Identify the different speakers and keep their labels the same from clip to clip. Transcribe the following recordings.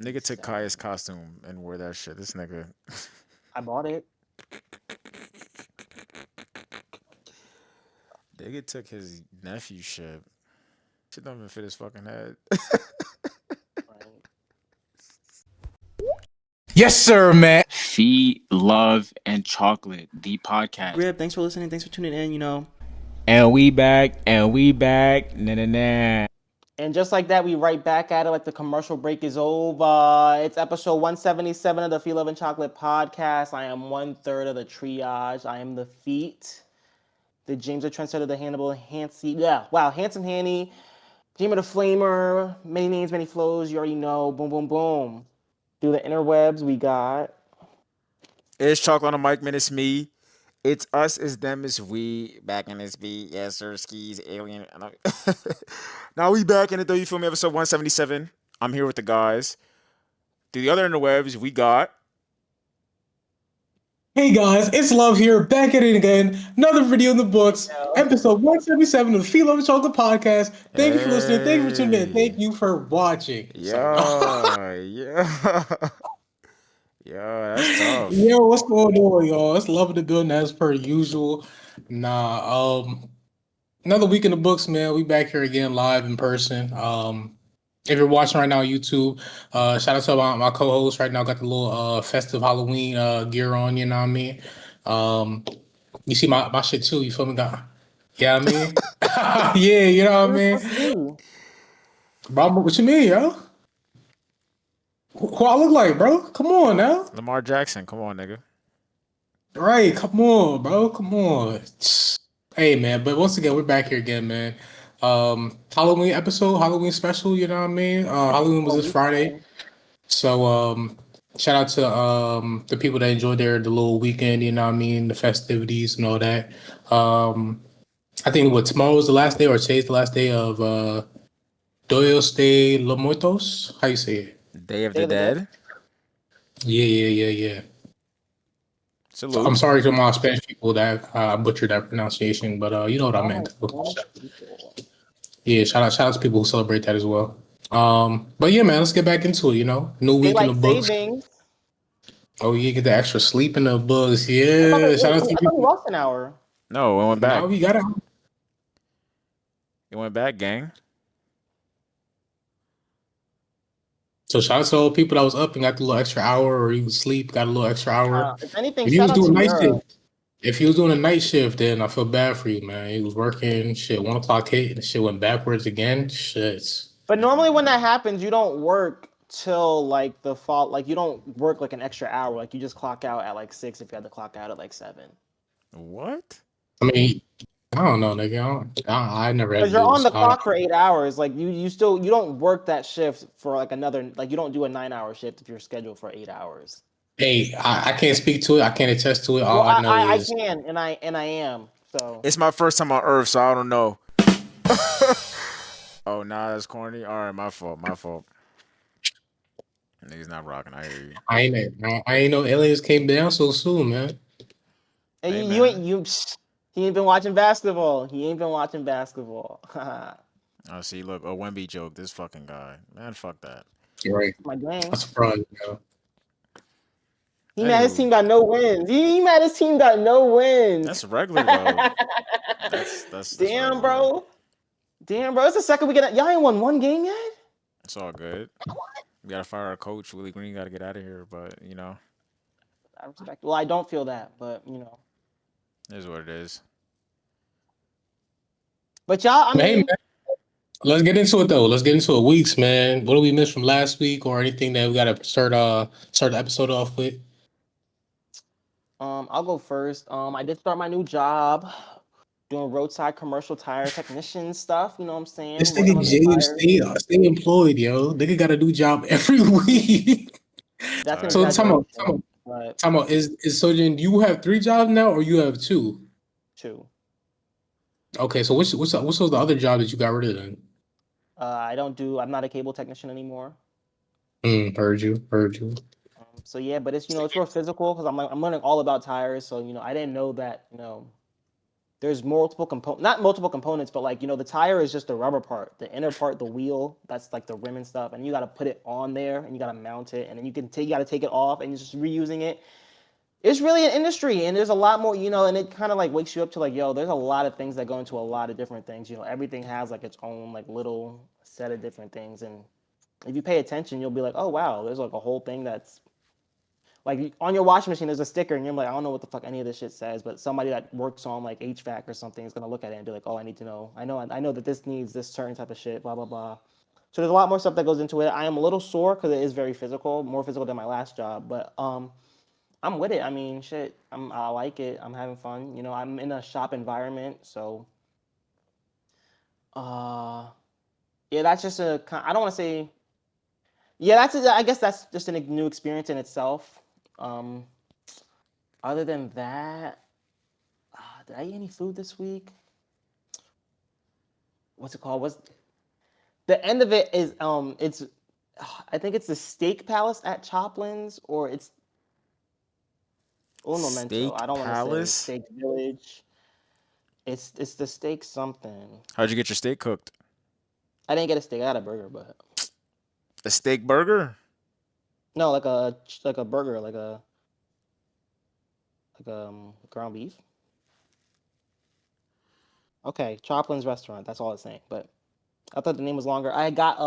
Speaker 1: Nigga took Kaya's costume and wore that shit. This nigga.
Speaker 2: I bought it.
Speaker 1: Nigga took his nephew shit. Shit don't even fit his fucking head.
Speaker 2: Right.
Speaker 3: Yes, sir, man. Feed, Love, and Chocolate, the podcast.
Speaker 2: Grib, thanks for listening. Thanks for tuning in.
Speaker 4: And we back. Nah, nah, nah.
Speaker 2: And just like that, we right back at it like the commercial break is over. It's episode 177 of the Feel Love and Chocolate podcast. I am 1/3 of the triage. I am the feet. The James the Trendsetter, the Hannibal, Handsome Hanny, Jim the Flamer, many names, many flows, you already know. Boom, boom, boom. Through the interwebs, we got.
Speaker 1: It's Chocolate on the mic, man. It's me. It's us, it's them, it's we. Back in this beat. Yes, sir. Skis, alien. Now we back in it, though. You feel me? Episode 177. I'm here with the guys. Through the other interwebs, we got.
Speaker 5: Hey guys, it's Love here, back at it again. Another video in the books, episode 177 of the Feel Love and Chocolate podcast. Thank you for listening. Thank you for tuning in. Thank you for watching.
Speaker 1: Yeah, yeah. Yeah, that's tough.
Speaker 5: Yo, what's going on, y'all? It's Love in the building as per usual. Another week in the books, man. We back here again live in person. If you're watching right now on YouTube, shout out to my co-host right now. Got the little festive Halloween gear on, you know what I mean? You see my shit too, you feel me? Yeah, I mean? Yeah, you know what I mean? Bro, what you mean, yo? Who I look like, bro? Come on now.
Speaker 1: Lamar Jackson, come on, nigga.
Speaker 5: Right, come on, bro. Come on. Hey, man, but once again, we're back here again, man. Halloween episode, Halloween special, you know what I mean? Halloween was this Friday. So shout out to the people that enjoyed the little weekend, you know what I mean, the festivities and all that. I think tomorrow's the last day or today's the last day of Dios de los Muertos. How you say it?
Speaker 1: Day of the Dead.
Speaker 5: Yeah.
Speaker 1: Salute.
Speaker 5: I'm sorry to my Spanish people that I butchered that pronunciation, but you know what I meant. Yeah, shout out to people who celebrate that as well. But yeah, man, let's get back into it. You know, new week in the books.
Speaker 2: Savings.
Speaker 5: Oh, you get the extra sleep in the books. Yeah, shout out to
Speaker 2: you. I thought we lost an hour.
Speaker 1: No, it went back.
Speaker 5: Now we got it.
Speaker 1: It went back, gang.
Speaker 5: So shout out to all the people that was up and got the little extra hour, or you sleep, got a little extra hour.
Speaker 2: If anything,
Speaker 5: if you was
Speaker 2: shout out
Speaker 5: doing
Speaker 2: to
Speaker 5: night
Speaker 2: Europe.
Speaker 5: shift, if you was doing a night shift, then I feel bad for you, man. You was working shit 1 o'clock hit and shit went backwards again. Shit.
Speaker 2: But normally when that happens, you don't work till like the fall. Like you don't work like an extra hour. Like you just clock out at like 6 if you had to clock out at like 7.
Speaker 1: What?
Speaker 5: I mean, I don't know, nigga. I never had to
Speaker 2: Because you're
Speaker 5: do
Speaker 2: on
Speaker 5: this.
Speaker 2: the clock for 8 hours. Like you don't work that shift for like another. Like you don't do a 9-hour shift if you're scheduled for 8 hours.
Speaker 5: Hey, I can't speak to it. I can't attest to it. All
Speaker 2: Well,
Speaker 5: I know is
Speaker 2: I can and I am. So
Speaker 1: It's my first time on Earth, so I don't know. Oh, nah, that's corny. All right, my fault. Niggas not rocking. I hear you.
Speaker 5: I ain't know aliens came down so soon, man.
Speaker 2: and
Speaker 1: Hey,
Speaker 2: you
Speaker 1: man.
Speaker 2: ain't. He ain't been watching basketball.
Speaker 1: Oh, see, look, a Wemby joke. This fucking guy, man, fuck that.
Speaker 5: You're right.
Speaker 2: My gang.
Speaker 5: I'm surprised, man.
Speaker 2: He mad his team got no wins. He mad his team got no wins.
Speaker 1: That's regular though. That's
Speaker 2: Damn,
Speaker 1: regular.
Speaker 2: bro. It's the second weekend. Y'all ain't won one game yet?
Speaker 1: It's all good. We gotta fire our coach, Willie Green. Gotta get out of here, but you know,
Speaker 2: I respect. Well, I don't feel that, but you know.
Speaker 1: it is what it is.
Speaker 2: But y'all, I mean,
Speaker 5: Hey, man. Let's get into it though. Let's get into it. Weeks, man. What did we miss from last week, or anything that we gotta start the episode off with?
Speaker 2: I'll go first. I did start my new job, doing roadside commercial tire technician stuff. You know what I'm saying?
Speaker 5: This
Speaker 2: Working
Speaker 5: nigga
Speaker 2: on the
Speaker 5: James
Speaker 2: tires.
Speaker 5: stay employed, yo. Nigga got a new job every week.
Speaker 2: That's an
Speaker 5: So
Speaker 2: exaggeration, but
Speaker 5: time out. Is so then you have 3 jobs now, or you have 2?
Speaker 2: 2.
Speaker 5: Okay, so what's was the other job that you got rid of then?
Speaker 2: I'm not a cable technician anymore.
Speaker 5: Heard you.
Speaker 2: So yeah, but it's it's real physical because I'm learning all about tires. So I didn't know that there's not multiple components, but like, the tire is just the rubber part, the inner part, the wheel, that's like the rim and stuff, and you got to put it on there and you got to mount it, and then you got to take it off and you're just reusing it. It's really an industry, and there's a lot more, and it kind of like wakes you up to like, yo, there's a lot of things that go into a lot of different things. Everything has like its own like little set of different things, and if you pay attention, you'll be like, oh wow, there's like a whole thing that's like on your washing machine. There's a sticker, and you're like, I don't know what the fuck any of this shit says, but somebody that works on like HVAC or something is gonna look at it and be like, oh, I need to know. I know that this needs this certain type of shit, blah blah blah. So there's a lot more stuff that goes into it. I am a little sore because it is very physical, more physical than my last job, but I'm with it. I mean, shit, I like it. I'm having fun. I'm in a shop environment, so uh, yeah, that's just I don't want to say, yeah, I guess that's just a new experience in itself. Um, Other than that, did I eat any food this week? What's it called? What's the end of it is it's I think it's the Steak Palace at Choplin's, or it's un momento.
Speaker 1: Steak
Speaker 2: I don't want to say
Speaker 1: Palace.
Speaker 2: Steak Village. It's the steak something.
Speaker 1: How'd you get your steak cooked?
Speaker 2: I didn't get a steak. I got a burger, but
Speaker 1: A steak burger.
Speaker 2: no, like a burger, like ground beef. Okay, Choplin's restaurant. That's all it's saying. But I thought the name was longer. I got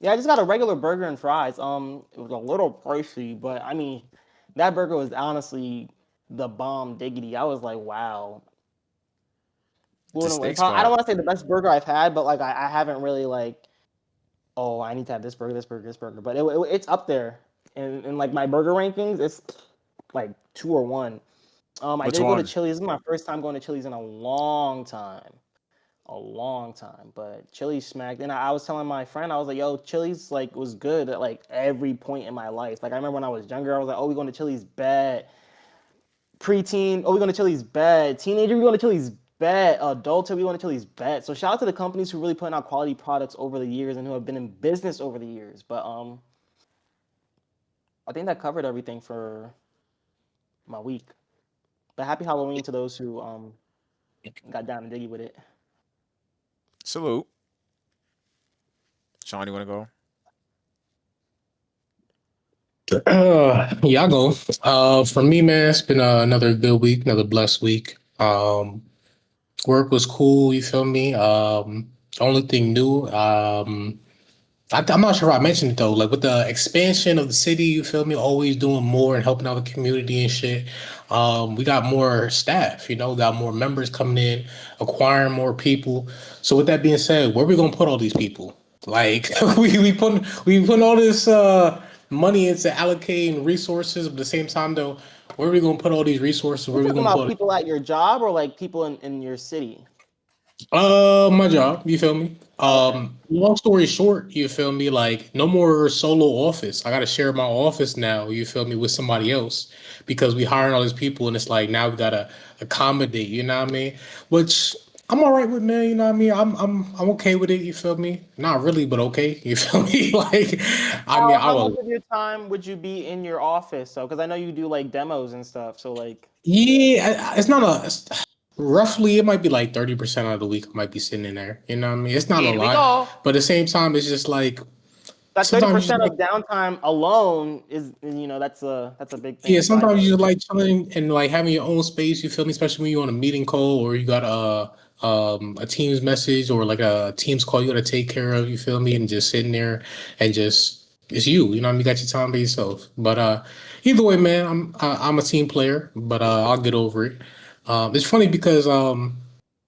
Speaker 2: yeah, I just got a regular burger and fries. It was a little pricey, but I mean, that burger was honestly the bomb diggity. I was like, wow.
Speaker 1: It's a
Speaker 2: Blown away.
Speaker 1: steak
Speaker 2: I don't
Speaker 1: spot.
Speaker 2: want to say the best burger I've had, but like I haven't really like, oh, I need to have this burger, this burger, this burger. But it's up there in like my burger rankings. It's like 2 or 1. I
Speaker 1: Which
Speaker 2: did go to
Speaker 1: one?
Speaker 2: Chili's. This is my first time going to Chili's in a long time. A long time. But Chili's smacked. And I was telling my friend, I was like, yo, Chili's like was good at like every point in my life. Like I remember when I was younger, I was like, oh, we going to Chili's bet. Preteen, oh, we going to Chili's bet. Teenager, we going to Chili's bet. Adulthood, we going to Chili's bet. So shout out to the companies who really putting out quality products over the years and who have been in business over the years. But I think that covered everything for my week. But happy Halloween to those who got down and diggy with it.
Speaker 1: Salute. Sean, you want to go?
Speaker 5: Yeah, I'll go. For me, man, it's been another good week, another blessed week. Work was cool. You feel me? Only thing new. I'm not sure if I mentioned it though. Like with the expansion of the city, you feel me? Always doing more and helping out the community and shit. We got more staff. Got more members coming in, acquiring more people. So with that being said, where are we gonna put all these people? Like we put all this money into allocating resources. But at the same time though, where are we gonna put all these resources?
Speaker 2: We're
Speaker 5: Where are we
Speaker 2: talking
Speaker 5: gonna
Speaker 2: about
Speaker 5: put
Speaker 2: people at your job or like people in your city?
Speaker 5: My job, you feel me?
Speaker 2: Oh, okay.
Speaker 5: Long story short, you feel me? Like, no more solo office. I gotta share my office now, you feel me, with somebody else because we hiring all these people and it's like now we gotta accommodate, you know what I mean? Which I'm all right with, man, you know what I mean? I'm okay with it, you feel me? Not really, but okay, you feel me? Like, I mean, I
Speaker 2: How much
Speaker 5: was
Speaker 2: of your time would you be in your office? So, because I know you do like demos and stuff. So, like,
Speaker 5: yeah, it's not roughly it might be like 30% of the week I might be sitting in there. You know what I mean? It's not a
Speaker 2: here we
Speaker 5: lot,
Speaker 2: go.
Speaker 5: but at the same time, it's just like
Speaker 2: That thirty
Speaker 5: sometimes you just
Speaker 2: percent
Speaker 5: like
Speaker 2: of downtime alone is, that's a big thing
Speaker 5: yeah,
Speaker 2: to dive
Speaker 5: sometimes you
Speaker 2: in.
Speaker 5: just like chilling and like having your own space, you feel me? Especially when you're on a meeting call or you got a Teams message or like a Teams call you gotta take care of, you feel me? And just sitting there and just it's you know what I mean? You got your time by yourself. But either way, man, I'm a team player, but I'll get over it. It's funny because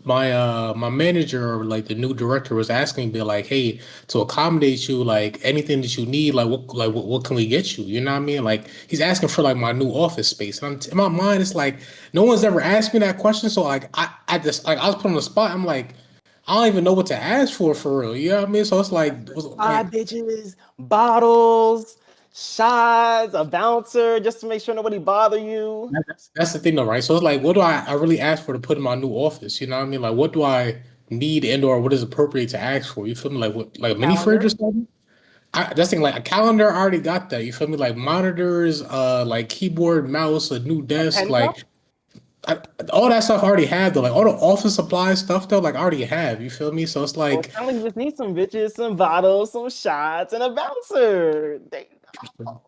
Speaker 5: my manager or like the new director was asking me like, hey, to accommodate you, like anything that you need, what can we get you? You know what I mean? Like he's asking for like my new office space, and in my mind, it's like no one's ever asked me that question. So like I just like I was put on the spot. I'm like I don't even know what to ask for real. You know what I mean? So it's like
Speaker 2: Five bitches, bottles, shots, a bouncer, just to make sure nobody bother you.
Speaker 5: that's the thing though, right? So it's like, what do I really ask for to put in my new office? You know what I mean? Like, what do I need and or what is appropriate to ask for? You feel me? Like what, like a mini fridge or
Speaker 2: Calendar,
Speaker 5: something? That's thing like a calendar. I already got that. You feel me? Like monitors, like keyboard, mouse, a new
Speaker 2: a
Speaker 5: desk.
Speaker 2: pen cup.
Speaker 5: Like all that stuff I already have though. Like all the office supply stuff though, like I already have. You feel me? So it's
Speaker 2: Well,
Speaker 5: like,
Speaker 2: apparently you just need some bitches, some bottles, some shots, and a bouncer. There you go.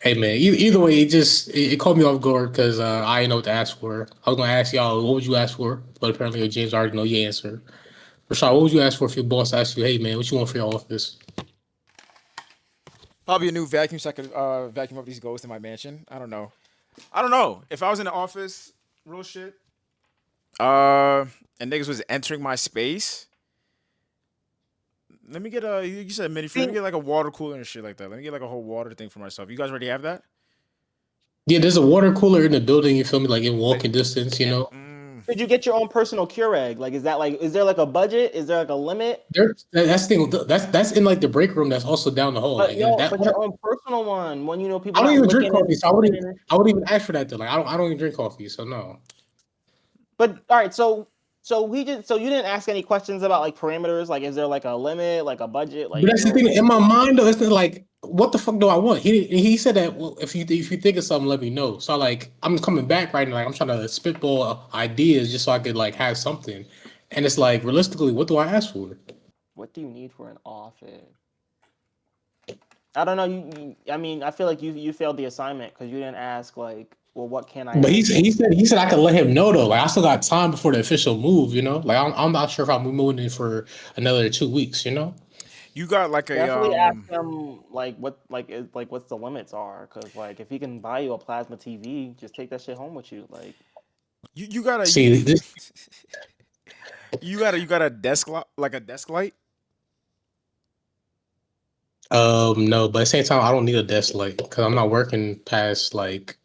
Speaker 5: hey man, either way, it caught me off guard because I didn't know what to ask for. I was gonna ask y'all, what would you ask for? But apparently James already know your answer. Rashad, what would you ask for if your boss asked you, hey man, what you want for your office?
Speaker 1: Probably a new vacuum so I could vacuum up these ghosts in my mansion. I don't know. I don't know. If I was in the office, real shit, and niggas was entering my space, let me get a. You said mini fridge. Let me get like a water cooler and shit like that. Let me get like a whole water thing for myself. You guys already have that?
Speaker 5: Yeah, there's a water cooler in the building. You feel me? Like in walking distance. You know,
Speaker 2: Did you get your own personal Keurig? Like, is there like a budget? Is there like a limit?
Speaker 5: that's the thing. That's in like the break room. That's also down the hall.
Speaker 2: But
Speaker 5: Like
Speaker 2: yo,
Speaker 5: that.
Speaker 2: but your own personal one when you know people
Speaker 5: I don't
Speaker 2: not
Speaker 5: even drink
Speaker 2: looking
Speaker 5: coffee,
Speaker 2: and
Speaker 5: so I wouldn't.
Speaker 2: spinning.
Speaker 5: I wouldn't even ask for that though. Like I don't even drink coffee, so no.
Speaker 2: But all right, so you didn't ask any questions about like parameters, like is there like a limit, like a budget,
Speaker 5: But
Speaker 2: like
Speaker 5: that's the
Speaker 2: yo,
Speaker 5: thing. In my mind, though, it's not like, what the fuck do I want? He said that, well, if you think of something, let me know. So like, I'm coming back right now. Like I'm trying to spitball ideas just so I could like have something. And it's like, realistically, what do I ask for?
Speaker 2: what do you need for an office? I don't know. I mean, I feel like you failed the assignment because you didn't ask like, well, what can I
Speaker 5: But
Speaker 2: ask?
Speaker 5: he said I could let him know though. Like I still got time before the official move. You know, like I'm not sure if I'm moving in for another 2 weeks. You know.
Speaker 1: You got like a
Speaker 2: Definitely ask him like what like what's the limits are because like if he can buy you a plasma TV, just take that shit home with you. Like
Speaker 1: you got a
Speaker 5: See this.
Speaker 1: you got a desk like a desk light.
Speaker 5: No, but at the same time, I don't need a desk light because I'm not working past like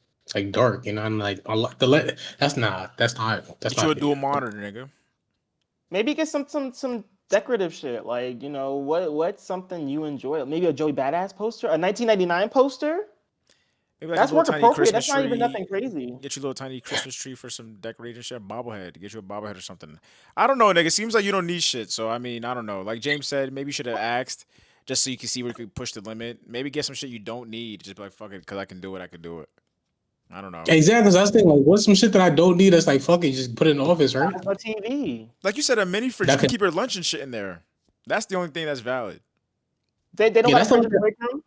Speaker 5: dark. You know, I'm like I like the let. That's
Speaker 1: Get you a
Speaker 5: not.
Speaker 1: dual monitor, nigga.
Speaker 2: maybe get some decorative shit. Like you know what's something you enjoy? Maybe a Joey Badass poster, a 1999 poster.
Speaker 1: Maybe like a
Speaker 2: That's
Speaker 1: little
Speaker 2: work
Speaker 1: tiny
Speaker 2: appropriate.
Speaker 1: Christmas
Speaker 2: That's not even
Speaker 1: tree.
Speaker 2: nothing crazy.
Speaker 1: Get you a little tiny Christmas tree for some decorating shit. Bobblehead. Get you a bobblehead or something. I don't know, nigga. Seems like you don't need shit. So I mean, I don't know. Like James said, maybe you should have asked just so you can see where you could push the limit. Maybe get some shit you don't need. Just be like, fuck it, because I can do it. I can do it. I don't know.
Speaker 5: Exactly. 'Cause that's the thing. Like, what's some shit that I don't need? That's like fuck it, just put it in the office, right?
Speaker 2: Plasma TV.
Speaker 1: Like you said, a mini fridge. You
Speaker 5: That
Speaker 1: can
Speaker 5: could.
Speaker 1: keep your lunch and shit in there. That's the only thing that's valid.
Speaker 2: They don't
Speaker 5: Yeah,
Speaker 2: got a
Speaker 5: that's the
Speaker 2: fridge
Speaker 5: only
Speaker 2: in the
Speaker 5: thing
Speaker 2: break room.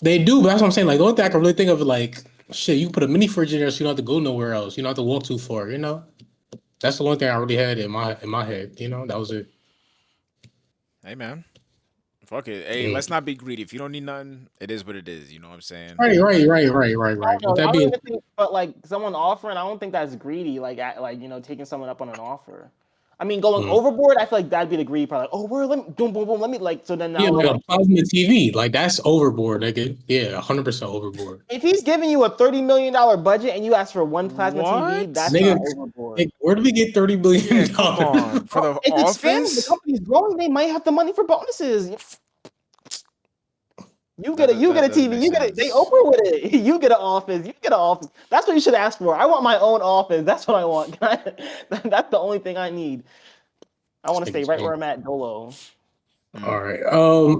Speaker 5: they do. But that's what I'm saying. Like the only thing I can really think of is like shit. You can put a mini fridge in there, so you don't have to go nowhere else. You don't have to walk too far. You know. That's the only thing I really had in my head. You know, that was it.
Speaker 1: Hey man, fuck it. Hey,
Speaker 5: Mm.
Speaker 1: let's not be greedy. If you don't need nothing, it is what it is. You know what I'm saying?
Speaker 2: I
Speaker 5: Right.
Speaker 2: don't
Speaker 5: With
Speaker 2: know.
Speaker 5: that
Speaker 2: I don't
Speaker 5: being,
Speaker 2: even think, but like someone offering, I don't think that's greedy. Like you know, taking someone up on an offer. I mean, going
Speaker 5: mm.
Speaker 2: overboard, I feel like that'd be the greedy part. Like, oh, we're let me boom, boom, boom. Let me like. So then
Speaker 5: Yeah,
Speaker 2: now,
Speaker 5: like
Speaker 2: like,
Speaker 5: a plasma TV, like that's overboard, nigga. Yeah, 100% overboard,
Speaker 2: if he's giving you a $30 million budget and you ask for one plasma TV,
Speaker 1: What?
Speaker 2: that's
Speaker 5: nigga.
Speaker 2: not overboard.
Speaker 5: Like, where do we get 30 billion
Speaker 1: Yeah, come
Speaker 5: dollars?
Speaker 1: on. For
Speaker 2: Well,
Speaker 1: the
Speaker 2: it's expanding. The
Speaker 1: office?
Speaker 2: company's growing. They might have the money for bonuses.
Speaker 1: That,
Speaker 2: You get a
Speaker 1: doesn't
Speaker 2: TV.
Speaker 1: make
Speaker 2: You get it. They
Speaker 1: sense.
Speaker 2: Oprah with it. You get an office. You get an office. That's what you should ask for. I want my own office. That's what I want. That's the only thing I need. I want to stay right where I'm at, Dolo.
Speaker 5: All right.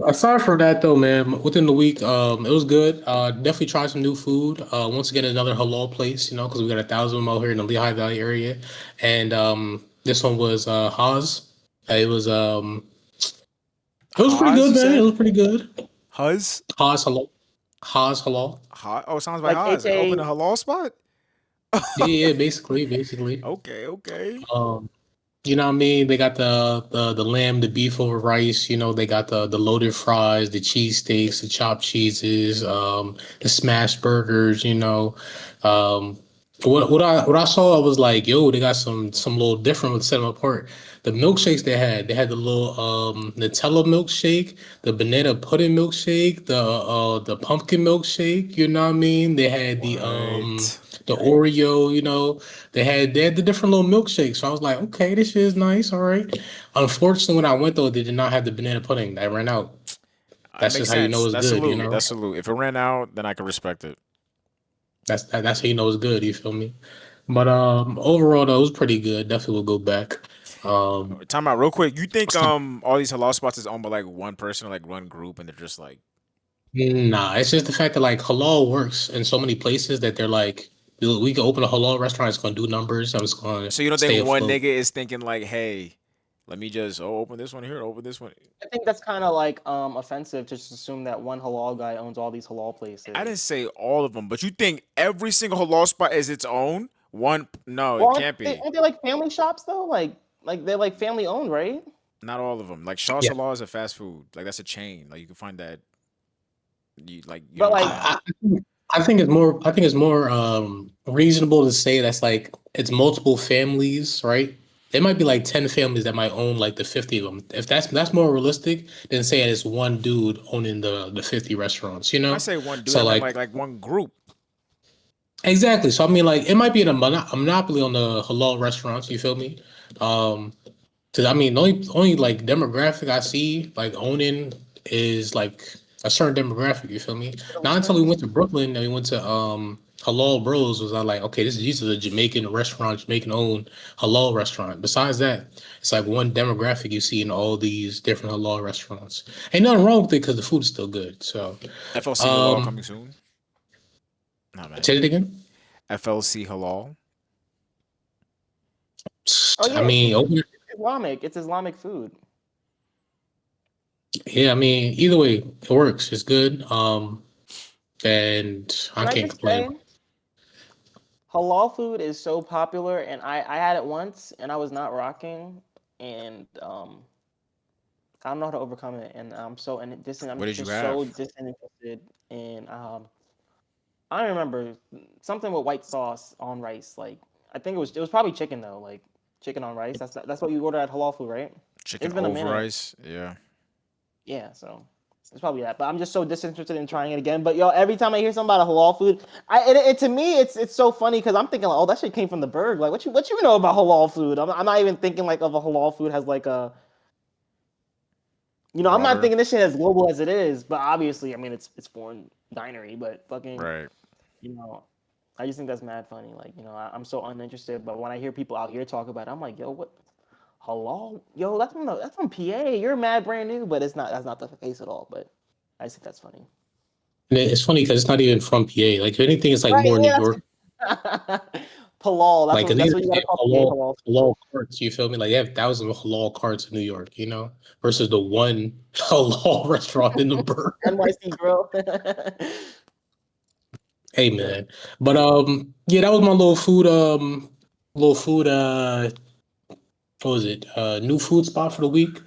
Speaker 5: Aside from that though, man, within the week, it was good. Definitely tried some new food. Once again, another halal place, you know, because we got 1,000 of them out here in the Lehigh Valley area, and this one was Haas. It was it was pretty
Speaker 1: Haas,
Speaker 5: good,
Speaker 1: you
Speaker 5: man. It
Speaker 1: said?
Speaker 5: was pretty good.
Speaker 1: Huz?
Speaker 5: Haas halal. Haas halal.
Speaker 1: Oh, sounds like
Speaker 2: Like
Speaker 1: Haas.
Speaker 2: H
Speaker 1: Open
Speaker 2: A.
Speaker 1: a halal spot?
Speaker 5: Yeah, basically.
Speaker 1: Okay, okay.
Speaker 5: Um, You know what I mean? They got the lamb, the beef over rice. You know, they got the loaded fries, the cheesesteaks, the chopped cheeses, the smash burgers. You know, um, what I saw, I was like, yo, they got some little different with set them apart. The milkshakes they had the little Nutella milkshake, the banana pudding milkshake, the pumpkin milkshake. You know what I mean? They had
Speaker 1: What?
Speaker 5: the Oreo. You know, they had the different little milkshakes. So I was like, okay, this shit is nice. All right. Unfortunately, when I went though, they did not have the banana pudding. That ran out.
Speaker 1: It
Speaker 5: That's
Speaker 1: makes
Speaker 5: just how you know
Speaker 1: sense.
Speaker 5: it's
Speaker 1: That's
Speaker 5: good. You
Speaker 1: salute.
Speaker 5: know,
Speaker 1: That's salute. If it ran out, then I can respect it.
Speaker 5: that's how you know it's good. You feel me? But overall though, it was pretty good. Definitely will go back. Um,
Speaker 1: Time out real quick. You think all these halal spots is owned by like one person or like one group and they're just like
Speaker 5: nah, it's just the fact that like halal works in so many places that they're like We can open a halal restaurant. It's gonna do numbers. I'm just gonna
Speaker 1: So you don't
Speaker 5: stay
Speaker 1: think one
Speaker 5: afloat.
Speaker 1: nigga is thinking like, hey, let me just open this one here, open this one.
Speaker 2: I think that's kind of like offensive to just assume that one halal guy owns all these halal
Speaker 1: I didn't
Speaker 2: places.
Speaker 1: say all of them, but you think every single halal spot is its own one? No, it
Speaker 2: Well,
Speaker 1: can't be.
Speaker 2: aren't they like family shops though? Like they're like family owned, right?
Speaker 1: Not all of them. Like Shaw's
Speaker 5: Yeah,
Speaker 1: Halal is a fast food. Like that's a chain. Like you can find that. You know
Speaker 2: But
Speaker 1: what I'm
Speaker 2: like,
Speaker 1: saying?
Speaker 5: I think it's more. I think it's more reasonable to say that's like it's multiple families, right? There might be like 10 families that might own like the 50 of them. If that's more realistic than saying it's one dude owning the 50 restaurants, you
Speaker 1: When I
Speaker 5: know?
Speaker 1: say one dude,
Speaker 5: So
Speaker 1: I meant
Speaker 5: like
Speaker 1: like one group.
Speaker 5: exactly. So I mean like it might be a monopoly on the halal restaurants, you feel me? Um Cause I mean, the only like demographic I see like owning is like a certain demographic. You feel me?
Speaker 2: Middle
Speaker 5: Not until we
Speaker 2: Eastern.
Speaker 5: went to Brooklyn and we went to Halal Bros was I like, okay, these are the Jamaican restaurant, Jamaican owned halal restaurant. Besides that, it's like one demographic you see in all these different halal restaurants. Ain't nothing wrong with it because the food's still good. So,
Speaker 1: FLC Halal
Speaker 5: um,
Speaker 1: coming soon. Nah, man.
Speaker 5: say it again.
Speaker 1: FLC Halal.
Speaker 2: Oh
Speaker 5: I
Speaker 2: yeah,
Speaker 5: mean, open,
Speaker 2: it's Islamic. It's Islamic food.
Speaker 5: yeah, I mean, either way, it works. It's good. And I
Speaker 2: Can I
Speaker 5: can't
Speaker 2: just
Speaker 5: complain.
Speaker 2: say, halal food is so popular, and I had it once, and I was not rocking, and I don't know how to overcome it, and I'm
Speaker 1: What did you
Speaker 2: just
Speaker 1: have?
Speaker 2: so disinterested in I don't remember something with white sauce on rice. Like I think it was probably chicken though, like chicken on rice. That's what you order at halal food, right?
Speaker 1: Chicken
Speaker 2: It's been a
Speaker 1: over
Speaker 2: minute.
Speaker 1: rice. Yeah.
Speaker 2: Yeah, so it's probably that. But I'm just so disinterested in trying it again. But yo, every time I hear something about a halal food, it to me it's so funny because I'm thinking like, oh, that shit came from the Berg. Like what you know about halal food? I'm not even thinking like of a halal food has like a I'm not
Speaker 1: Broader.
Speaker 2: thinking this shit as global as it is. But obviously, I mean it's foreign dinery. But fucking
Speaker 1: Right.
Speaker 2: you know, I just think that's mad funny. Like I'm so uninterested. But when I hear people out here talk about it, I'm like, yo, what? Halal, yo, that's from PA. You're mad brand new, but that's not the case at all. But I just think that's funny.
Speaker 5: And it's funny because it's not even from PA. Like if anything, it's like
Speaker 2: Right?
Speaker 5: more New
Speaker 2: Yeah,
Speaker 5: York.
Speaker 2: that's halal. That's
Speaker 5: Like
Speaker 2: what
Speaker 5: they
Speaker 2: that's
Speaker 5: have
Speaker 2: what you gotta call PA
Speaker 5: halal
Speaker 2: halal.
Speaker 5: halal carts. You feel me? Like they have thousands of halal carts in New York. You know, versus the one halal restaurant in the burg.
Speaker 2: NYC grill.
Speaker 5: Hey
Speaker 2: Yeah.
Speaker 5: man, but yeah, that was my little food what was it? New food spot for the week.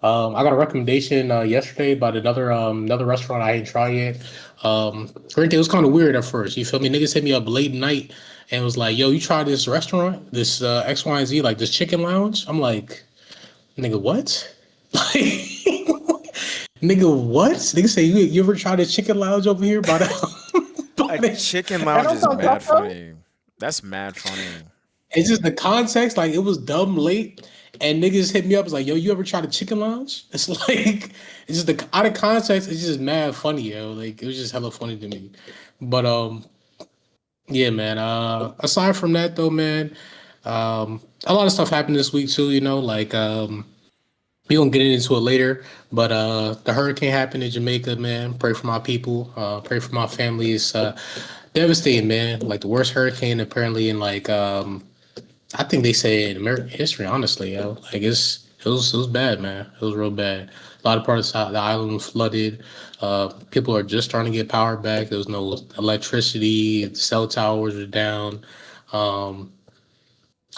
Speaker 5: I got a recommendation yesterday about another restaurant I ain't tried yet. Granted, it was kind of weird at first. You feel me? Niggas hit me up late night and was like, "Yo, you tried this restaurant, this X Y and Z, like this chicken lounge?" I'm like, "Nigga, what?" Like, nigga, what? Nigga say you ever tried a chicken lounge over here? By the, by
Speaker 1: A
Speaker 5: the-
Speaker 1: chicken
Speaker 2: That
Speaker 1: lounge
Speaker 2: don't
Speaker 1: is
Speaker 2: sound tough
Speaker 1: mad
Speaker 2: though.
Speaker 1: funny. That's mad funny.
Speaker 5: It's just the context. Like it was dumb late, and niggas hit me up. It's like, yo, you ever tried a chicken lounge? It's like it's just the out of context. It's just mad funny, yo. Like it was just hella funny to me. But yeah, man. Aside from that, though, man, a lot of stuff happened this week too. You know, like we gonna get into it later. But the hurricane happened in Jamaica, man. Pray for my people. Pray for my family. It's devastating, man. Like the worst hurricane apparently in like I think they say in American history, honestly, yo. Like it was bad, man. It was real bad. A lot of parts of the island was flooded. People are just starting to get power back. There was no electricity. The cell towers were down. Um,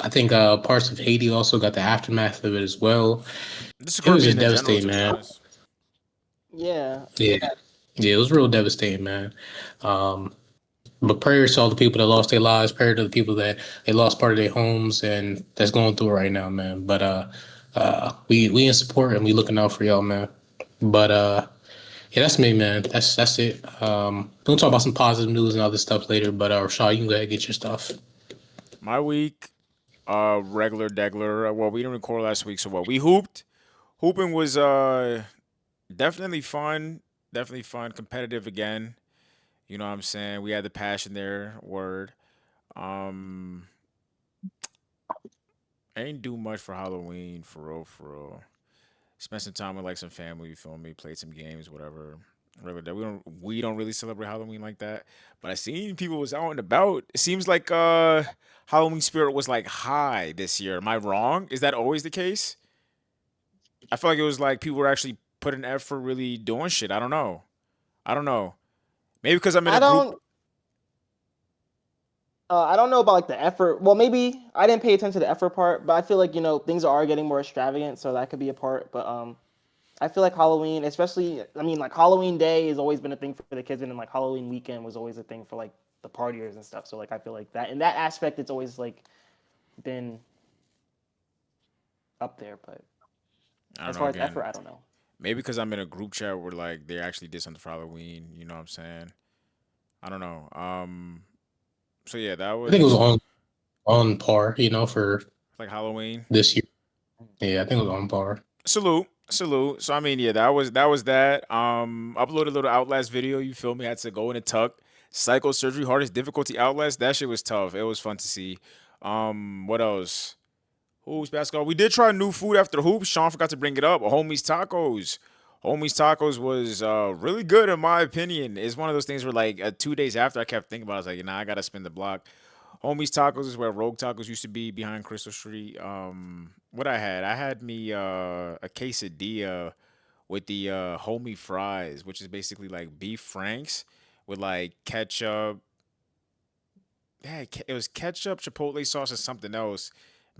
Speaker 5: I think parts of Haiti also got the aftermath of it as well.
Speaker 1: This is
Speaker 5: It was
Speaker 1: Caribbean
Speaker 5: just
Speaker 1: in general,
Speaker 5: devastating,
Speaker 1: to be
Speaker 5: man.
Speaker 1: honest.
Speaker 2: Yeah.
Speaker 5: Yeah, yeah, it was real devastating, man. Um, But prayers to all the people that lost their lives, prayer to the people that they lost part of their homes and that's going through it right now, man. But we in support and we looking out for y'all, man. But yeah, that's me, man. That's it. We'll talk about some positive news and other stuff later. But Rashad, you can go ahead and get your stuff.
Speaker 1: My week, regular degler. Well, we didn't record last week, so what? We hooped. Hooping was definitely fun. Definitely fun. Competitive again. You know what I'm saying? We had the passion there. Word. Um, I ain't do much for Halloween, for real, for real. Spent some time with like some family. You feel me? Played some games, whatever. Really, that we don't really celebrate Halloween like that. But I seen people was out and about. It seems like Halloween spirit was like high this year. Am I wrong? Is that always the case? I feel like it was like people were actually putting effort, really doing shit. I don't know. I don't know. Maybe because I'm in a
Speaker 2: I
Speaker 1: group.
Speaker 2: don't. I don't know about like the effort. Well, maybe I didn't pay attention to the effort part, but I feel like things are getting more extravagant, so that could be a part. But I feel like Halloween, especially, I mean, like Halloween Day has always been a thing for the kids, and then like Halloween weekend was always a thing for like the partiers and stuff. So like I feel like that in that aspect, it's always like been up there. But
Speaker 1: I don't
Speaker 2: as
Speaker 1: know.
Speaker 2: far as effort,
Speaker 1: Again,
Speaker 2: I don't know.
Speaker 1: maybe because I'm in a group chat where like they actually did something for Halloween. You know what I'm saying? I don't know. So yeah, that
Speaker 5: I think it was
Speaker 1: was
Speaker 5: on par, for
Speaker 1: like Halloween.
Speaker 5: this year. Yeah, I think it was on par.
Speaker 1: Salute. So I mean, yeah, that was that. Uploaded a little Outlast video. You feel me? Had to go in a tuck. Psycho surgery, hardest difficulty Outlast. That shit was tough. It was fun to see. What else? Hoops basketball. We did try new food after hoops. Sean forgot to bring it up. Homies tacos. Homies tacos was really good in my opinion. It's one of those things where like 2 days after I kept thinking about it, I was like, I gotta spin the block. Homies Tacos is where Rogue Tacos used to be behind Crystal Street. What I had me a quesadilla with the homie fries, which is basically like beef franks with like ketchup. Yeah, it was ketchup, chipotle sauce, and something else.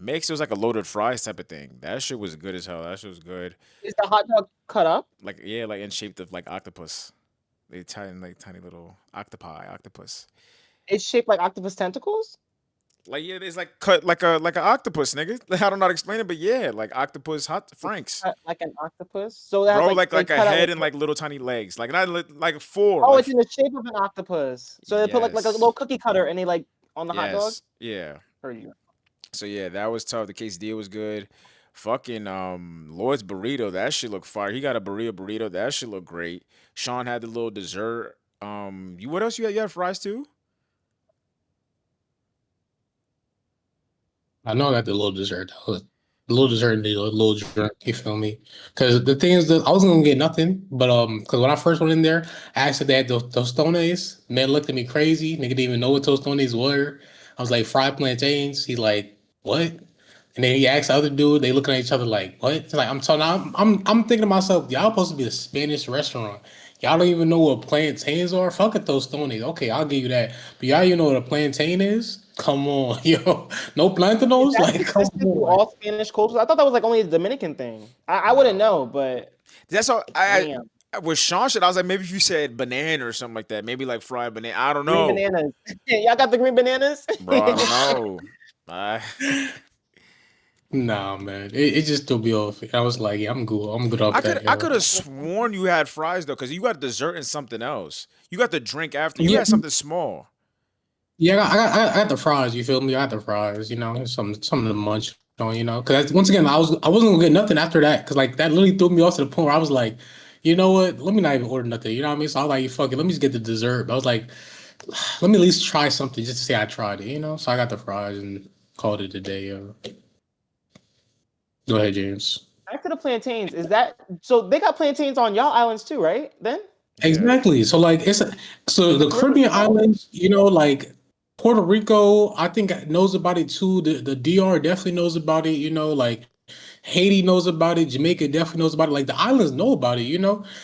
Speaker 1: Mixed, it was like a loaded fries type of thing. That shit was good as hell. That shit was good.
Speaker 2: Is the hot dog cut up?
Speaker 1: Like yeah, like in shape of like octopus. They tiny little octopus.
Speaker 2: It's shaped like octopus tentacles.
Speaker 1: Like yeah, it's like cut like an octopus, nigga. Like, I don't know how to explain it, but yeah, like octopus hot
Speaker 2: It's
Speaker 1: franks,
Speaker 2: cut like an octopus. So it has
Speaker 1: bro.
Speaker 2: like
Speaker 1: Like
Speaker 2: they
Speaker 1: like a
Speaker 2: cut out
Speaker 1: head
Speaker 2: like
Speaker 1: and like little tiny legs, like not like four,
Speaker 2: oh,
Speaker 1: like
Speaker 2: it's in the shape of an octopus. So they put like a
Speaker 1: yes,
Speaker 2: little cookie cutter and they like on the hot dog.
Speaker 1: yes, yeah.
Speaker 2: For you.
Speaker 1: So yeah, that was tough. The quesadilla was good. Fucking Lloyd's burrito, that shit look fire. He got a burrito, that shit look great. Sean had the little dessert. You what else you had? You had fries too?
Speaker 5: I know I got the little dessert. That was the little dessert and the little drink. You feel me? Because the thing is that I wasn't gonna get nothing, but because when I first went in there, I asked if they had those tostones. Man looked at me crazy. Nigga didn't even know what tostones were. I was like fried plantains. He's like, what? And then he asked the other dude. They looking at each other like, what? It's like I'm telling. I'm thinking to myself, y'all supposed to be a Spanish restaurant. Y'all don't even know what plantains are. Fuck it, tostones. Okay, I'll give you that. But y'all, know what a plantain is? Come on, yo. No
Speaker 2: Is
Speaker 5: plantanos?
Speaker 2: that
Speaker 5: Like, come
Speaker 2: consistent through
Speaker 5: on.
Speaker 2: all Spanish cultures? I thought that was like only a Dominican thing. I wouldn't
Speaker 1: No.
Speaker 2: know, but
Speaker 1: That's all.
Speaker 2: damn.
Speaker 1: With Sean shit, I was like, maybe if you said banana or something like that, maybe like fried banana. I don't
Speaker 2: Green
Speaker 1: know,
Speaker 2: bananas. Y'all got the green bananas?
Speaker 1: bro. I don't know. I
Speaker 5: Nah, man. It just threw me off. I was like, yeah, I'm good. I'm good off
Speaker 1: I could
Speaker 5: that,
Speaker 1: I
Speaker 5: yo.
Speaker 1: could have sworn you had fries though, because you got dessert and something else. You got the drink after. You
Speaker 5: Yeah,
Speaker 1: had something small.
Speaker 5: yeah. I got the fries. You feel me? I got the fries. Something to munch on. Because once again, I wasn't gonna get nothing after that. Because like that literally threw me off to the point where I was like, you know what? Let me not even order nothing. You know what I mean? So I was like, fuck it. Let me just get the dessert. But I was like, let me at least try something just to say I tried it. So I got the fries and called it a day. Yo. Go ahead, James.
Speaker 2: Back to the plantains. Is that so? They got plantains on y'all islands too, right? Then
Speaker 1: Yeah.
Speaker 5: Exactly. So like so
Speaker 2: the
Speaker 5: the
Speaker 2: Caribbean.
Speaker 5: Caribbean
Speaker 2: Oh,
Speaker 5: islands, like Puerto Rico, I think knows about it too. The DR definitely knows about it, like Haiti knows about it, Jamaica definitely knows about it. Like the islands know about it.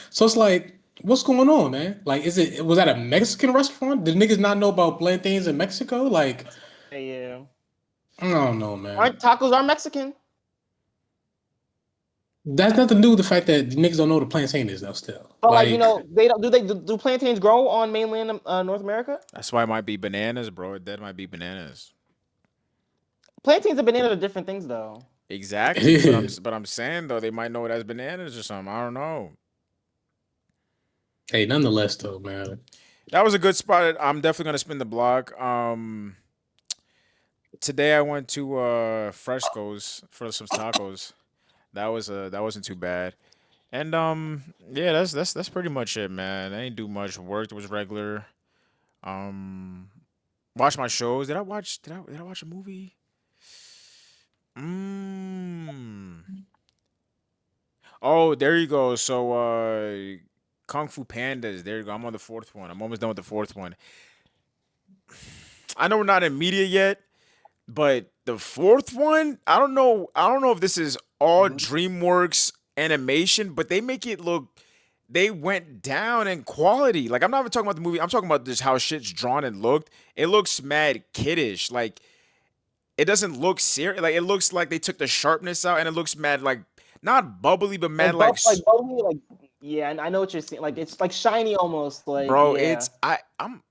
Speaker 5: So it's like, what's going on, man? Like, was that a Mexican restaurant? Did niggas not know about plantains in Mexico? Like,
Speaker 2: yeah.
Speaker 5: I don't know, man.
Speaker 2: Aren't tacos are Mexican?
Speaker 5: That's nothing to do with the fact that the niggas don't know what a plantain is though still.
Speaker 2: But like
Speaker 5: Like,
Speaker 2: they don't do plantains grow on mainland North America?
Speaker 1: That's why it might be bananas, bro. That might be bananas.
Speaker 2: Plantains and bananas are different things though.
Speaker 5: it
Speaker 1: Exactly, but I'm
Speaker 5: is.
Speaker 1: but I'm saying though they might know it as bananas or something. I don't know.
Speaker 5: Hey, nonetheless though, man.
Speaker 1: That was a good spot. I'm definitely gonna spin the block. Today I went to Fresco's for some tacos. That wasn't too bad. And yeah, that's pretty much it, man. I ain't do much. Worked was regular. Um, watch my shows. Did I watch a movie? Mm. Oh, there you go. So Kung Fu Pandas. There you go. I'm on the fourth one. I'm almost done with the fourth one. I know we're not in media yet, but the fourth one, I don't know. I don't know if this is all
Speaker 2: Mhm.
Speaker 1: DreamWorks animation, but they make it look. They went down in quality. Like I'm not even talking about the movie. I'm talking about just how shit's drawn and looked. It looks mad kiddish. Like it doesn't look serious. Like it looks like they took the sharpness out, and it looks mad like not bubbly, but mad like
Speaker 2: Like bubbly, like yeah, and I know what you're saying. Like it's like shiny almost. Like
Speaker 1: bro.
Speaker 2: yeah.
Speaker 1: It's I'm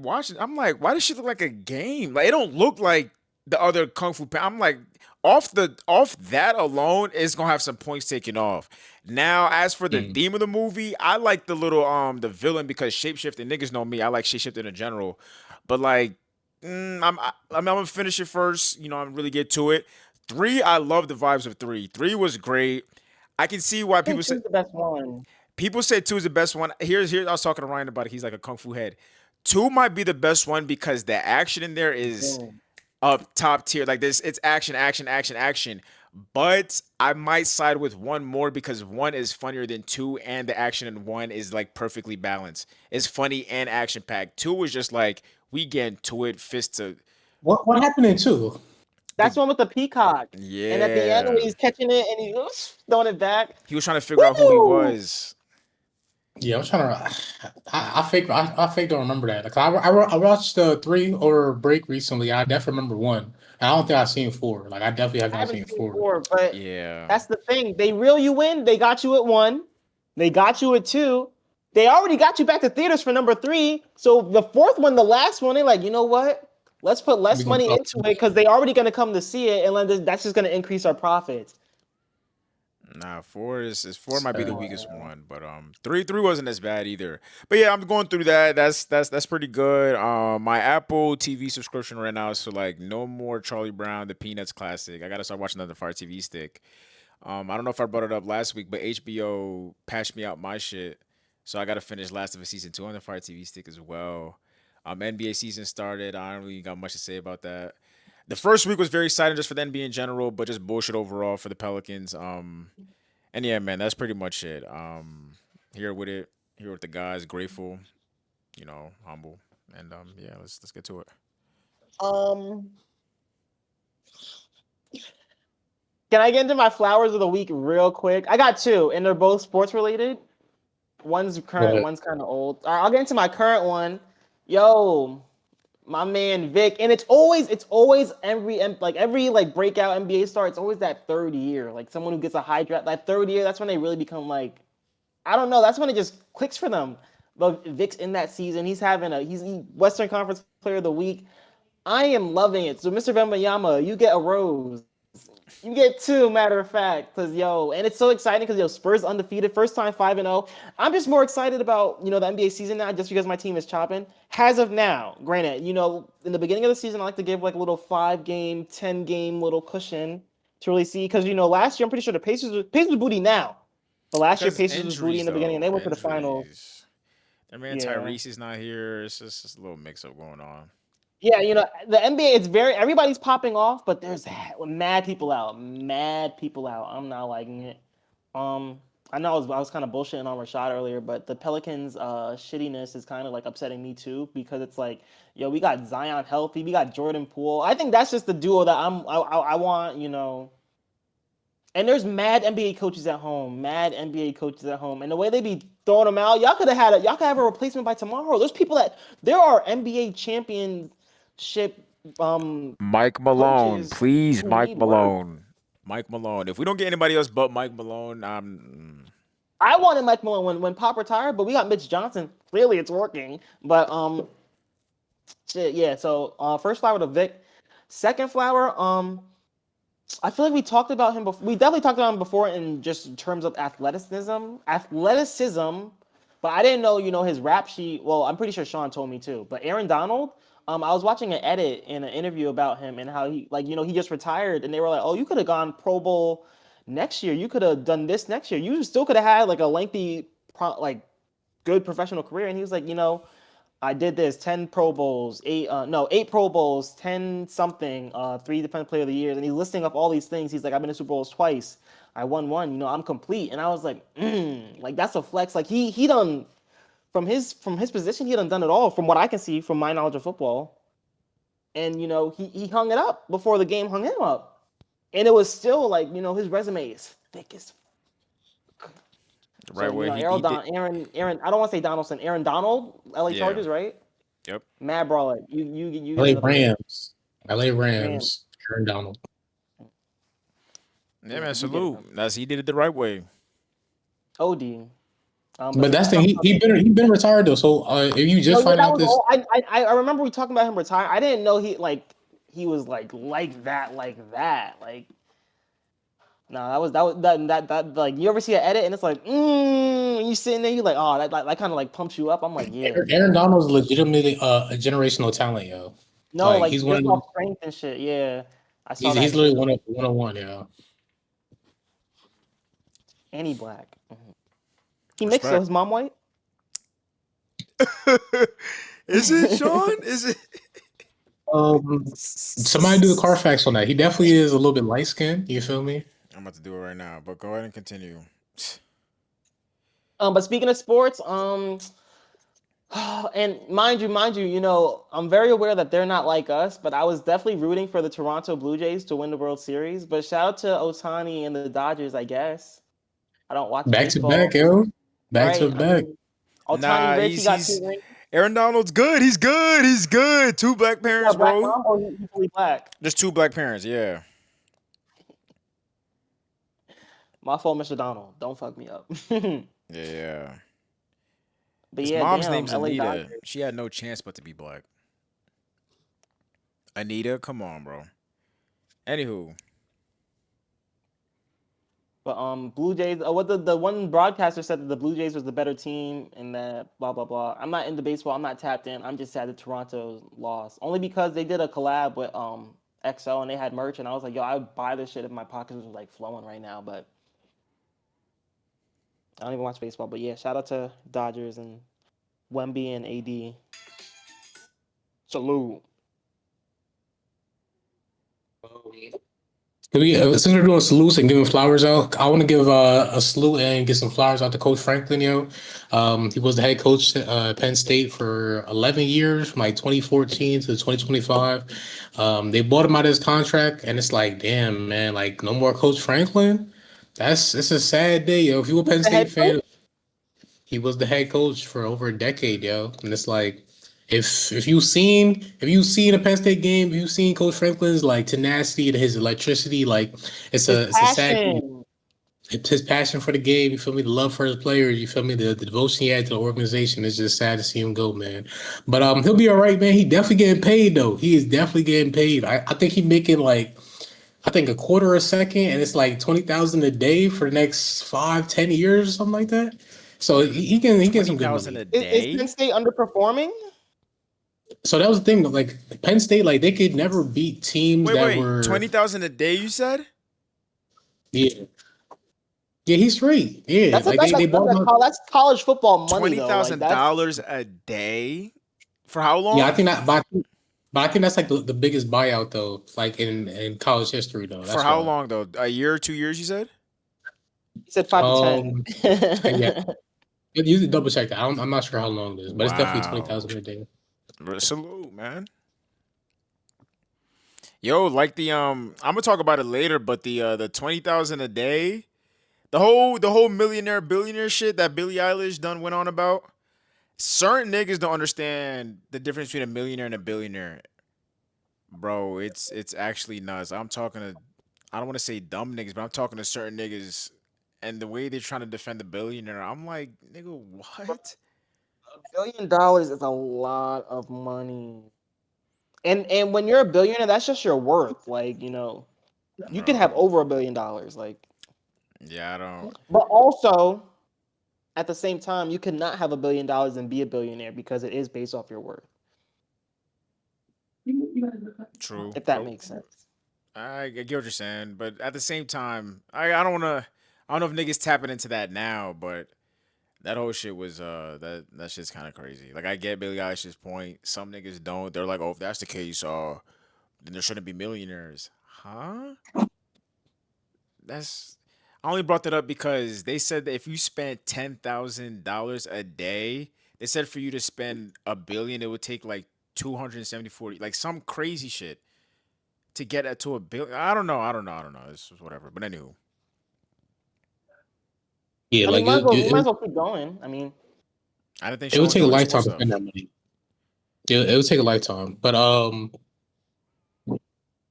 Speaker 1: watching. I'm like, why does shit look like a game? Like it don't look like the other Kung Fu. I'm like off that alone is gonna have some points taken off. Now, as for the
Speaker 5: Mm.
Speaker 1: theme of the movie, I like the little the villain because shapeshifting niggas know me. I like shapeshifting in general, but like I'm gonna finish it first. You know, I'm really get to it. Three, I love the vibes of three. Three was great. I can see why
Speaker 2: I think two's the best one.
Speaker 1: people say two is the best one. Here's I was talking to Ryan about it. He's like a kung fu head. Two might be the best one because the action in there is
Speaker 2: Mm.
Speaker 1: up top tier. Like this, it's action, action, action, action. But I might side with one more because one is funnier than two, and the action in one is like perfectly balanced. It's funny and action packed. Two was just like we get into it, fist to
Speaker 5: What happened in two?
Speaker 2: That's
Speaker 1: the
Speaker 2: the one with the peacock. And at the end when
Speaker 1: yeah.
Speaker 2: he's catching it and he's throwing it back.
Speaker 1: He was trying to figure out who he
Speaker 2: Woo!
Speaker 1: was.
Speaker 5: Yeah, I'm trying to. I fake don't remember that. Like I watched three over break recently. I definitely remember one. And I don't think I've seen four. Like I definitely have
Speaker 2: I
Speaker 5: not
Speaker 2: haven't
Speaker 5: seen
Speaker 2: seen
Speaker 5: four.
Speaker 2: four, but
Speaker 1: Yeah.
Speaker 2: that's the thing. They reel you in. They got you at one. They got you at two. They already got you back to theaters for number three. So the fourth one, the last one, they're like, you know what? Let's put
Speaker 5: We
Speaker 2: less
Speaker 5: gonna
Speaker 2: money
Speaker 5: talk.
Speaker 2: into it because they already going to come to see it, and that's just going to increase our profits.
Speaker 1: Nah, four might be the weakest
Speaker 2: Yeah.
Speaker 1: one, but three wasn't as bad either. But yeah, I'm going through that. That's pretty good. My Apple TV subscription right now is for like no more Charlie Brown, the Peanuts classic. I gotta start watching that on the Fire TV stick. I don't know if I brought it up last week, but HBO patched me out my shit, so I gotta finish Last of Us season two on the Fire TV stick as well. NBA season started. I don't really got much to say about that. The first week was very exciting just for the NBA in general, but just bullshit overall for the Pelicans. And yeah, man, that's pretty much it. Here with it, here with the guys, grateful, humble, and yeah, let's get to it.
Speaker 2: Um, can I get into my flowers of the week real quick? I got two, and they're both sports related. One's current,
Speaker 5: But
Speaker 2: one's kind of old. All right, I'll get into my current one. Yo, my man Vic, and it's always every like breakout NBA star. It's always that third year, like someone who gets a high draft. That third year, that's when they really become like I don't know. That's when it just clicks for them. But Vic's in that season. He's Western Conference Player of the Week. I am loving it. So Mr. Wembanyama, you get a rose. You get two, matter of fact, because and it's so exciting because Spurs undefeated, first time 5-0. I'm just more excited about the NBA season now, just because my team is chopping. As of now, granted, in the beginning of the season, I like to give like a little 5 game, 10 game little cushion to really see because last year I'm pretty sure the Pacers booty now, but last year
Speaker 1: Because
Speaker 2: Pacers was booty
Speaker 1: injuries
Speaker 2: in the beginning and
Speaker 1: though,
Speaker 2: they went to the finals.
Speaker 1: injuries. That man
Speaker 2: Yeah.
Speaker 1: Tyrese is not here. It's just a little mix up going on.
Speaker 2: Yeah, the NBA, everybody's popping off, but there's mad people out. Mad people out. I'm not liking it. Um, I know I was kind of bullshitting on Rashad earlier, but the Pelicans' shittiness is kind of like upsetting me too because it's like, yo, we got Zion healthy, we got Jordan Poole. I think that's just the duo that I want. And there's mad NBA coaches at home, and the way they be throwing them out, y'all could have a replacement by tomorrow. There are NBA championship
Speaker 1: Mike Malone,
Speaker 2: coaches
Speaker 1: please,
Speaker 2: who
Speaker 1: Mike
Speaker 2: need work.
Speaker 1: Malone. Mike Malone. If we don't get anybody else but Mike Malone,
Speaker 2: I wanted Mike Malone when Pop retired, but we got Mitch Johnson. Clearly, it's working. But shit, yeah. So first flower to Vic. Second flower, I feel like we talked about him before. We definitely talked about him before in just in terms of athleticism. But I didn't know, his rap sheet. Well, I'm pretty sure Sean told me too. But Aaron Donald, I was watching an edit in an interview about him and how he, like, he just retired, and they were like, "Oh, you could have gone Pro Bowl next year. You could have done this next year. You still could have had like a lengthy, like, good professional career." And he was like, I did this 10 Pro Bowls, 8 Pro Bowls, 10 something, 3 Defensive Player of the Year. And he's listing up all these things. He's like, I've been to Super Bowls twice. I won one. I'm complete. And I was like, like that's a flex. Like he done from his position, he done it all from what I can see from my knowledge of football. And he hung it up before the game hung him up. And it was still like, his resume is thick as
Speaker 1: The
Speaker 2: so
Speaker 1: right way.
Speaker 2: Aaron
Speaker 1: He did.
Speaker 2: Aaron I don't want to say Donaldson, Aaron Donald, LA
Speaker 1: Yeah.
Speaker 2: Chargers, right?
Speaker 1: Yep.
Speaker 2: Mad brawler. You get
Speaker 5: LA
Speaker 2: another pick.
Speaker 5: Rams. LA
Speaker 2: Man,
Speaker 5: Rams. Aaron Donald.
Speaker 1: Yeah,
Speaker 2: yeah,
Speaker 1: man.
Speaker 2: you get
Speaker 1: Salute.
Speaker 2: him.
Speaker 1: He did it the right way.
Speaker 2: OD. But
Speaker 5: But that's
Speaker 2: speaking
Speaker 5: the
Speaker 2: of
Speaker 5: thing. He been retired though. So if you
Speaker 2: no,
Speaker 5: just
Speaker 2: yeah,
Speaker 5: find
Speaker 2: that
Speaker 5: out
Speaker 2: was
Speaker 5: this,
Speaker 2: all. I remember we talking about him retire. I didn't know he was like that like. No, that like you ever see an edit and it's like you sitting there you like oh that kind of like pumps you up. I'm like yeah.
Speaker 5: Aaron Donald's legitimately a generational talent, yo.
Speaker 2: No,
Speaker 5: Like
Speaker 2: like
Speaker 5: he's one
Speaker 2: just
Speaker 5: of
Speaker 2: off
Speaker 5: them.
Speaker 2: strength and shit. Yeah, I saw
Speaker 5: He's
Speaker 2: that
Speaker 5: literally
Speaker 2: shit.
Speaker 5: one of one, yo.
Speaker 2: And he black. He mixed though.
Speaker 1: Respect.
Speaker 2: His mom white.
Speaker 1: Is it Sean? Is it?
Speaker 5: Somebody do the Carfax on that. He definitely is a little bit light skinned. You feel me?
Speaker 1: I'm about to do it right now, but go ahead and continue.
Speaker 2: But speaking of sports, and mind you, I'm very aware that they're not like us, but I was definitely rooting for the Toronto Blue Jays to win the World Series. But shout out to Otani and the Dodgers, I guess. I don't watch
Speaker 5: Back to back,
Speaker 2: baseball,
Speaker 5: yo. Back to
Speaker 2: right? I
Speaker 5: back.
Speaker 2: mean, Otani
Speaker 1: Nah,
Speaker 2: rich, he got
Speaker 1: he's
Speaker 2: 2 rings.
Speaker 1: Aaron Donald's good. He's good. He's good. Two black
Speaker 2: He got
Speaker 1: parents,
Speaker 2: a black
Speaker 1: bro.
Speaker 2: mom or he fully black?
Speaker 1: Just two black parents. Yeah.
Speaker 2: My fault, Mr. Donald. Don't fuck me up. but
Speaker 1: Yeah. His
Speaker 2: yeah,
Speaker 1: mom's
Speaker 2: damn,
Speaker 1: name's
Speaker 2: LA
Speaker 1: Anita.
Speaker 2: Dodgers.
Speaker 1: She had no chance but to be black. Anita, come on, bro. Anywho,
Speaker 2: But Blue Jays. What the one broadcaster said that the Blue Jays was the better team and that blah blah blah. I'm not into baseball. I'm not tapped in. I'm just sad that Toronto lost only because they did a collab with XO and they had merch and I was like, yo, I would buy this shit if my pockets was like flowing right now. But I don't even watch baseball. But yeah, shout out to Dodgers and Wemby and AD. Salute.
Speaker 5: Since we're doing salutes and giving flowers out, I want to give a salute and get some flowers out to Coach Franklin, yo. He was the head coach at Penn State for 11 years, from like 2014 to 2025. They bought him out of his contract, and it's like, damn, man, like no more Coach Franklin. It's a sad day, yo. If you're a Penn
Speaker 2: The head
Speaker 5: State
Speaker 2: coach.
Speaker 5: fan, he was the head coach for over a decade, yo. And it's like if you seen a Penn State game, if you've seen Coach Franklin's like tenacity and his electricity, like
Speaker 2: His
Speaker 5: it's a sad thing.
Speaker 2: passion.
Speaker 5: It's his passion for the game, you feel me, the love for his players, you feel me, the devotion he had to the organization. It's just sad to see him go, man. But he'll be all right, man. He definitely getting paid though. He is definitely getting paid. I think he making like I think a quarter a second, and it's like 20,000 a day for the next 5, 10 years or something like that. So he can some good
Speaker 1: 20,000
Speaker 5: money.
Speaker 1: a
Speaker 2: Is Penn
Speaker 1: day.
Speaker 2: State underperforming?
Speaker 5: So that was the thing. Like Penn State, like they could never beat teams that
Speaker 1: Wait.
Speaker 5: were
Speaker 1: 20,000 a day. You said
Speaker 5: yeah he's straight yeah
Speaker 2: That's a,
Speaker 5: like
Speaker 2: that's a,
Speaker 5: they
Speaker 2: that's,
Speaker 5: bought him
Speaker 2: a,
Speaker 5: out.
Speaker 2: that's college football money
Speaker 1: twenty
Speaker 2: though. Like
Speaker 1: thousand
Speaker 2: that's
Speaker 1: dollars a day for how
Speaker 5: Yeah, I
Speaker 1: long?
Speaker 5: think that but I think that's like the biggest buyout though, like in college history though.
Speaker 1: For
Speaker 5: That's
Speaker 1: how
Speaker 5: why.
Speaker 1: long though? A year, 2 years? You said.
Speaker 2: he said 5 to 10.
Speaker 5: Um, yeah, you can double check that. I'm not sure how long it is, but it's definitely twenty
Speaker 1: Wow.
Speaker 5: thousand a day.
Speaker 1: Salute, man. Yo, like I'm gonna talk about it later, but the 20,000 a day, the whole millionaire billionaire shit that Billie Eilish done went on about. Certain niggas don't understand the difference between a millionaire and a billionaire, bro. It's actually nuts. I don't want to say dumb niggas, but I'm talking to certain niggas, and the way they're trying to defend the billionaire, I'm like, nigga, what?
Speaker 2: $1 billion is a lot of money. And when you're a billionaire, that's just your worth. Like, you can have
Speaker 1: Bro,
Speaker 2: over $1 billion. Like,
Speaker 1: yeah, I don't.
Speaker 2: but also at the same time, you cannot have $1 billion and be a billionaire because it is based off your worth,
Speaker 1: True,
Speaker 2: if that
Speaker 1: but
Speaker 2: makes sense.
Speaker 1: I get what you're saying, but at the same time, I don't wanna. I don't know if niggas tapping into that now, but That whole shit was that shit's kind of crazy. Like I get Billie Eilish's point. Some niggas don't. They're like, oh, if that's the case, then there shouldn't be millionaires. Huh? That's I only brought that up because they said that if you spent $10,000 a day, they said for you to spend $1 billion, it would take like 270 like some crazy shit to get it to $1 billion. I don't know. It's just whatever. But anywho,
Speaker 5: Yeah,
Speaker 2: I mean,
Speaker 5: like
Speaker 2: you might as well keep going. I mean,
Speaker 1: I didn't think
Speaker 5: it
Speaker 1: she
Speaker 5: would
Speaker 1: was
Speaker 5: take a
Speaker 1: doing the
Speaker 5: lifetime
Speaker 1: sports
Speaker 5: to
Speaker 1: stuff.
Speaker 5: spend that money. It would take a lifetime. But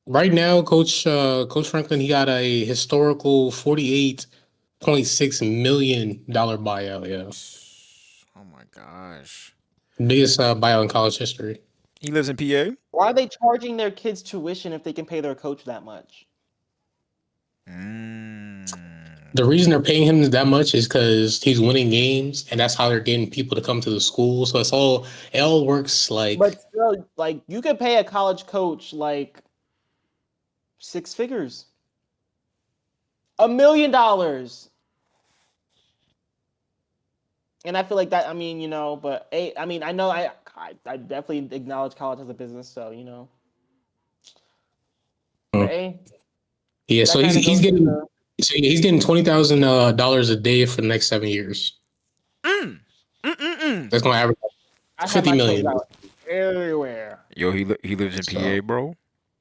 Speaker 5: right now, Coach Franklin, he got a historical $48.6 million buyout. Yeah,
Speaker 1: Oh my gosh.
Speaker 5: biggest buyout in college history.
Speaker 1: He lives in PA.
Speaker 2: why are they charging their kids tuition if they can pay their coach that much?
Speaker 5: The reason they're paying him that much is because he's winning games, and that's how they're getting people to come to the school. So it all works like.
Speaker 2: But still, like, you could pay a college coach like 6 figures, $1 million, and I feel like that. I mean, but I mean, I know I definitely acknowledge college as a business, so But
Speaker 5: Yeah,
Speaker 2: that
Speaker 5: so
Speaker 2: kind of
Speaker 5: he's
Speaker 2: goes to
Speaker 5: getting
Speaker 2: the.
Speaker 5: he's getting $20,000 a day for the next 7 years.
Speaker 1: Mm. Mm-mm-mm.
Speaker 5: That's going to average
Speaker 2: I have
Speaker 5: 50
Speaker 2: my toes
Speaker 5: million.
Speaker 2: out everywhere.
Speaker 1: Yo, he lives in PA,
Speaker 5: So
Speaker 1: bro.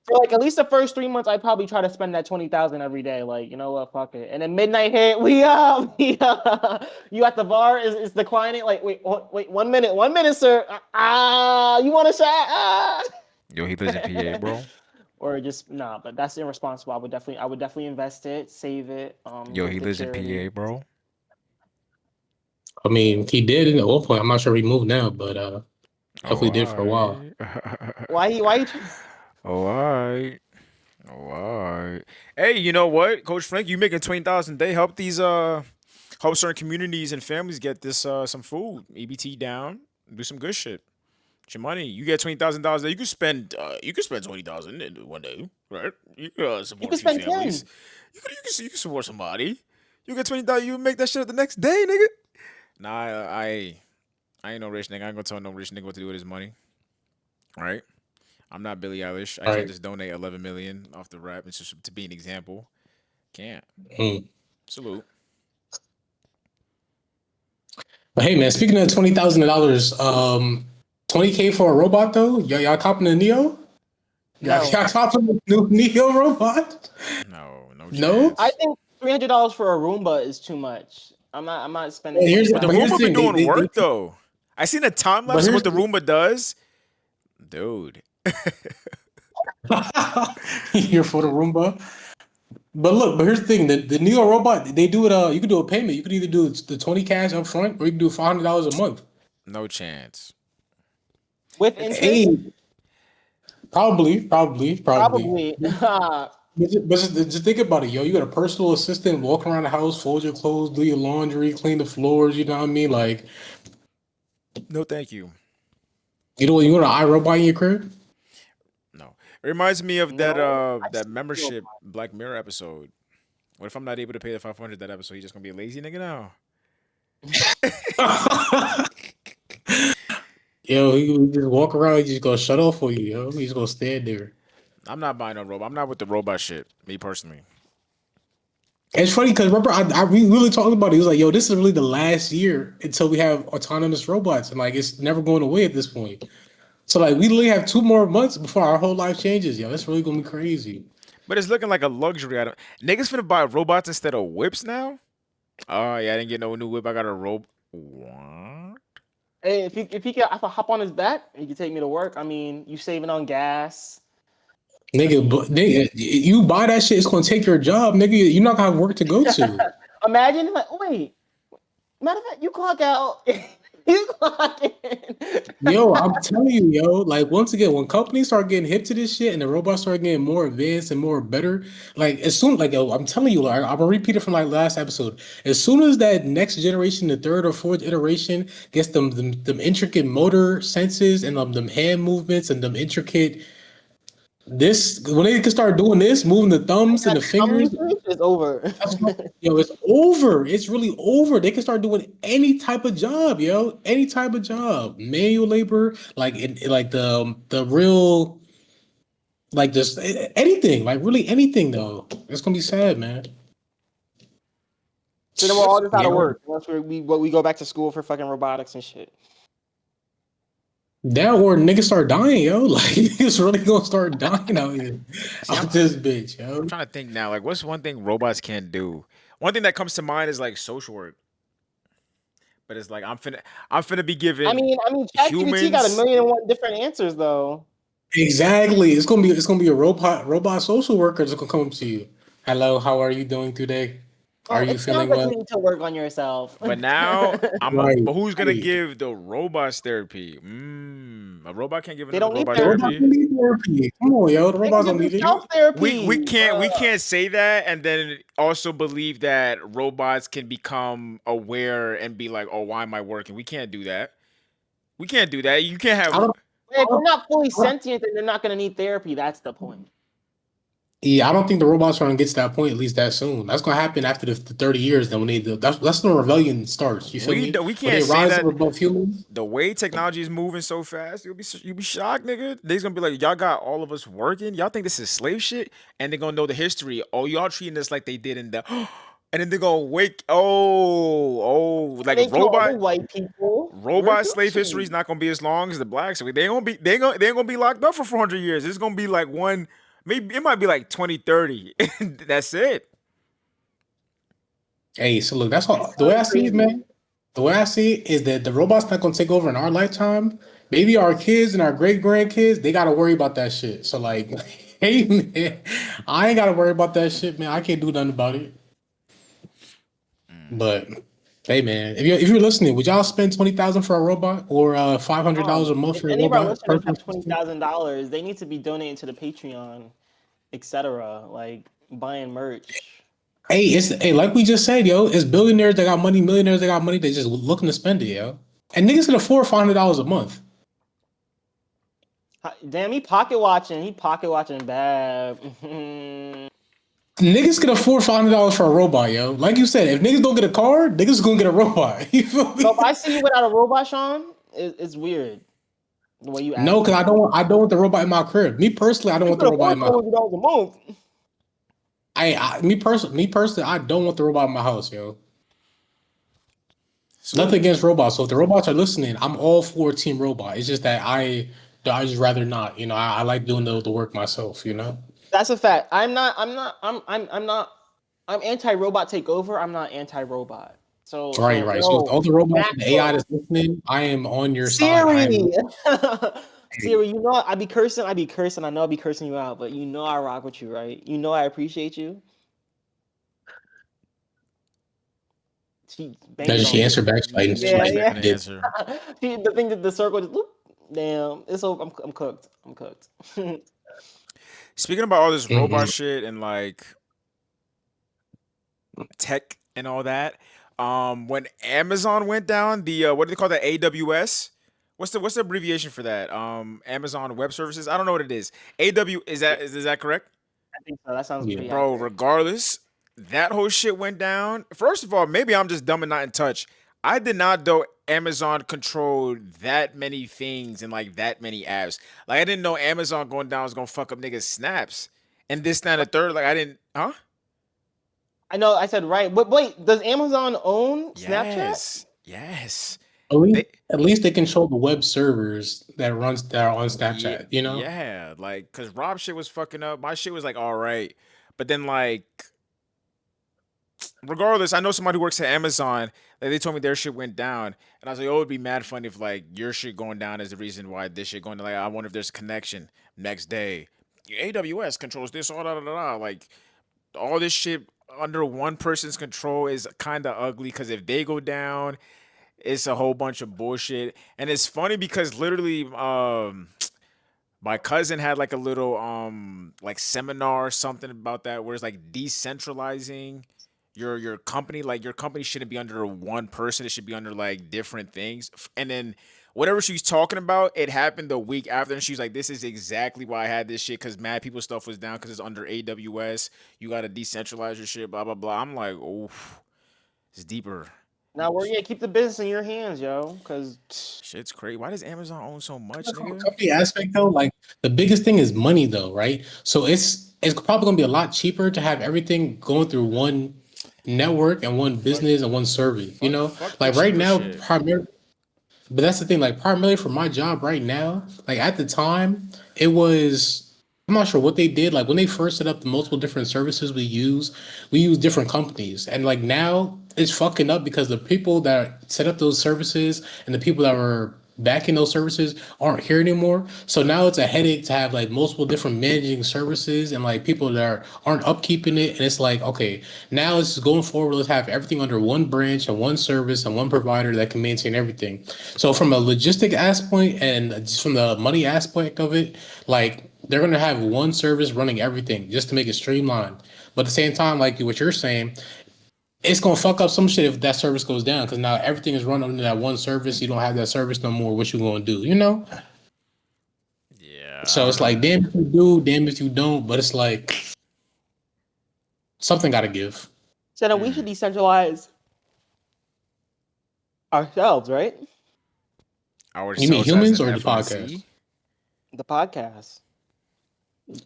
Speaker 2: So like at least the first 3 months, I probably try to spend that 20,000 every day. Like, you know what, fuck it. And then midnight hit, we up, You at the bar is declining. Like, wait, 1 minute, sir. You want a shot?
Speaker 1: Yo, he lives in PA, bro.
Speaker 2: Or just nah, but that's irresponsible. I would definitely invest it, save it,
Speaker 1: Yo,
Speaker 2: give
Speaker 1: he
Speaker 2: it to
Speaker 1: lives in
Speaker 2: charity.
Speaker 1: PA, bro.
Speaker 5: I mean, he did at one point. I'm not sure if he moved now, but
Speaker 1: Oh,
Speaker 5: definitely did for a while.
Speaker 1: alright.
Speaker 2: Why you
Speaker 1: Oh, alright. Oh, alright. Hey, you know what, Coach Frank? You making 20,000 a day? Help certain communities and families get this some food. EBT down. Do some good shit. It's your money. You get $20,000 a day. You could spend 20,000 in one day, right? You could
Speaker 2: you
Speaker 1: support a
Speaker 2: can
Speaker 1: few
Speaker 2: spend
Speaker 1: families.
Speaker 2: 10.
Speaker 1: You can support somebody. You get 20,000. You make that shit the next day, nigga. Nah, I ain't no rich nigga. I ain't gonna tell no rich nigga what to do with his money. All right. I'm not Billie Eilish. I
Speaker 5: All
Speaker 1: can't
Speaker 5: right.
Speaker 1: just donate 11 million off the rap. It's just to be an example. Can't.
Speaker 5: Mm.
Speaker 1: Salute.
Speaker 5: But hey, man, speaking of $20,000, 20K for a robot though. Y'all copping the Neo?
Speaker 2: No.
Speaker 5: Y'all copping the new Neo robot?
Speaker 1: No, no
Speaker 5: No.
Speaker 2: I
Speaker 1: chance.
Speaker 2: think $300 for a Roomba is too much. I'm not spending
Speaker 5: Here's
Speaker 1: But the
Speaker 5: but here's the
Speaker 1: Roomba be
Speaker 5: thing.
Speaker 1: doing work though. I seen a time
Speaker 5: But
Speaker 1: lapse of what
Speaker 5: here's
Speaker 1: the Roomba does. Dude.
Speaker 5: here for the Roomba. But look, but here's the thing: the Neo robot, they do it. You can do a payment. You could either do the 20 cash up front, or you can do $500 a month.
Speaker 1: No chance.
Speaker 2: with interest.
Speaker 5: Hey, probably.
Speaker 2: Probably.
Speaker 5: But just think about it, yo. You got a personal assistant, walk around the house, fold your clothes, do your laundry, clean the floors. You know what I mean? Like,
Speaker 1: No, thank you.
Speaker 5: you want an iRobot in your crib?
Speaker 1: No. It reminds me of that
Speaker 2: No, I
Speaker 1: that
Speaker 2: still feel
Speaker 1: membership Black Mirror episode. What if I'm not able to pay the 500 that episode? He's just gonna be a lazy nigga now.
Speaker 5: Yo, you just walk around, he's just gonna shut off for you, yo. He's gonna stand there.
Speaker 1: I'm not buying no robot. I'm not with the robot shit. Me personally.
Speaker 5: It's funny because remember, we really talked about it. He was like, yo, this is really the last year until we have autonomous robots. And like, it's never going away at this point. So like, we literally have 2 more months before our whole life changes, yo. That's really gonna be crazy.
Speaker 1: But it's looking like a luxury item. Niggas finna buy robots instead of whips now? Oh yeah, I didn't get no new whip. I got a robe. What?
Speaker 2: Hey, if I hop on his back, he can take me to work. I mean, you saving on gas.
Speaker 5: Nigga, you buy that shit, it's gonna take your job, nigga. You're not gonna have work to go to.
Speaker 2: Imagine like, wait. Matter of fact, you clock out. You clock in.
Speaker 5: Yo, I'm telling you, yo, like once again, when companies start getting hip to this shit and the robots start getting more advanced and more better, like as soon like yo, I'm telling you, like I'm gonna repeat it from like last episode. As soon as that next generation, the third or fourth iteration, gets them intricate motor senses and them hand movements and them intricate This when they can start doing this, moving the thumbs and the
Speaker 2: Thumb
Speaker 5: fingers.
Speaker 2: usage is over.
Speaker 5: That's what, yo, it's over. It's really over. They can start doing any type of job, yo, any type of job, manual labor, like the real, like just anything, like really anything though. It's gonna be sad, man.
Speaker 2: So then we're all just out of
Speaker 5: Yeah.
Speaker 2: work unless we go back to school for fucking robotics and shit.
Speaker 5: That or niggas start dying, yo. Like niggas really gonna start dying out here. Out this bitch, yo.
Speaker 1: I'm trying to think now. Like, what's one thing robots can't do? One thing that comes to mind is like social work. But it's like I'm finna be
Speaker 2: I
Speaker 1: giving
Speaker 2: mean, ChatGPT got a
Speaker 1: humans.
Speaker 2: million and one different answers though.
Speaker 5: Exactly. It's gonna be a robot social worker that's gonna come up to you. Hello, how are you doing today? Are
Speaker 2: Oh,
Speaker 5: you
Speaker 2: it sounds
Speaker 5: feeling
Speaker 2: like
Speaker 5: well?
Speaker 2: you need to work on yourself.
Speaker 1: But now
Speaker 5: Right.
Speaker 1: but who's gonna
Speaker 5: Right.
Speaker 1: give the robots therapy? A robot can't give
Speaker 2: They
Speaker 1: another
Speaker 2: don't need
Speaker 1: robot
Speaker 5: The robots
Speaker 2: therapy.
Speaker 1: therapy.
Speaker 5: don't need therapy. Come on, yo. The
Speaker 2: They can
Speaker 5: robots
Speaker 2: give
Speaker 5: don't need it.
Speaker 2: themselves
Speaker 1: We
Speaker 2: therapy.
Speaker 1: can't say that and then also believe that robots can become aware and be like, oh, why am I working? We can't do that. We can't do that. You can't
Speaker 5: I
Speaker 1: have.
Speaker 5: don't,
Speaker 2: If they're not fully
Speaker 5: I don't-
Speaker 2: sentient, then they're not going to need therapy. That's the point.
Speaker 5: yeah, I don't think the robots are gonna get to that point at least that soon. That's gonna happen after the 30 years. Then when they do, that's when rebellion starts. You feel me?
Speaker 1: We
Speaker 5: When they
Speaker 1: can't say
Speaker 5: rise up
Speaker 1: that.
Speaker 5: above humans.
Speaker 1: The way technology is moving so fast, you'll be shocked, nigga. They's gonna be like, y'all got all of us working. Y'all think this is slave shit, and they're gonna know the history. Oh, y'all treating this like they did in the, and then they're gonna wake. Like
Speaker 2: They kill all the
Speaker 1: robot
Speaker 2: white people. We're
Speaker 1: slave history is
Speaker 2: Gucci.
Speaker 1: not gonna be as long as the blacks. So they ain't gonna be locked up for 400 years. It's gonna be like one, maybe it might be like 2030. That's it.
Speaker 5: Hey, so look, that's all. The way
Speaker 2: Sounds
Speaker 5: I see it,
Speaker 2: crazy.
Speaker 5: man. The way I see it is that the robot's not gonna take over in our lifetime. Maybe our kids and our great grandkids, they gotta worry about that shit. So like, hey man, I ain't gotta worry about that shit, man. I can't do nothing about it. But hey man, if you're listening, would y'all spend 20,000 for a robot or $500 a month
Speaker 2: If
Speaker 5: for a
Speaker 2: any of our
Speaker 5: robot?
Speaker 2: listeners
Speaker 5: Personal
Speaker 2: have
Speaker 5: assistant?
Speaker 2: $20,000, they need to be donating to the Patreon, etc. Like buying merch.
Speaker 5: Hey, it's hey, like we just said, yo, it's billionaires that got money, millionaires that got money, they just looking to spend it, yo. And niggas can afford $500 a month.
Speaker 2: Damn, he pocket watching. He pocket watching bad.
Speaker 5: Niggas can afford $500 for a robot, yo. Like you said, if niggas don't get a car, niggas gonna get a robot. You feel
Speaker 2: So if
Speaker 5: me?
Speaker 2: I see you without a robot, Sean, it's weird the way you
Speaker 5: No,
Speaker 2: act.
Speaker 5: because I don't want the robot in my crib. Me personally, I don't
Speaker 2: You
Speaker 5: want the
Speaker 2: could
Speaker 5: robot
Speaker 2: afford
Speaker 5: in my
Speaker 2: $200 a month.
Speaker 5: me personally, I don't want the robot in my house, yo.
Speaker 1: So
Speaker 5: Nothing against robots. So if the robots are listening, I'm all for Team Robot. It's just that I just rather not. You know, I like doing the work myself. You know.
Speaker 2: That's a fact. I'm anti-robot takeover. I'm not anti-robot.
Speaker 5: Right,
Speaker 2: So
Speaker 5: right. So with
Speaker 2: no,
Speaker 5: all the robots and the AI
Speaker 2: macro.
Speaker 5: that's listening, I am on your side. I am.
Speaker 2: Siri. Siri, you know I be cursing. I be cursing. I know I be cursing you out, but you know I rock with you, right? You know I appreciate you. She banging
Speaker 5: Does
Speaker 2: on
Speaker 5: she
Speaker 2: me.
Speaker 5: answer back?
Speaker 1: yeah,
Speaker 2: Yeah,
Speaker 1: she's not
Speaker 2: yeah.
Speaker 1: gonna
Speaker 5: Did.
Speaker 1: answer.
Speaker 2: The thing that the circle just whoop. Damn, it's so I'm cooked. I'm cooked.
Speaker 1: Speaking about all this
Speaker 5: Mhm.
Speaker 1: robot shit and like tech and all that. When Amazon went down, the what do they call that? AWS. What's the abbreviation for that? Amazon Web Services. I don't know what it is. AW is that correct,
Speaker 2: I think so. That sounds
Speaker 5: Yeah.
Speaker 2: pretty
Speaker 1: bro?
Speaker 2: accurate.
Speaker 1: Regardless, that whole shit went down. First of all, maybe I'm just dumb and not in touch. I did not know Amazon controlled that many things and like that many apps. Like I didn't know Amazon going down was gonna fuck up niggas snaps and this, that, and the third. Like I didn't, huh?
Speaker 2: I know I said right, but wait, does Amazon own Snapchat?
Speaker 1: Yes.
Speaker 5: At least,
Speaker 1: They
Speaker 5: at least they control the web servers that are on Snapchat. You know.
Speaker 1: yeah, like cause Rob shit was fucking up. My shit was like all right, but then like regardless, I know somebody who works at Amazon. Like they told me their shit went down, and I was like, oh, it'd be mad funny if like your shit going down is the reason why this shit going down. Like I wonder if there's a connection. Next day, AWS controls this, all da da da da. Like all this shit under one person's control is kind of ugly because if they go down, it's a whole bunch of bullshit. And it's funny because literally, my cousin had like a little like seminar or something about that where it's like decentralizing your company. Like your company shouldn't be under one person. It should be under like different things. And then whatever she's talking about, it happened the week after, and she's like, "This is exactly why I had this shit because mad people stuff was down because it's under AWS. You got to decentralize your shit, blah blah blah." I'm like, "Oh, it's deeper."
Speaker 2: Now we're gonna keep the business in your hands, yo, because
Speaker 1: Shit's crazy. Why does Amazon own so much,
Speaker 5: From a
Speaker 1: nigga?
Speaker 5: company aspect though, like the biggest thing is money though, right? So it's probably gonna be a lot cheaper to have everything going through one network and one business and one service. You know,
Speaker 1: Fuck the
Speaker 5: like right
Speaker 1: cheaper
Speaker 5: now,
Speaker 1: shit.
Speaker 5: but that's the thing, like primarily for my job right now, like at the time, it was I'm not sure what they did. Like when they first set up the multiple different services we use different companies. And like now it's fucking up because the people that set up those services and the people that were backing those services aren't here anymore. So now it's a headache to have like multiple different managing services and like people that aren't upkeeping it. And it's like, okay, now let's going forward, let's have everything under one branch and one service and one provider that can maintain everything. So from a logistic aspect and just from the money aspect of it, like they're gonna have one service running everything just to make it streamlined. But at the same time, like what you're saying, it's gonna fuck up some shit if that service goes down because now everything is run under that one service. You don't have that service no more. What you gonna do? You know?
Speaker 1: Yeah, I
Speaker 5: So
Speaker 1: don't
Speaker 5: it's like,
Speaker 1: know.
Speaker 5: damn if you do, damn if you don't. But it's like something got to give.
Speaker 2: so then we should decentralize ourselves, right?
Speaker 5: You mean
Speaker 1: Ourselves as
Speaker 5: humans
Speaker 1: an
Speaker 5: or the podcast?
Speaker 1: FLn'C.
Speaker 2: The podcast.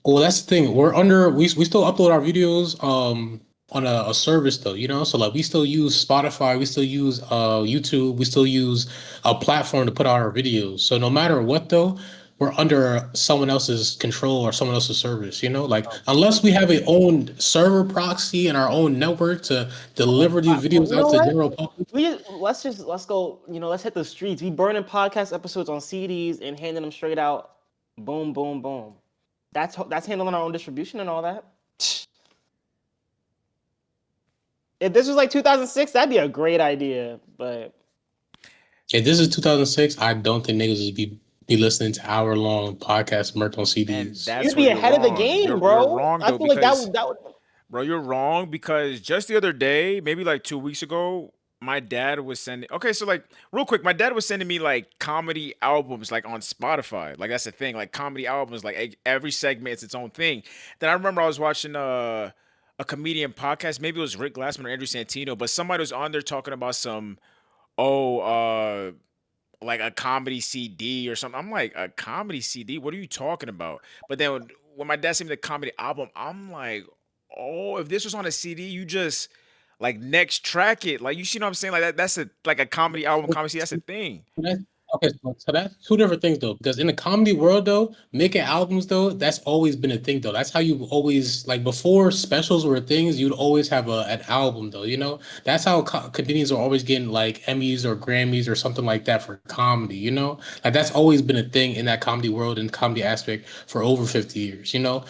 Speaker 5: Well, that's the thing. We're under. We still upload our videos on a service though. You know, so like we still use Spotify. We still use YouTube. We still use a platform to put out our videos. So no matter what though, we're under someone else's control or someone else's service. You know, like unless we have a own server proxy and our own network to deliver these
Speaker 2: Well,
Speaker 5: videos
Speaker 2: you
Speaker 5: out
Speaker 2: know
Speaker 5: to the
Speaker 2: what?
Speaker 5: general public.
Speaker 2: Let's go. Let's hit the streets. We burning podcast episodes on CDs and handing them straight out. Boom, boom, boom. That's handling our own distribution and all that. If this was like 2006, that'd be a great idea. But
Speaker 5: If this is 2006, I don't think niggas would be listening to hour long podcasts murked on
Speaker 1: And
Speaker 5: CDs.
Speaker 1: that's
Speaker 2: you'd
Speaker 1: where
Speaker 2: be
Speaker 1: you're
Speaker 2: ahead of the
Speaker 1: wrong.
Speaker 2: game,
Speaker 1: You're
Speaker 2: bro.
Speaker 1: wrong
Speaker 2: I
Speaker 1: though
Speaker 2: feel like that
Speaker 1: because
Speaker 2: would that would.
Speaker 1: bro, you're wrong because just the other day, maybe like 2 weeks ago, my dad was sending. Okay, so like real quick, my dad was sending me like comedy albums like on Spotify. Like that's the thing, like comedy albums, like every segment is its own thing. Then I remember I was watching a comedian podcast. Maybe it was Rick Glassman or Andrew Santino, but somebody was on there talking about some oh like a comedy CD or something. I'm like, a comedy CD? What are you talking about? But then when my dad sent me the comedy album, I'm like, oh, if this was on a CD, you just like next track it. Like you see what I'm saying? Like that's a like a comedy album, comedy CD. That's a thing.
Speaker 5: That's, okay, so that's two different things though. Because in the comedy world though, making albums though, that's always been a thing though. That's how you always like before specials were things. You'd always have an album though. You know, that's how comedians are always getting like Emmys or Grammys or something like that for comedy. You know, like that's always been a thing in that comedy world and comedy aspect for over 50 years. You know,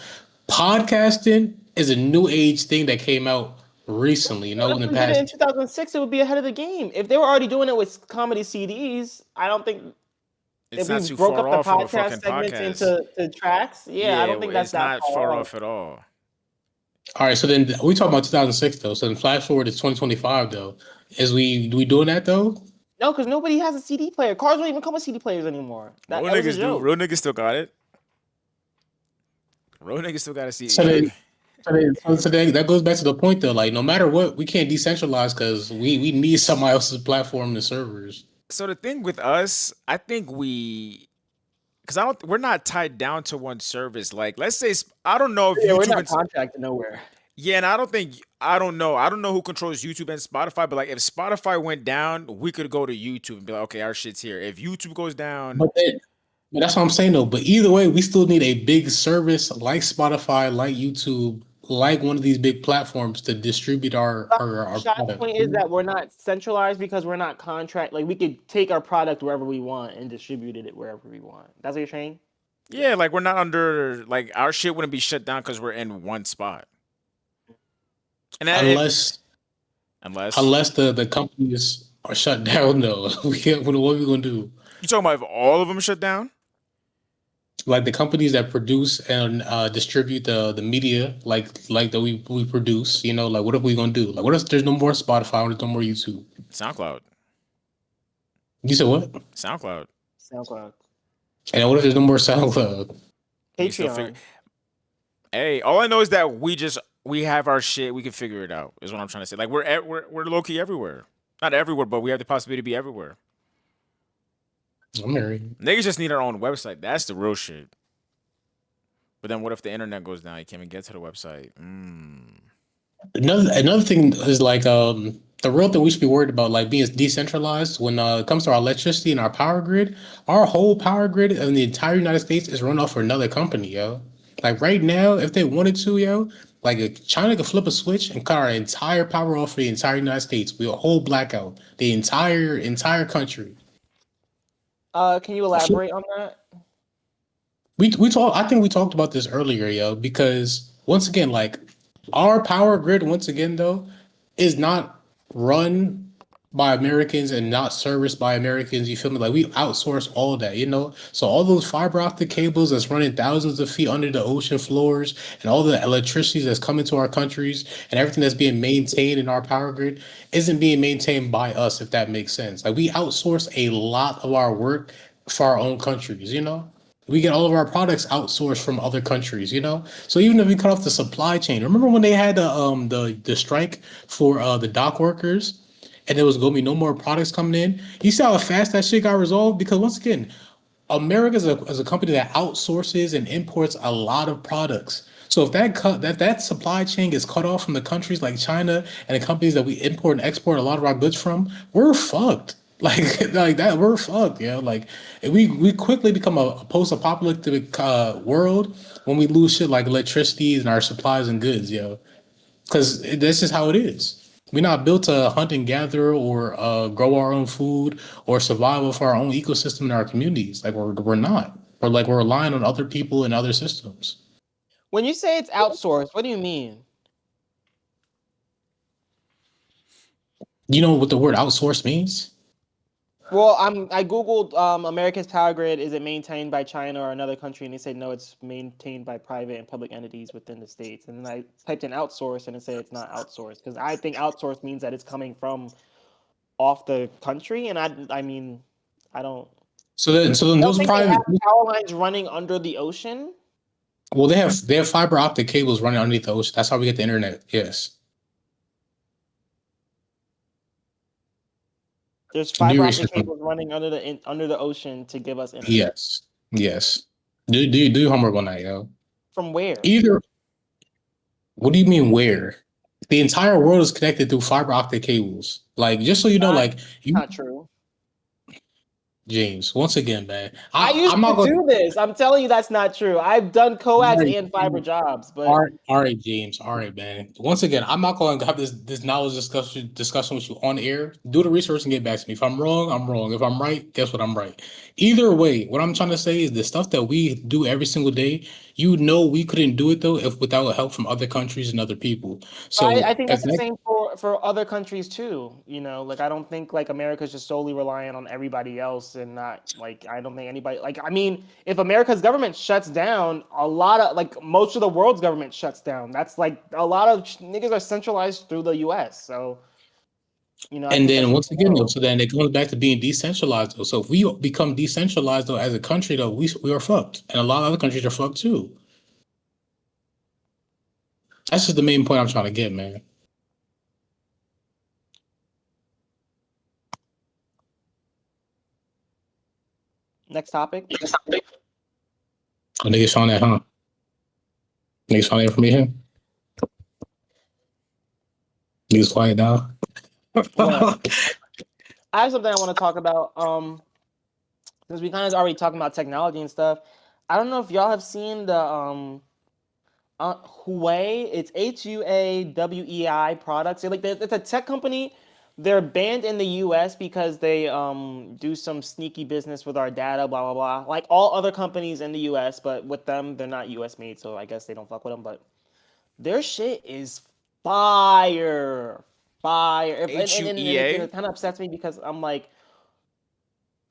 Speaker 5: podcasting is a new age thing that came out recently. You know,
Speaker 2: What
Speaker 5: in
Speaker 2: if
Speaker 5: the
Speaker 2: we did it
Speaker 5: past.
Speaker 2: in 2006? It would be ahead of the game. If they were already doing it with comedy CDs, I don't think
Speaker 1: It's
Speaker 2: if we
Speaker 1: not too
Speaker 2: broke
Speaker 1: far
Speaker 2: up the
Speaker 1: off of a
Speaker 2: podcast
Speaker 1: fucking
Speaker 2: segments
Speaker 1: podcast.
Speaker 2: into tracks. Yeah, I
Speaker 1: Yeah,
Speaker 2: don't think that's
Speaker 1: it's
Speaker 2: that
Speaker 1: not
Speaker 2: far
Speaker 1: far
Speaker 2: off.
Speaker 1: off at all.
Speaker 5: All right, so then we talk about 2006 though. So then flash forward to 2025 though. Is we doing that though?
Speaker 2: No, because nobody has a CD player. Cars don't even come with CD players anymore.
Speaker 1: Real
Speaker 2: That was a
Speaker 1: niggas do.
Speaker 2: joke.
Speaker 1: Real niggas still got it. Real niggas still got a
Speaker 5: So
Speaker 1: CD.
Speaker 5: then, so then that goes back to the point though. Like no matter what, we can't decentralize because we need somebody else's platform and servers.
Speaker 1: So the thing with us, I think because we're not tied down to one service. Like let's say I don't know if
Speaker 2: Yeah, we're
Speaker 1: YouTube
Speaker 2: not
Speaker 1: and
Speaker 2: contracted nowhere.
Speaker 1: yeah, and I don't know who controls YouTube and Spotify, but like if Spotify went down, we could go to YouTube and be like, okay, our shit's here. If YouTube goes down,
Speaker 5: But then, but that's what I'm saying though. But either way, we still need a big service like Spotify, like YouTube, like one of these big platforms to distribute our
Speaker 2: Shot's
Speaker 5: product.
Speaker 2: point is that we're not centralized because we're not contract. Like we could take our product wherever we want and distribute it wherever we want. That's what you're saying?
Speaker 1: yeah, like we're not under like our shit wouldn't be shut down because we're in one spot. And
Speaker 5: Unless
Speaker 1: unless
Speaker 5: unless the companies are shut down though. We can't, what are we gonna do?
Speaker 1: you talking about if all of them shut down?
Speaker 5: Like the companies that produce and distribute the media like that we produce, you know, like what are we gonna do? Like what if there's no more Spotify, there's no more YouTube?
Speaker 1: SoundCloud.
Speaker 5: You said what?
Speaker 1: SoundCloud.
Speaker 2: SoundCloud.
Speaker 5: And what if there's no more SoundCloud?
Speaker 1: We can still figure.
Speaker 2: Patreon.
Speaker 1: Hey, all I know is that we have our shit. We can figure it out. Is what I'm trying to say. Like we're low key everywhere. Not everywhere, but we have the possibility to be everywhere.
Speaker 5: I'm married.
Speaker 1: Niggas just need our own website. That's the real shit. But then what if the internet goes down? You can't even get to the website.
Speaker 5: Another thing is like the real thing we should be worried about, like being decentralized when it comes to our electricity and our power grid. Our whole power grid in the entire United States is run off for another company, yo. Like right now, if they wanted to, yo, like if China could flip a switch and cut our entire power off for the entire United States. We a whole blackout, the entire country.
Speaker 2: Can you elaborate on that?
Speaker 5: We talked. I think we talked about this earlier, yo. Because once again, like our power grid, once again though, is not run by Americans and not serviced by Americans. You feel me? Like we outsource all that, you know. So all those fiber optic cables that's running thousands of feet under the ocean floors, and all the electricity that's coming to our countries, and everything that's being maintained in our power grid isn't being maintained by us. If that makes sense, like we outsource a lot of our work for our own countries, you know. We get all of our products outsourced from other countries, you know. So even if we cut off the supply chain, remember when they had the strike for the dock workers, and there was going to be no more products coming in. You see how fast that shit got resolved? Because once again, America is a company that outsources and imports a lot of products. So if that supply chain gets cut off from the countries like China and the companies that we import and export a lot of our goods from, we're fucked. Like that, we're fucked. Yeah, like we quickly become a post-apocalyptic world when we lose shit like electricity and our supplies and goods. Yo, because this is how it is. We're not built to hunt and gather or grow our own food or survive with our own ecosystem in our communities. Like we're not. We're relying on other people and other systems.
Speaker 2: When you say it's outsourced, what do you mean?
Speaker 5: You know what the word outsource means?
Speaker 2: Well, I googled America's power grid. Is it maintained by China or another country? And they said no, it's maintained by private and public entities within the states. And then I typed in outsource, and it said it's not outsourced because I think outsource means that it's coming from off the country. And I mean, I don't.
Speaker 5: So then
Speaker 2: I don't
Speaker 5: those
Speaker 2: think they have
Speaker 5: private,
Speaker 2: power lines running under the ocean.
Speaker 5: well, they have fiber optic cables running underneath the ocean. That's how we get the internet. Yes.
Speaker 2: There's
Speaker 5: Do
Speaker 2: fiber
Speaker 5: your
Speaker 2: optic
Speaker 5: research on.
Speaker 2: cables running under the ocean to give us internet.
Speaker 5: Yes. Yes. Do your homework on that, yo.
Speaker 2: From where?
Speaker 5: Either. What do you mean where? The entire world is connected through fiber optic cables. Like just so you know,
Speaker 2: Not,
Speaker 5: like you,
Speaker 2: not true.
Speaker 5: James. Once again, man.
Speaker 2: I used
Speaker 5: I'm not
Speaker 2: to
Speaker 5: going.
Speaker 2: do this. I'm telling you that's not true. I've done coax
Speaker 5: Right.
Speaker 2: and fiber jobs,
Speaker 5: All
Speaker 2: but
Speaker 5: right, James. All right, man. Once again, I'm not going to have this knowledge discussion with you on air. Do the research and get back to me. If I'm wrong, I'm wrong. If I'm right, guess what? I'm right. Either way, what I'm trying to say is the stuff that we do every single day. You know, we couldn't do it though if without help from other countries and other people.
Speaker 2: I
Speaker 5: So
Speaker 2: think
Speaker 5: if
Speaker 2: that's the
Speaker 5: that,
Speaker 2: same for other countries too. You know, like I don't think like America's just solely relying on everybody else and not like I don't think anybody like I mean, if America's government shuts down, a lot of like most of the world's government shuts down. That's like a lot of niggas are centralized through the US. So, you know, I
Speaker 5: and
Speaker 2: think that's
Speaker 5: then
Speaker 2: just
Speaker 5: once
Speaker 2: the
Speaker 5: again though,
Speaker 2: world.
Speaker 5: so then it comes back to being decentralized though. So if we become decentralized though as a country though, we are fucked, and a lot of other countries are fucked too. That's just the main point I'm trying to get, man.
Speaker 2: Next topic.
Speaker 5: Oh, niggas found that, huh? Niggas found that information. Niggas quiet down.
Speaker 2: What? I have something I want to talk about. Since we kind of already talking about technology and stuff. I don't know if y'all have seen the Huawei. It's Huawei products. It's a tech company. They're banned in the U.S. because they do some sneaky business with our data. Blah blah blah. Like all other companies in the U.S., but with them, they're not U.S. made, so I guess they don't fuck with them. But their shit is fire, fire. And it
Speaker 1: HUEA.
Speaker 2: kind of upsets me because I'm like,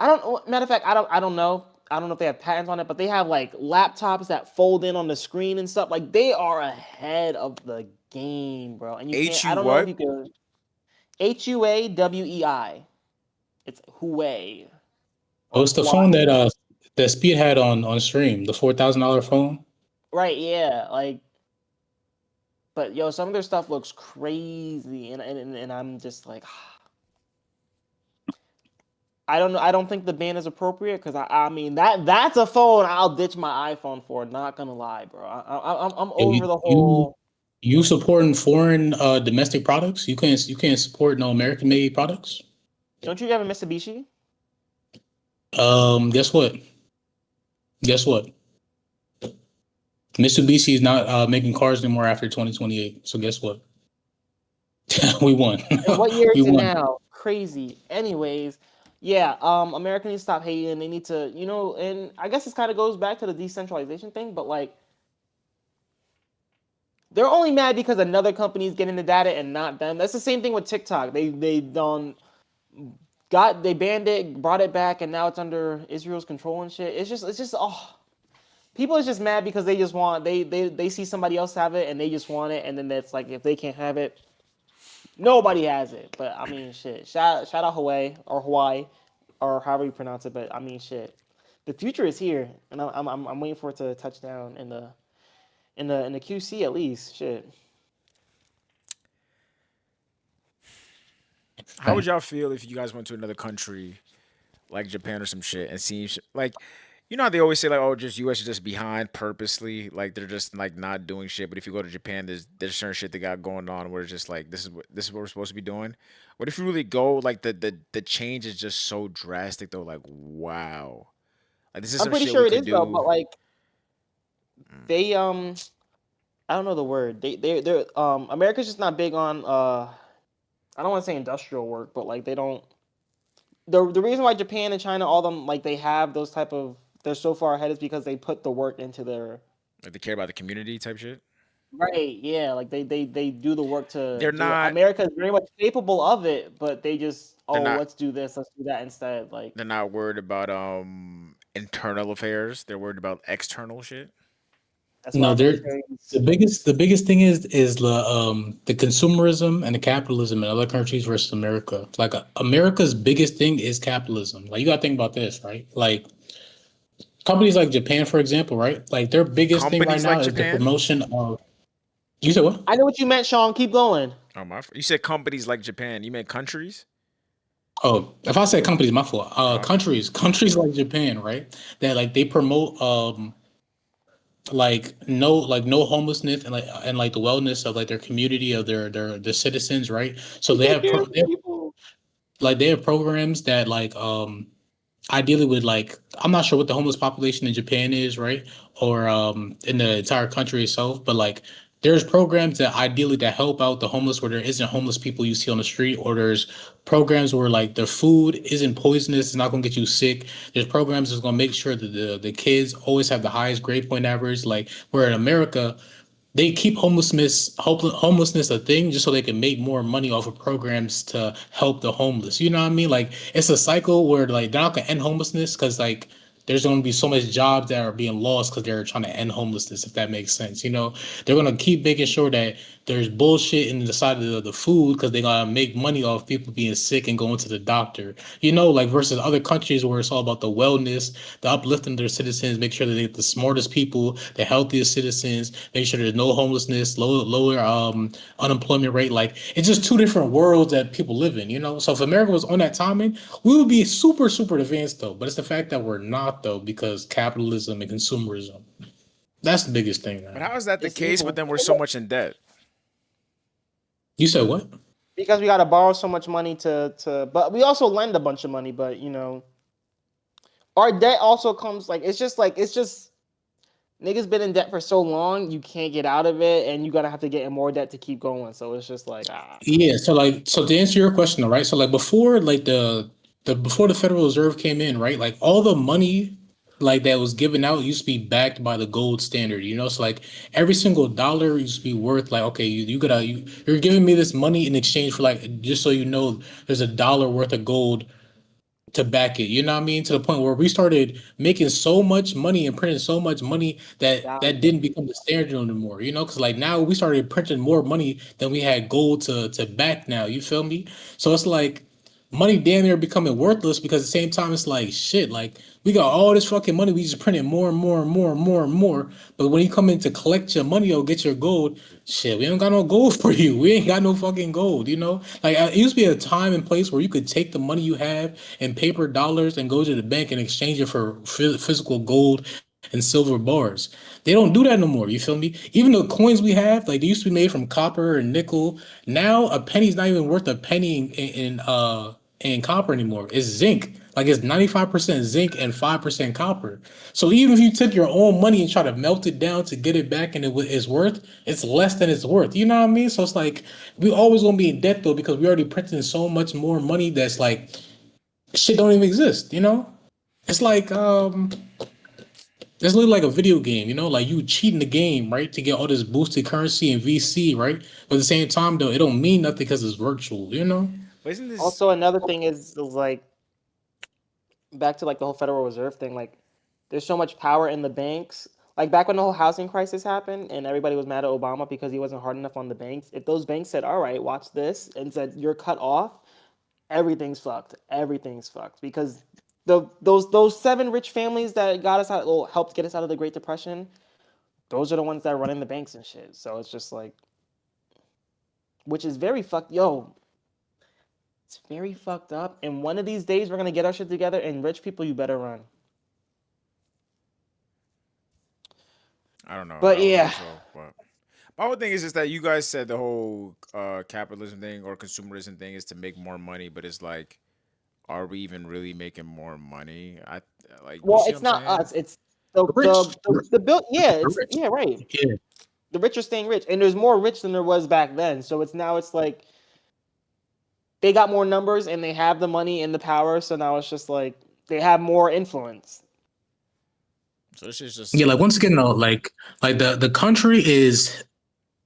Speaker 2: I don't. Matter of fact, I don't know. I don't know if they have patents on it, but they have like laptops that fold in on the screen and stuff. Like they are ahead of the game, bro. And you can't. I
Speaker 1: HU
Speaker 2: don't know if
Speaker 1: what?
Speaker 2: you could. Huawei. It's Huawei.
Speaker 5: Oh, it's the
Speaker 2: Why?
Speaker 5: phone that Speed had on stream, the $4,000 phone.
Speaker 2: Right, yeah, like, but yo, some of their stuff looks crazy, and I'm just like, I don't know. I don't think the ban is appropriate because I mean that's a phone I'll ditch my iPhone for. Not gonna lie, bro. I'm
Speaker 5: Yo,
Speaker 2: over the
Speaker 5: you
Speaker 2: whole.
Speaker 5: you supporting foreign domestic products? You can't support no American made products.
Speaker 2: Don't you have a Mitsubishi?
Speaker 5: Guess what? Guess what? Mitsubishi is not making cars anymore after 2028. So guess what? We won.
Speaker 2: And what year
Speaker 5: We
Speaker 2: is it
Speaker 5: won.
Speaker 2: now? Crazy. Anyways, yeah. America needs to stop hating. They need to, and I guess this kind of goes back to the decentralization thing, but like, they're only mad because another company is getting the data and not them. That's the same thing with TikTok. They done they banned it, brought it back, and now it's under Israel's control and shit. It's just people is just mad because they just want they see somebody else have it and they just want it, and then it's like if they can't have it, nobody has it. But I mean, shit. Shout out Hawaii or however you pronounce it. But I mean, shit. The future is here, and I'm waiting for it to touch down in the QC at least. Shit.
Speaker 1: How would y'all feel if you guys went to another country like Japan or some shit and see like you know how they always say like oh just US is just behind purposely like they're just like not doing shit but if you go to Japan there's certain shit they got going on where it's just like this is what we're supposed to be doing. What if you really go like the change is just so drastic though like wow like this is
Speaker 2: I'm
Speaker 1: some
Speaker 2: pretty
Speaker 1: shit we
Speaker 2: sure it
Speaker 1: could
Speaker 2: is though,
Speaker 1: do.
Speaker 2: but like they I don't know the word. They're America's just not big on I don't want to say industrial work, but like they don't the reason why Japan and China all them like they have those type of they're so far ahead is because they put the work into their
Speaker 1: Like they care about the community type shit.
Speaker 2: right, yeah, like they do the work to
Speaker 1: They're
Speaker 2: do it.
Speaker 1: not
Speaker 2: America is very much capable of it, but they just
Speaker 1: they're
Speaker 2: oh
Speaker 1: not
Speaker 2: let's do this, let's do that instead. Like
Speaker 1: they're not worried about internal affairs. They're worried about external shit.
Speaker 2: that's why
Speaker 5: No,
Speaker 2: our
Speaker 5: they're
Speaker 2: military
Speaker 5: the biggest thing is the consumerism and the capitalism in other countries versus America. Like America's biggest thing is capitalism. Like you gotta think about this, right? Like companies like Japan, for example, right? Like their biggest thing right
Speaker 1: Companies
Speaker 5: now
Speaker 1: like
Speaker 5: is the
Speaker 1: Japan.
Speaker 5: promotion of. You said what?
Speaker 2: I know what you meant, Sean. Keep going.
Speaker 1: Oh my! You said companies like Japan. You meant countries?
Speaker 5: Oh, if I say companies, my fault.
Speaker 1: Oh, okay.
Speaker 5: Countries like Japan, right? That like they promote like no homelessness and like the wellness of like their community of their citizens, right? So
Speaker 2: They
Speaker 5: they
Speaker 2: take
Speaker 5: have
Speaker 2: care of the people.
Speaker 5: they have programs that like ideally would like I'm not sure what the homeless population in Japan is, right? Or in the entire country itself, but like there's programs that ideally that help out the homeless where there isn't homeless people you see on the street, or there's programs where like the food isn't poisonous, it's not gonna get you sick. There's programs that's gonna make sure that the kids always have the highest grade point average. Like where in America, they keep homelessness a thing just so they can make more money off of programs to help the homeless. You know what I mean? Like it's a cycle where like they're not gonna end homelessness because like there's going to be so much jobs that are being lost because they're trying to end homelessness, if that makes sense. They're going to keep making sure that there's bullshit in the side of the food because they got to make money off people being sick and going to the doctor. Like versus other countries where it's all about the wellness, the uplifting their citizens, make sure that they get the smartest people, the healthiest citizens, make sure there's no homelessness, lower unemployment rate. Like it's just two different worlds that people live in. So if America was on that timing, we would be super, super advanced though. But it's the fact that we're not though because capitalism and consumerism. That's the biggest thing,
Speaker 1: But
Speaker 5: man.
Speaker 1: how is that the
Speaker 2: It's
Speaker 1: case? But
Speaker 2: evil
Speaker 1: then we're so much in debt.
Speaker 5: You said what?
Speaker 2: because we got to borrow so much money but we also lend a bunch of money. But our debt also comes it's just niggas been in debt for so long you can't get out of it, and you gotta have to get in more debt to keep going. So it's just like
Speaker 5: Yeah, so to answer your question, right? So like before like the before the Federal Reserve came in, right? Like all the money like that was given out used to be backed by the gold standard. So like every single dollar used to be worth like okay, you're giving me this money in exchange for like just so you know there's a dollar worth of gold to back it. You know what I mean? To the point where we started making so much money and printing so much money that
Speaker 2: value.
Speaker 5: didn't become the standard anymore. Because like now we started printing more money than we had gold to back now. You feel me? So it's like money damn near becoming worthless because at the same time it's like shit. Like we got all this fucking money, we just printing more and more and more and more and more. But when you come in to collect your money or get your gold, shit, we ain't got no gold for you. We ain't got no fucking gold. You know, like it used to be a time and place where you could take the money you have in paper dollars and go to the bank and exchange it for physical gold and silver bars. They don't do that no more. You feel me? Even the coins we have, like they used to be made from copper and nickel. Now a penny's not even worth a penny in copper anymore. It's zinc. Like it's 95% zinc and 5% copper. So even if you took your own money and try to melt it down to get it back and it's worth, it's less than it's worth. You know what I mean? So it's like we always gonna be in debt though because we already printing so much more money that's like shit don't even exist, you know? It's like it's literally like a video game, you know, like you cheating the game, right, to get all this boosted currency and VC, right? But at the same time, though, it don't mean nothing because it's virtual, you know.
Speaker 1: But isn't this?
Speaker 2: Also, another thing is like back to like the whole Federal Reserve thing. Like, there's so much power in the banks. Like back when the whole housing crisis happened and everybody was mad at Obama because he wasn't hard enough on the banks. If those banks said, "All right, watch this," and said you're cut off, everything's fucked. Everything's fucked because those seven rich families that got us out, well, helped get us out of the Great Depression. Those are the ones that are running the banks and shit. So it's just like, which is very fucked. Yo, it's very fucked up. And one of these days we're gonna get our shit together. And rich people, you better run.
Speaker 1: I don't know.
Speaker 2: But
Speaker 1: I would
Speaker 2: yeah,
Speaker 1: hope so. But my whole thing is just that you guys said the whole capitalism thing or consumerism thing is to make more money, but it's like, are we even really making more money? I like you
Speaker 2: well,
Speaker 1: see what
Speaker 2: it's
Speaker 1: I'm
Speaker 2: not
Speaker 1: saying?
Speaker 2: us. It's the
Speaker 5: The
Speaker 2: the
Speaker 5: rich,
Speaker 2: the, the bill. Yeah,
Speaker 5: the
Speaker 2: it's
Speaker 5: rich,
Speaker 2: yeah, right.
Speaker 5: yeah.
Speaker 2: The rich are staying rich, and there's more rich than there was back then. So it's now it's like they got more numbers and they have the money and the power. So now it's just like they have more influence.
Speaker 1: So this is
Speaker 5: Yeah,
Speaker 1: just
Speaker 5: like once again though, like the country is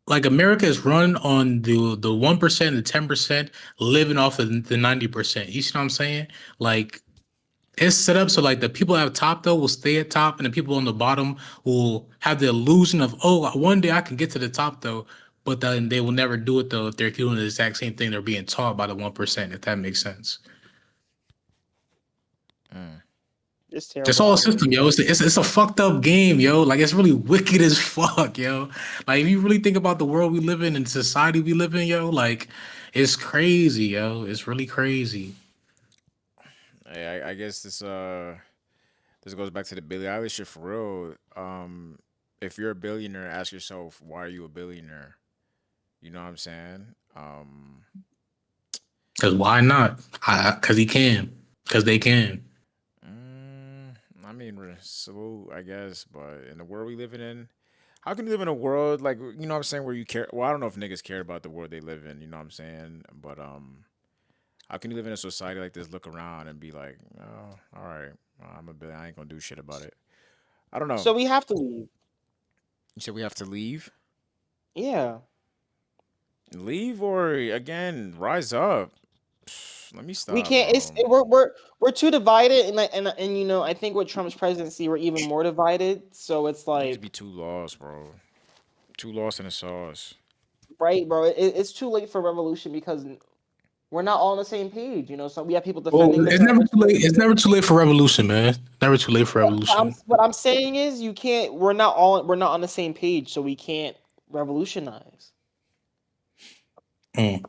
Speaker 5: like America is run on the 1%, the 10% living off of the 90%. You see what I'm saying? Like it's set up so like the people at the top though will stay at top, and the people on the bottom will have the illusion of oh one day I can get to the top though, but then they will never do it though if they're doing the exact same thing they're being taught by the 1%. If that makes sense.
Speaker 1: mm,
Speaker 2: It's
Speaker 5: That's
Speaker 2: terrible
Speaker 5: all a
Speaker 2: out here.
Speaker 5: system, yo. It's a fucked up game, yo. Like it's really wicked as fuck, yo. Like if you really think about the world we live in and society we live in, yo, like it's crazy, yo. It's really crazy.
Speaker 1: I guess this goes back to the Billie Eilish shit for real. If you're a billionaire, ask yourself why are you a billionaire? You know what I'm saying?
Speaker 5: Cause why not? Cause he can. Cause they can.
Speaker 1: Mm, I mean, salute, I guess, but in the world we living in, how can you live in a world like you know what I'm saying where you care? Well, I don't know if niggas care about the world they live in. You know what I'm saying? But how can you live in a society like this? Look around and be like, oh, all right, I'm a billion. I ain't gonna do shit about it. I don't know.
Speaker 2: So we have to leave.
Speaker 1: You said we have to leave,
Speaker 2: Yeah.
Speaker 1: leave, or again rise up. Let me
Speaker 2: We
Speaker 1: stop,
Speaker 2: can't.
Speaker 1: bro.
Speaker 2: We're too divided, and you know I think with Trump's presidency we're even more divided. So it's
Speaker 1: Niggas be
Speaker 2: like,
Speaker 1: too lost, bro. Too lost in the sauce.
Speaker 2: right, bro. It's too late for revolution because we're not all on the same page. You know, so we have people
Speaker 5: Well,
Speaker 2: defending the
Speaker 5: it's never
Speaker 2: terrorists.
Speaker 5: too late. It's never too late for revolution, man. Never too late for revolution.
Speaker 2: What I'm saying is you can't. We're not on the same page, so we can't revolutionize.
Speaker 5: Mm.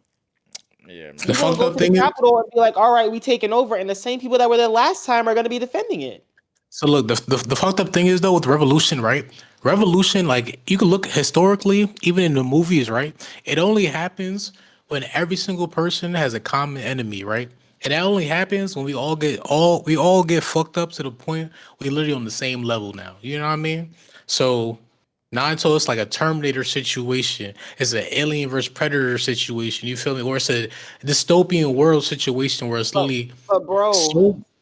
Speaker 1: Yeah,
Speaker 5: The
Speaker 2: People will
Speaker 1: man.
Speaker 5: fucked
Speaker 2: go
Speaker 5: up
Speaker 2: to the
Speaker 5: thing is,
Speaker 2: Capitol and be like, "All right, we taking over," and the same people that were there last time are going to be defending it.
Speaker 5: so look, the fucked up thing is though with revolution, right? Revolution, like you can look historically, even in the movies, right? It only happens when every single person has a common enemy, right? And that only happens when we all get fucked up to the point we literally on the same level now. You know what I mean? So not until it's like a Terminator situation, it's an Alien versus Predator situation. You feel me? Or it's a dystopian world situation where it's
Speaker 2: But
Speaker 5: literally
Speaker 2: but bro,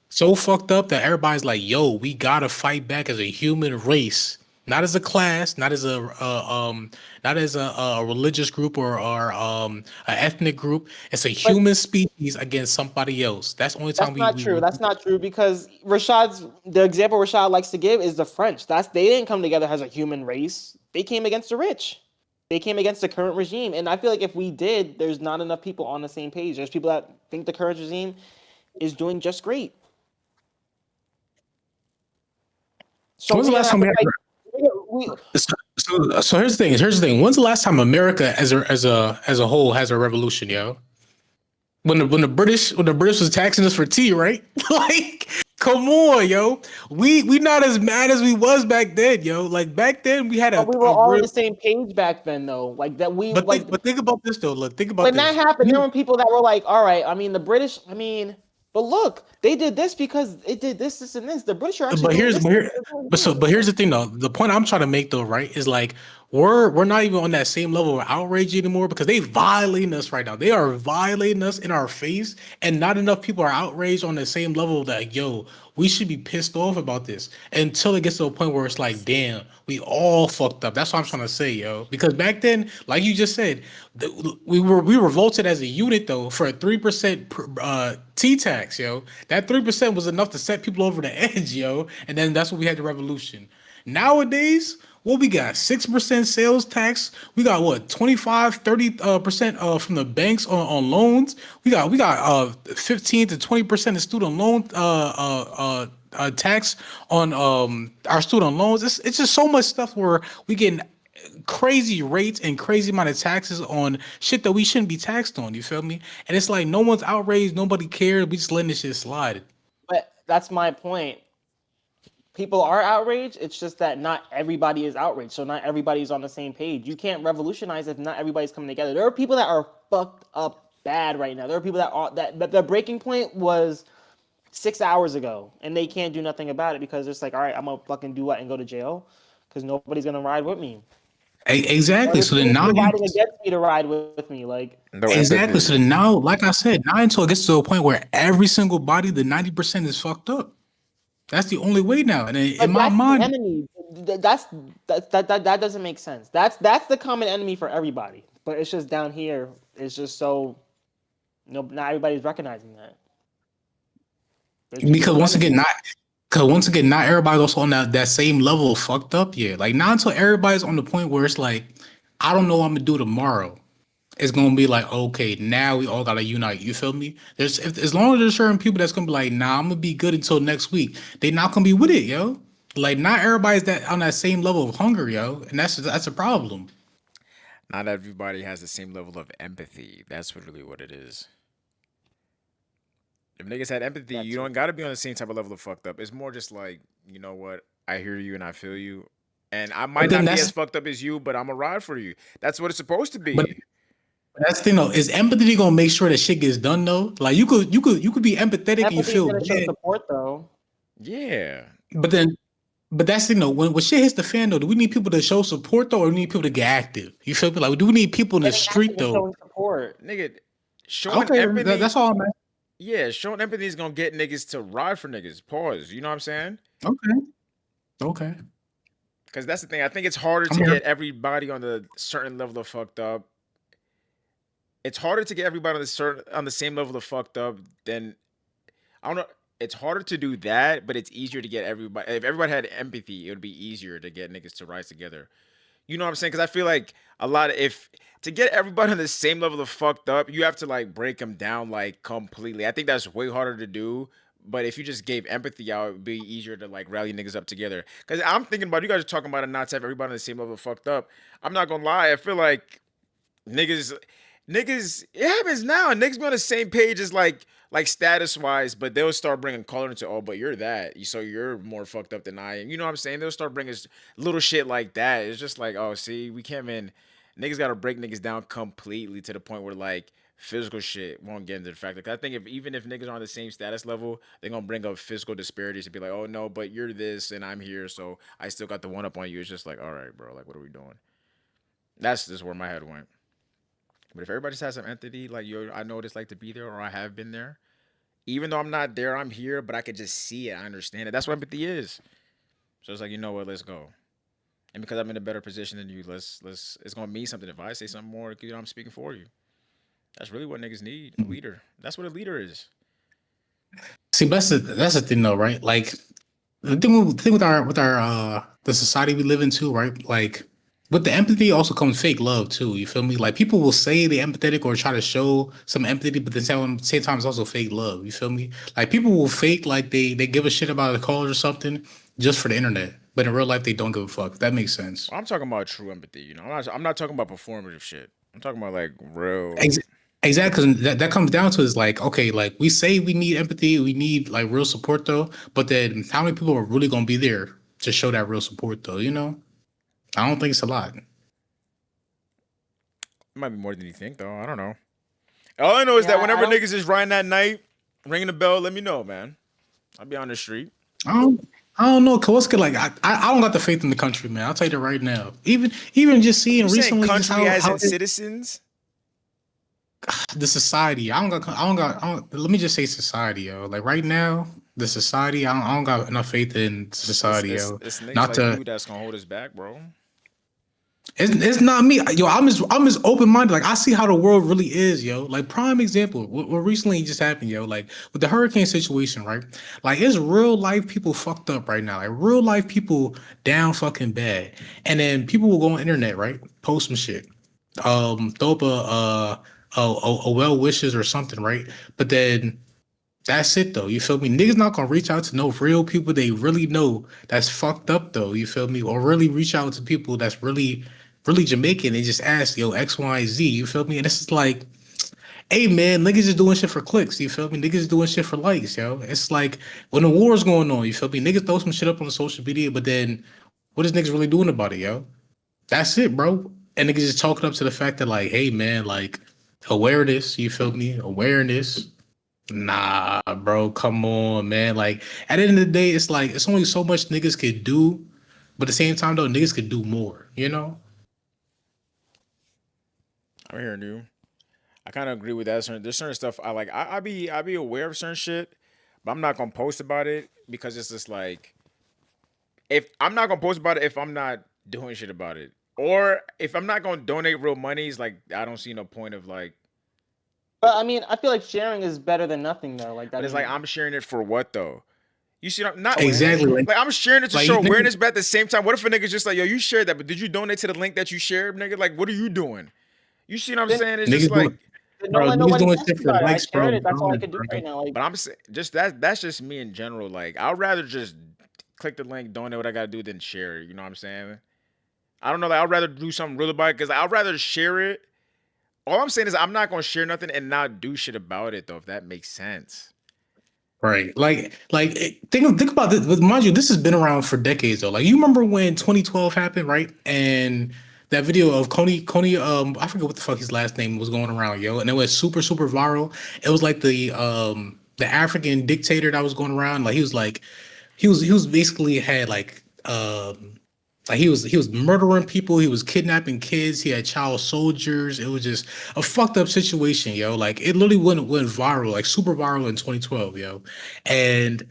Speaker 5: so fucked up that everybody's like, "Yo, we gotta fight back as a human race, not as a class, not as a religious group or an ethnic group. It's a
Speaker 2: but
Speaker 5: human species against somebody else. That's the only time
Speaker 2: that's not true.
Speaker 5: we
Speaker 2: That's not true because the example Rashad likes to give is the French. They didn't come together as a human race. They came against the rich. They came against the current regime, and I feel like if we did, there's not enough people on the same page. There's people that think the current regime is doing just great. So
Speaker 5: When's the
Speaker 2: we're gonna
Speaker 5: last
Speaker 2: have
Speaker 5: time
Speaker 2: to
Speaker 5: we had?
Speaker 2: fight.
Speaker 5: So here's the thing. Here's the thing. When's the last time America as a whole has a revolution, yo? When the British was taxing us for tea, right? Like, come on, yo. We not as mad as we was back then, yo. Like back then we had
Speaker 2: But we were
Speaker 5: a
Speaker 2: all on
Speaker 5: real.
Speaker 2: the same page back then, though. Like that, we
Speaker 5: But
Speaker 2: like
Speaker 5: think about this though. Look, think about
Speaker 2: when that
Speaker 5: this.
Speaker 2: happened. There were people that were like, "All right, I mean, the British. I mean, but look, they did this because it did this, this, and this. The British are actually
Speaker 5: But
Speaker 2: doing
Speaker 5: here's
Speaker 2: this.
Speaker 5: but here,
Speaker 2: They're doing
Speaker 5: but so
Speaker 2: this."
Speaker 5: but here's the thing though. The point I'm trying to make though, right, is like we're not even on that same level of outrage anymore because they violating us right now. They are violating us in our face, and not enough people are outraged on the same level that yo, we should be pissed off about this until it gets to a point where it's like, damn, we all fucked up. That's what I'm trying to say, yo. Because back then, like you just said, we revolted as a unit though for a 3% T tax, yo. That 3% was enough to set people over the edge, yo. And then that's when we had the revolution. Nowadays, what we got? 6% sales tax. We got what 25, 30% from the banks on loans. We got 15 to 20% of student loan tax on our student loans. It's just so much stuff where we getting crazy rates and crazy amount of taxes on shit that we shouldn't be taxed on. You feel me? And it's like no one's outraged, nobody cares. We just letting this shit slide.
Speaker 2: But that's my point. People are outraged. It's just that not everybody is outraged. So not everybody's on the same page. You can't revolutionize if not everybody's coming together. There are people that are fucked up bad right now. There are people that are that the breaking point was 6 hours ago, and they can't do nothing about it because it's like, all right, I'm gonna fucking do what and go to jail because nobody's gonna ride with me. Or
Speaker 5: Exactly.
Speaker 2: there's
Speaker 5: So then now
Speaker 2: people
Speaker 5: you
Speaker 2: riding against me to ride with me. Like,
Speaker 1: No
Speaker 5: exactly.
Speaker 1: empathy.
Speaker 5: So then now, like I said, now until it gets to a point where every single body, the 90% is fucked up. That's the only way now. And in
Speaker 2: but
Speaker 5: my
Speaker 2: that's the
Speaker 5: mind,
Speaker 2: enemy. That doesn't make sense. That's the common enemy for everybody. But it's just down here. It's just so no, not everybody's recognizing that. There's two
Speaker 5: because
Speaker 2: different
Speaker 5: once again,
Speaker 2: enemies.
Speaker 5: not everybody's also on that same level of fucked up yet. Like not until everybody's on the point where it's like, I don't know what I'm gonna do tomorrow. It's gonna be like, okay, now we all gotta unite. You feel me? As long as there's certain people that's gonna be like, nah, I'm gonna be good until next week. They not gonna be with it, yo. Like not everybody's that on that same level of hunger, yo, and that's a problem.
Speaker 1: Not everybody has the same level of empathy. That's really what it is. If niggas had empathy,
Speaker 2: That
Speaker 1: you don't
Speaker 2: too.
Speaker 1: gotta be on the same type of level of fucked up. It's more just like, you know what? I hear you and I feel you. And I
Speaker 5: But
Speaker 1: might
Speaker 5: then
Speaker 1: not be as fucked up as you, but I'm a ride for you. That's what it's supposed to
Speaker 5: but
Speaker 1: be.
Speaker 5: that's the thing though. Is empathy gonna make sure that shit gets done though? Like you could be empathetic and you
Speaker 2: Empathy is
Speaker 5: feel
Speaker 2: gonna show
Speaker 5: bad,
Speaker 2: support though.
Speaker 1: Yeah.
Speaker 5: but then but that's the thing though. When shit hits the fan though, do we need people to show support though, or do we need people to get active? You feel me? Like do we need people in the
Speaker 2: Getting active
Speaker 5: street
Speaker 2: is
Speaker 5: though?
Speaker 2: showing support.
Speaker 1: Nigga, showing
Speaker 5: Okay, then
Speaker 1: empathy,
Speaker 5: that's all I'm asking.
Speaker 1: yeah, showing empathy is gonna get niggas to ride for niggas. Pause. You know what I'm saying?
Speaker 5: Okay, okay.
Speaker 1: Because that's the thing. I think it's harder
Speaker 5: I'm
Speaker 1: to
Speaker 5: here.
Speaker 1: get everybody on the certain level of fucked up. It's harder to get everybody on the same level of fucked up than I don't know. It's harder to do that, but it's easier to get everybody. If everybody had empathy, it would be easier to get niggas to rise together. You know what I'm saying? Because I feel like a lot of if to get everybody on the same level of fucked up, you have to like break them down like completely. I think that's way harder to do. But if you just gave empathy out, it'd be easier to like rally niggas up together. Because I'm thinking about you guys are talking about it not to have everybody on the same level of fucked up. I'm not gonna lie. I feel like niggas niggas it happens now. Niggas be on the same page as like status wise, but they'll start bringing color into, oh, but you're that, so you're more fucked up than I am. You know what I'm saying? They'll start bringing little shit like that. It's just like, oh, see, we can't even niggas gotta break niggas down completely to the point where like physical shit won't get into the fact. Like I think if even if niggas are on the same status level, they're gonna bring up physical disparities and be like, oh no, but you're this and I'm here, so I still got the one up on you. It's just like, all right, bro, like what are we doing? That's just where my head went. But if everybody just has some empathy, like yo, I know what it's like to be there, or I have been there. Even though I'm not there, I'm here, but I could just see it. I understand it. That's what empathy is. So it's like, you know what, let's go. And because I'm in a better position than you, let's it's gonna mean something if I say something more, you know, I'm speaking for you. That's really what niggas need. A leader. That's what a leader is.
Speaker 5: See, that's the thing though, right? Like the thing with our the society we live in too, right? Like With the empathy also comes fake love too. You feel me? Like people will say they're empathetic or try to show some empathy, but then same time it's also fake love. You feel me? Like people will fake like they give a shit about a cause or something just for the internet, but in real life they don't give a fuck. That makes sense.
Speaker 1: I'm talking about true empathy. I'm not talking about performative shit. I'm talking about like real.
Speaker 5: Ex- Exactly. 'Cause that comes down to is like, okay, like we say we need empathy, we need like real support though, but then how many people are really gonna be there to show that real support though? You know? I don't think it's a lot.
Speaker 1: It might be more than you think, though. I don't know. All I know is that
Speaker 2: Yeah, I
Speaker 1: whenever
Speaker 2: don't.
Speaker 1: niggas is riding that night, ringing the bell, let me know, man. I'll be on the street.
Speaker 5: I don't I don't know. Kawaska, like I don't got the faith in the country, man. I'll tell you that right now. Even just
Speaker 1: You
Speaker 5: seeing
Speaker 1: saying
Speaker 5: recently just
Speaker 1: country as
Speaker 5: how
Speaker 1: in citizens?
Speaker 5: the society. Let me just say society, yo. Like right now, the society. I don't got enough faith in
Speaker 1: It's
Speaker 5: society,
Speaker 1: it's
Speaker 5: yo.
Speaker 1: it's niggas
Speaker 5: Not
Speaker 1: like
Speaker 5: to
Speaker 1: you that's gonna hold us back, bro.
Speaker 5: It's not me, yo. I'm as open minded. Like I see how the world really is, yo. Like prime example, what recently just happened, yo. Like with the hurricane situation, right? Like it's real life people fucked up right now. Like real life people down fucking bad, and then people will go on internet, right? Post some shit, throw up a well wishes or something, right? But then that's it though. You feel me? Niggas not gonna reach out to no real people they really know that's fucked up though. You feel me? Or really reach out to people that's really Jamaican and just ask, yo, X, Y, Z. You feel me? And it's just like, hey man, niggas is doing shit for clicks. You feel me? Niggas is doing shit for likes, yo. It's like when the war's going on, you feel me? Niggas throw some shit up on the social media, but then what is niggas really doing about it, yo? That's it, bro. And niggas just talking up to the fact that like, hey man, like awareness, you feel me? Awareness. Nah, bro, come on, man. Like at the end of the day, it's like it's only so much niggas could do, but at the same time though, niggas could do more, you know?
Speaker 1: I'm hearing you. I kind of agree with that. There's certain stuff I like. I be aware of certain shit, but I'm not gonna post about it because it's just like if I'm not gonna post about it if I'm not doing shit about it, or if I'm not gonna donate real money, it's like I don't see no point of like.
Speaker 2: But I mean, I feel like sharing is better than nothing, though. Like, I
Speaker 1: But it's like
Speaker 2: mean,
Speaker 1: I'm sharing it for what though? You see, not
Speaker 2: awareness.
Speaker 5: Exactly.
Speaker 1: like I'm sharing it to
Speaker 5: Like
Speaker 1: show
Speaker 5: niggas,
Speaker 1: awareness, but at the same time, what if a nigga's just like, yo, you shared that, but did you donate to the link that you shared, nigga? Like, what are you doing? You see what I'm
Speaker 2: Then,
Speaker 1: saying? It's just
Speaker 5: niggas
Speaker 1: like,
Speaker 5: doing
Speaker 2: then don't
Speaker 5: bro,
Speaker 2: let
Speaker 5: niggas
Speaker 2: nobody
Speaker 5: doing
Speaker 2: text
Speaker 5: shit
Speaker 2: you
Speaker 5: for
Speaker 2: about it. I
Speaker 5: likes, bro.
Speaker 2: shared it. That's all I
Speaker 5: Bro,
Speaker 2: could do
Speaker 5: bro.
Speaker 2: right now. Like,
Speaker 1: but I'm saying just that's just me in general. Like, I'd rather just click the link, donate what I gotta do, than share it. You know what I'm saying? I don't know. Like, I'd rather do something real about it because I'd rather share it. All I'm saying is I'm not gonna share nothing and not do shit about it though. If that makes sense.
Speaker 5: Right. Think about this. But mind you, this has been around for decades though. Like you remember when 2012 happened, right? And that video of Coney, I forget what the fuck his last name was going around, yo, and it was super viral. It was like the African dictator that was going around. Like he was basically had like he was murdering people, he was kidnapping kids, he had child soldiers. It was just a fucked up situation, yo. Like it literally went viral, like super viral in 2012, yo. And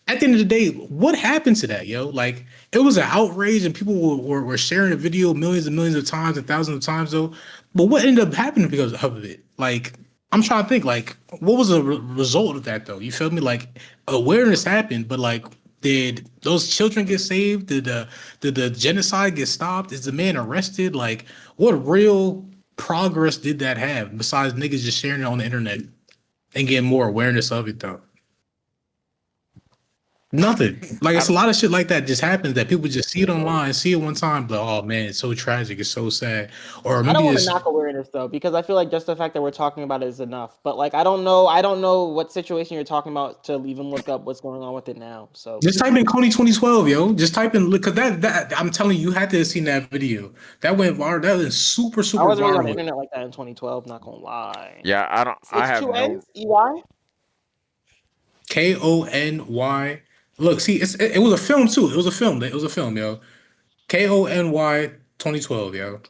Speaker 5: at the end of the day, what happened to that, yo? Like it was an outrage and people were sharing the video millions and millions of times and thousands of times though. But what ended up happening because of it? Like I'm trying to think, like what was the result of that though? You feel me? Like awareness happened, but like did those children get saved? Did the genocide get stopped? Is the man arrested? Like what real progress did that have besides niggas just sharing it on the internet and getting more awareness of it though? Nothing. Like
Speaker 1: I
Speaker 5: it's a
Speaker 1: don't.
Speaker 5: lot of shit like that just happens that people just see it online, see it one time, but oh man, it's so tragic, it's so sad. Or
Speaker 2: I don't
Speaker 5: maybe
Speaker 2: want to
Speaker 5: it's
Speaker 2: knock awareness though, because I feel like just the fact that we're talking about it is enough. But like, I don't know what situation you're talking about to even look up what's going on with it now. So
Speaker 5: just type in Coney 2012, yo. Just type in because that I'm telling you, you had to have seen that video. That went viral. That was
Speaker 2: I
Speaker 5: super
Speaker 2: wasn't really on the
Speaker 5: viral.
Speaker 2: internet like that in 2012. Not gonna lie.
Speaker 1: Yeah, I don't. I
Speaker 2: It's
Speaker 1: have
Speaker 2: two
Speaker 1: no.
Speaker 2: N's. EY.
Speaker 5: Kony. Look, see, it was a film too. It was a film. It was a film, yo. Kony 2012, yo.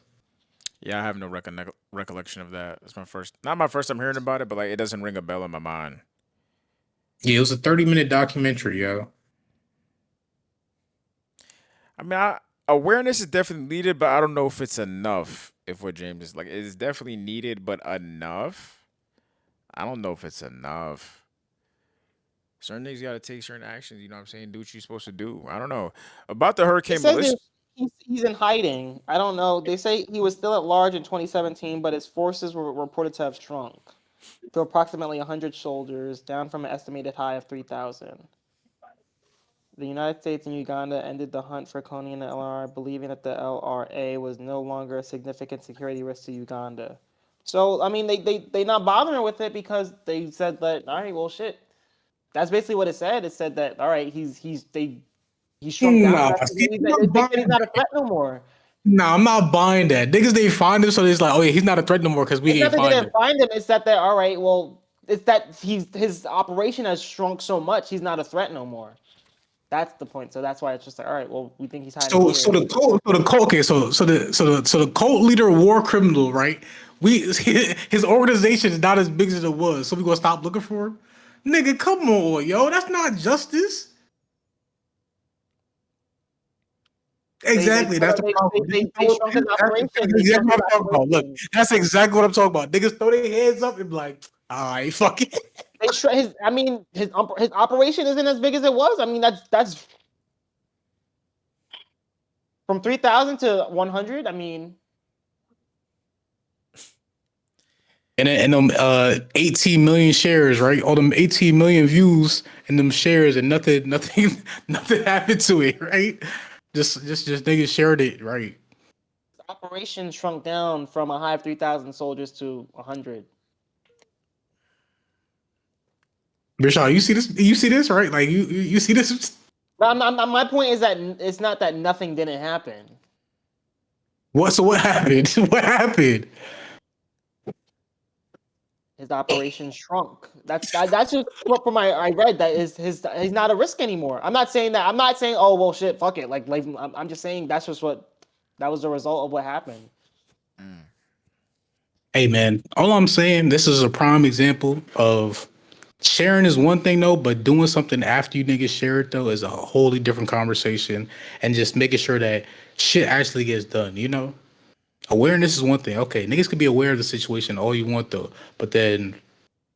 Speaker 1: Yeah, I have no recollection of that. It's my first, not my first time hearing about it, but like it doesn't ring a bell in my mind.
Speaker 5: Yeah, it was a 30-minute documentary, yo.
Speaker 1: I mean, awareness is definitely needed, but I don't know if it's enough. If what James is like, it's definitely needed, but enough. I don't know if it's enough. Certain things you got to take certain actions. You know what I'm saying? Do what you're supposed to do. I don't know about the
Speaker 2: It
Speaker 1: hurricane
Speaker 2: says there's
Speaker 1: militia.
Speaker 2: he's in hiding. I don't know. They say he was still at large in 2017, but his forces were reported to have shrunk to approximately 100 soldiers, down from an estimated high of 3,000. The United States and Uganda ended the hunt for Kony and the LRA, believing that the LRA was no longer a significant security risk to Uganda. So, I mean, they not bothering with it because they said that, all right, well, shit. That's basically what it said. It said that, all right, he shrunk down.
Speaker 5: Nah, see,
Speaker 2: They said he's not a threat no more.
Speaker 5: nah, I'm not buying that. Niggas, they find him, so it's like, oh yeah, he's not a threat no more because we
Speaker 2: It's not
Speaker 5: can't
Speaker 2: that they
Speaker 5: find
Speaker 2: didn't
Speaker 5: him.
Speaker 2: find him. It's that they're all right. Well, it's that his operation has shrunk so much. He's not a threat no more. That's the point. So that's why it's just like, all right. Well, we think he's hiding
Speaker 5: So,
Speaker 2: here.
Speaker 5: so the cult, so the cult, okay, so the cult leader, war criminal, right? We his organization is not as big as it was, so we gonna stop looking for him. Nigga, come on, yo, that's not justice. Exactly, that's the problem.
Speaker 2: They shrunk his operation.
Speaker 5: That's
Speaker 2: They
Speaker 5: exactly
Speaker 2: shrunk
Speaker 5: what
Speaker 2: his
Speaker 5: I'm talking about. Look,
Speaker 2: operation.
Speaker 5: that's exactly what I'm talking about. Niggas throw their hands up and be like, all right, fuck it.
Speaker 2: They shrunk his. I mean, his operation isn't as big as it was. I mean, that's from 3,000 to 100. I mean,
Speaker 5: And them 18 million shares, right? All them 18 million views and them shares, and nothing happened to it, right? Just niggas shared it, right?
Speaker 2: operation shrunk down from a high of 3,000 soldiers to 100.
Speaker 5: Bishop, you see this? You see this, right? Like you see this?
Speaker 2: But my point is that it's not that nothing didn't happen.
Speaker 5: What? So what happened? What happened?
Speaker 2: His operation shrunk. That's just what from I read that is he's not a risk anymore. I'm not saying that. I'm not saying oh well shit fuck it like I'm just saying that's just what that was the result of what happened.
Speaker 5: Hey man, all I'm saying, this is a prime example of sharing is one thing though, but doing something after you niggas share it though is a wholly different conversation, and just making sure that shit actually gets done. You know, awareness is one thing. Okay, niggas can be aware of the situation all you want though, but then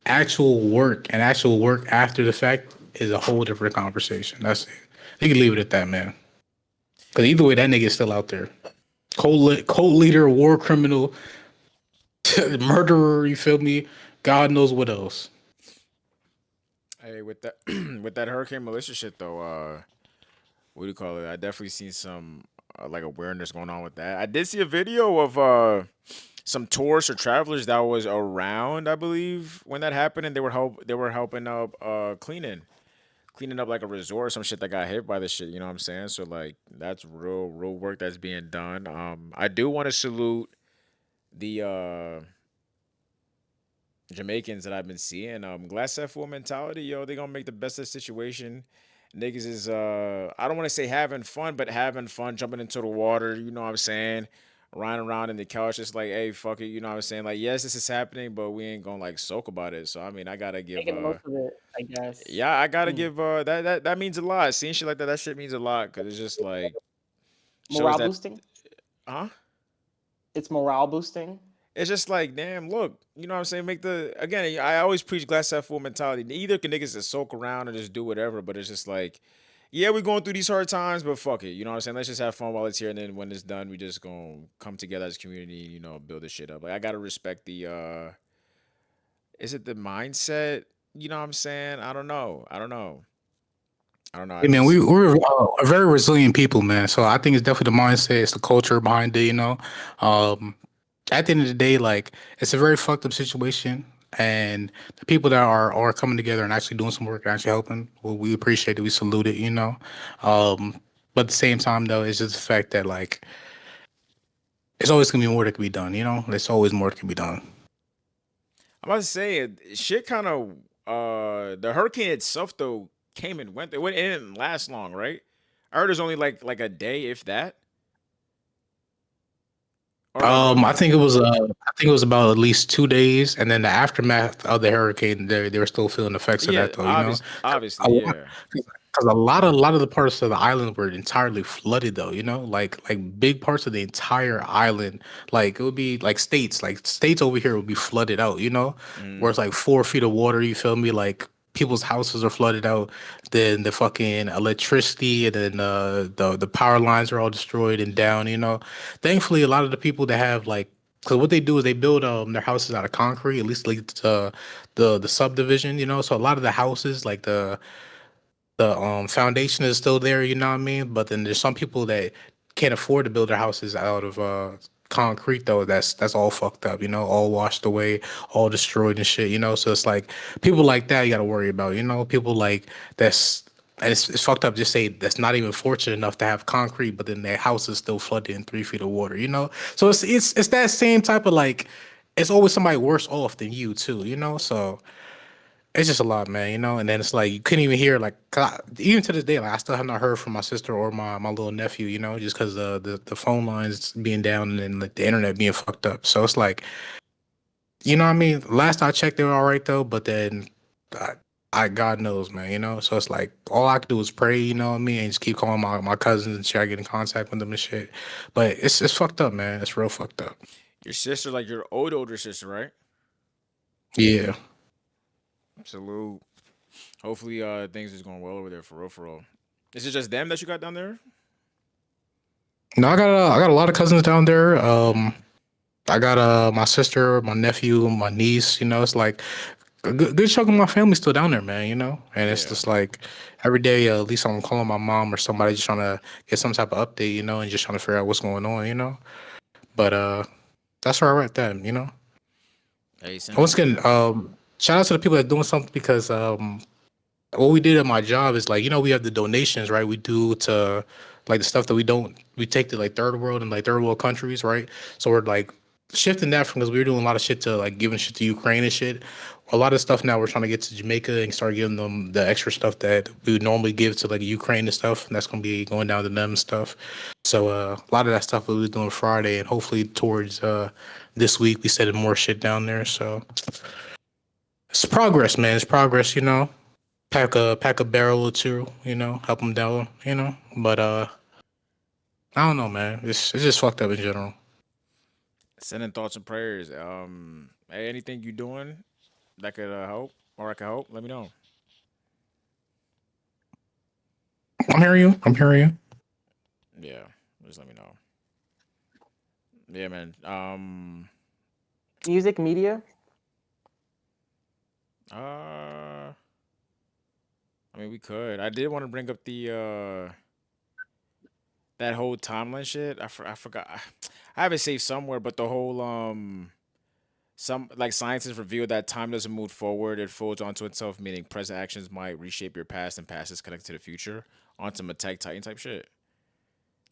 Speaker 5: actual work after the fact is a whole different conversation. That's it. You can leave it at that, man. Because either way, that nigga's still out there. Cult leader, war criminal, murderer. You feel me? God knows what else.
Speaker 1: Hey, with that with that Hurricane Militia shit though, what do you call it? I definitely seen some like awareness going on with that. I did see a video of some tourists or travelers that was around, I believe, when that happened, and they were helping up cleaning up like a resort or some shit that got hit by this shit. You know what I'm saying? So like that's real work that's being done. I do want to salute the Jamaicans that I've been seeing. Glass half full mentality, yo. They gonna make the best of the situation. Niggas is I don't want to say having fun, but having fun, jumping into the water. You know what I'm saying? Riding around in the couch, just like, hey, fuck it. You know what I'm saying? Like, yes, this is happening, but we ain't gonna like soak about it. So I mean, I gotta give
Speaker 2: Making the most of it, I guess.
Speaker 1: yeah, I gotta
Speaker 2: Hmm.
Speaker 1: give that means a lot. Seeing shit like that, that shit means a lot because it's just like shows
Speaker 2: Morale
Speaker 1: that,
Speaker 2: boosting.
Speaker 1: huh?
Speaker 2: It's morale boosting.
Speaker 1: It's just like, damn, look, you know what I'm saying? Make the again, I always preach glass half full mentality. Either can niggas just soak around and just do whatever, but it's just like, yeah, we're going through these hard times, but fuck it. You know what I'm saying? Let's just have fun while it's here, and then when it's done, we just gonna come together as a community, you know, build this shit up. Like I gotta respect the is it the mindset? You know what I'm saying? I don't know. I don't know. I don't know. I
Speaker 5: Hey man,
Speaker 1: just
Speaker 5: we're a very resilient people, man. So I think it's definitely the mindset, it's the culture behind it. You know, um, at the end of the day, like it's a very fucked up situation, and the people that are coming together and actually doing some work and actually helping, well, we appreciate it. We salute it. You know, but at the same time, though, it's just the fact that like there's always gonna be more that can be done. You know, there's always more that can be done.
Speaker 1: I'm about to say shit kind of the hurricane itself though came and went. It didn't last long, right? I heard it was only like a day, if that. Or am I
Speaker 5: I
Speaker 1: bugging?
Speaker 5: think it was about at least 2 days, and then the aftermath of the hurricane, they were still feeling the effects of
Speaker 1: Yeah,
Speaker 5: that, though. You know,
Speaker 1: obviously,
Speaker 5: a lot,
Speaker 1: yeah.
Speaker 5: because a lot of the parts of the island were entirely flooded, though. You know, like big parts of the entire island, like it would be like states over here would be flooded out. You know, where
Speaker 1: Mm.
Speaker 5: it's like 4 feet of water. You feel me? Like people's houses are flooded out, then the fucking electricity and then the power lines are all destroyed and down. Thankfully, a lot of the people that have like. Because what they do is they build their houses out of concrete, at least like the subdivision, So a lot of the houses, like the foundation is still there, you know what I mean? But then there's some people that can't afford to build their houses out of concrete though. That's all fucked up, all washed away, all destroyed and shit. So it's like people like that you gotta worry about. People like that's and it's fucked up. Just say that's not even fortunate enough to have concrete, but then their house is still flooded in 3 feet of water. So it's that same type of like it's always somebody worse off than you too. So it's just a lot, man. And then it's like you couldn't even hear like 'cause even to this day, like I still have not heard from my sister or my little nephew, just because the phone lines being down and then like the internet being fucked up. So it's like, you know what I mean? Last I checked, they were all right though, but then I, God knows, man. So it's like all I could do is pray, you know what I mean, and just keep calling my cousins and try to get in contact with them and shit. But it's fucked up, man. It's real fucked up.
Speaker 1: Your sister, like your older sister, right?
Speaker 5: Yeah.
Speaker 1: Salute. Hopefully, things is going well over there for real, for real. Is it just them that you got down there?
Speaker 5: No, I got a lot of cousins down there. I got my sister, my nephew, my niece. It's like a good chunk of my family's still down there, man. And it's
Speaker 1: Yeah.
Speaker 5: just like every day, at least I'm calling my mom or somebody just trying to get some type of update, and just trying to figure out what's going on. But that's where I'm at then.
Speaker 1: Hey,
Speaker 5: Once
Speaker 1: sending.
Speaker 5: again, shout out to the people that are doing something because what we did at my job is like we have the donations, right? We do to like the stuff that we take to like third world and like third world countries, right? So we're like shifting that from because we were doing a lot of shit to like giving shit to Ukraine and shit. A lot of stuff now we're trying to get to Jamaica and start giving them the extra stuff that we would normally give to like Ukraine and stuff, and that's gonna be going down to them and stuff. So a lot of that stuff we was doing Friday, and hopefully towards this week we sending more shit down there. So it's progress, man. It's progress. Pack a barrel or two, help them down. But I don't know, man. It's just fucked up in general.
Speaker 1: Sending thoughts and prayers. Hey, anything you doing that could help or I could help? Let me know.
Speaker 5: I'm hearing you. I'm hearing you.
Speaker 1: Yeah, just let me know. Yeah, man.
Speaker 2: Music media.
Speaker 1: Uh, I mean, we could. I did want to bring up the that whole timeline shit. I forgot. I have it saved somewhere, but the whole some like scientists revealed that time doesn't move forward; it folds onto itself, meaning present actions might reshape your past, and past is connected to the future. Onto Attack Titan type shit.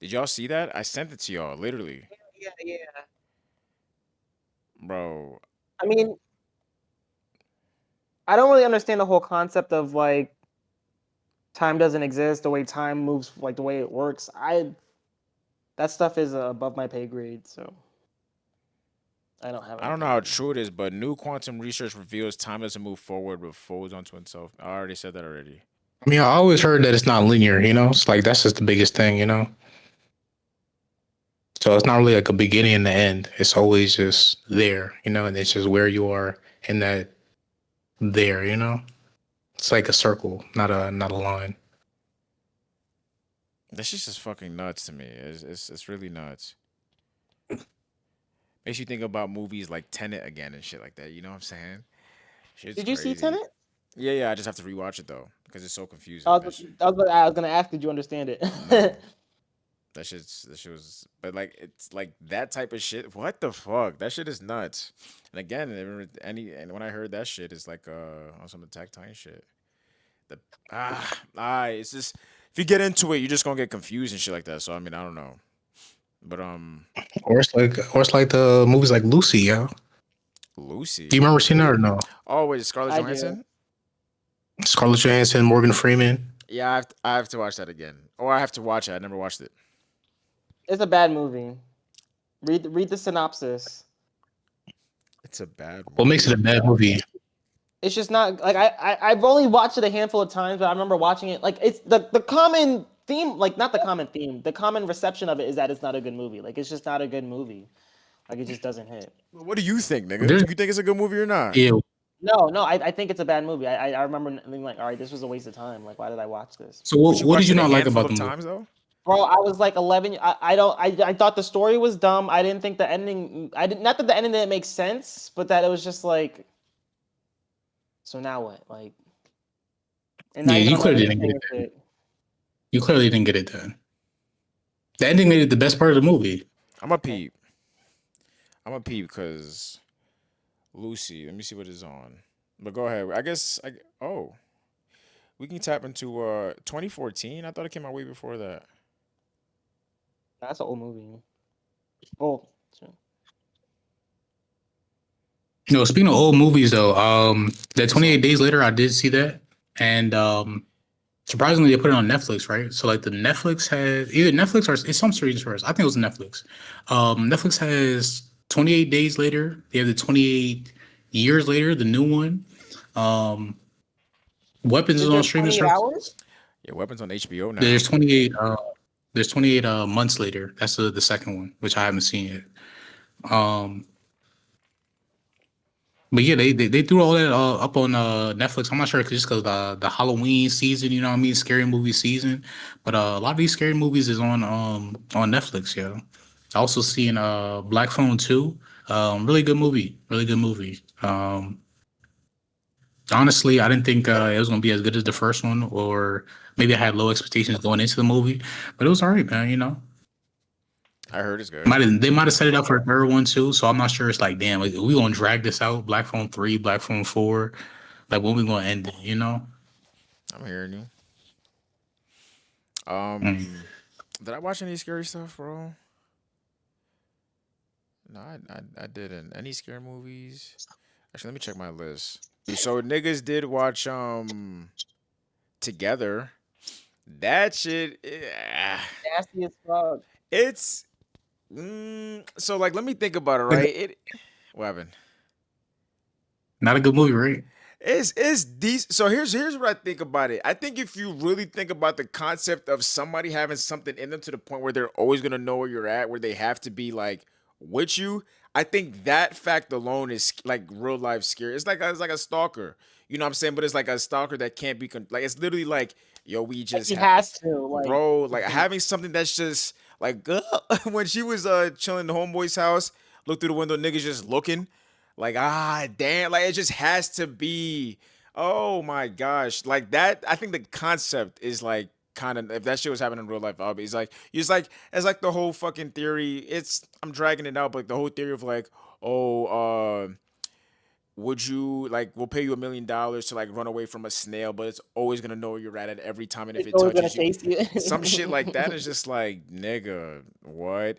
Speaker 1: Did y'all see that? I sent it to y'all, literally,
Speaker 2: Yeah, yeah.
Speaker 1: bro.
Speaker 2: I mean, I don't really understand the whole concept of like time doesn't exist, the way time moves, like the way it works. That stuff is above my pay grade, so I don't have an
Speaker 1: I don't know how
Speaker 2: opinion.
Speaker 1: true it is, but new quantum research reveals time doesn't move forward but folds onto itself. I already said that already.
Speaker 5: I mean, I always heard that it's not linear. It's like that's just the biggest thing. So it's not really like a beginning and the end. It's always just there, and it's just where you are in that there. It's like a circle, not a line.
Speaker 1: That shit's just fucking nuts to me. It's really nuts. Makes you think about movies like Tenet again and shit like that. You know what I'm saying? Shit's
Speaker 2: Did you see
Speaker 1: crazy.
Speaker 2: Tenet?
Speaker 1: Yeah, yeah. I just have to rewatch it though because it's so
Speaker 2: I
Speaker 1: confusing.
Speaker 2: was, I was gonna ask, did you understand it?
Speaker 1: No, that shit was. But like, it's like that type of shit. What the fuck? That shit is nuts. And again, and when I heard that shit, it's like on some Attack Titan shit. The it's just if you get into it, you're just gonna get confused and shit like that. So I mean, I don't know. But
Speaker 5: Or it's like the movies like Lucy, yo. Do
Speaker 1: Lucy.
Speaker 5: you remember seeing that or no?
Speaker 1: Oh wait, Scarlett
Speaker 2: I do.
Speaker 1: Johansson.
Speaker 5: Scarlett Johansson, Morgan Freeman.
Speaker 1: Yeah, I have to watch that again, or I have to watch it. I never watched it.
Speaker 2: It's a bad movie. Read the synopsis.
Speaker 1: It's a bad
Speaker 5: What makes it a
Speaker 1: movie.
Speaker 5: bad movie?
Speaker 2: It's just not like I've only watched it a handful of times, but I remember watching it. Like it's the common theme, like not the common theme, the common reception of it is that it's not a good movie. Like it's just not a good movie. Like it just doesn't hit.
Speaker 1: What do you think, nigga?
Speaker 5: There's
Speaker 1: You think it's a good movie or not?
Speaker 5: yeah.
Speaker 2: No, I think it's a bad movie. I remember being like, all right, this was a waste of time. Like, why did I watch this?
Speaker 5: So
Speaker 1: But you
Speaker 5: what did
Speaker 1: watched
Speaker 5: you
Speaker 1: it a
Speaker 5: not like
Speaker 1: handful
Speaker 5: about
Speaker 1: of
Speaker 5: the movie?
Speaker 1: times though.
Speaker 2: Bro, I was like 11. I thought the story was dumb. I didn't think the ending. I did not that the ending didn't make sense, but that it was just like, so now what? Like, and now
Speaker 5: Yeah,
Speaker 2: you're
Speaker 5: you
Speaker 2: gonna let
Speaker 5: clearly
Speaker 2: me
Speaker 5: didn't get
Speaker 2: finish
Speaker 5: it then.
Speaker 2: it.
Speaker 5: You clearly didn't get it then. The ending made it the best part of the movie.
Speaker 1: I'm a peep. I'm a peep because Lucy. Let me see what is on. But go ahead. I guess. Oh, we can tap into 2014. I thought it came out way before that.
Speaker 2: That's an old movie. Oh, shit.
Speaker 5: No, speaking of old movies though, that
Speaker 1: It's
Speaker 5: 28
Speaker 1: on.
Speaker 5: Days Later, I did see that, and surprisingly, they put it on Netflix, right? So like the Netflix has either Netflix or it's some streaming service. I think it was Netflix. Netflix has 28 Days Later. They have the 28 Years Later, the new one. Um, Weapons is
Speaker 2: Is
Speaker 5: on
Speaker 2: there
Speaker 5: streaming
Speaker 2: 28 hours?
Speaker 5: services.
Speaker 1: Yeah, Weapons on HBO
Speaker 5: There's
Speaker 1: now.
Speaker 5: 28. There's 28 months later. That's the second one, which I haven't seen yet. But yeah, they threw all that up on Netflix. I'm not sure just because the Halloween season, you know what I mean, scary movie season. But a lot of these scary movies is on Netflix. Yeah, I also seen Black Phone 2. Really good movie. Really good movie. Honestly, I didn't think it was gonna be as good as the first one, or maybe I had low expectations going into the movie. But it was alright, man. You know,
Speaker 1: I heard it's good.
Speaker 5: they might have set it up for a third one too. So I'm not sure. It's like, damn, like, we gonna drag this out. Black Phone 3, Black Phone 4. Like when we gonna end it, you know?
Speaker 1: I'm hearing you.
Speaker 5: Mm.
Speaker 1: Did I watch any scary stuff, bro? No, I didn't. Any scary movies? Actually, let me check my list. So niggas did watch Together. That shit.
Speaker 2: Nasty as fuck.
Speaker 1: It's so like let me think about it, right? What happened?
Speaker 5: Not a good movie, right?
Speaker 1: It's decent. So here's what I think about it. I think if you really think about the concept of somebody having something in them to the point where they're always gonna know where you're at, where they have to be like with you, I think that fact alone is like real life scary. It's like a stalker. You know what I'm saying? But it's like a stalker that can't be like it's literally like, yo, we
Speaker 2: Like
Speaker 1: just
Speaker 2: he
Speaker 1: have
Speaker 2: has to. Like,
Speaker 1: bro, like having something that's just like when she was chilling in the homeboy's house, look through the window, niggas just looking. Like, damn, like it just has to be. Oh my gosh. Like that, I think the concept is like kind of if that shit was happening in real life, obviously, it's like the whole fucking theory. It's I'm dragging it out, but like the whole theory of like, oh, would you like we'll pay you $1 million to like run away from a snail, but it's always gonna know where you're at every time, and if
Speaker 2: it's
Speaker 1: it
Speaker 2: always gonna
Speaker 1: touches you,
Speaker 2: chase you.
Speaker 1: some shit like that is just like nigga, what?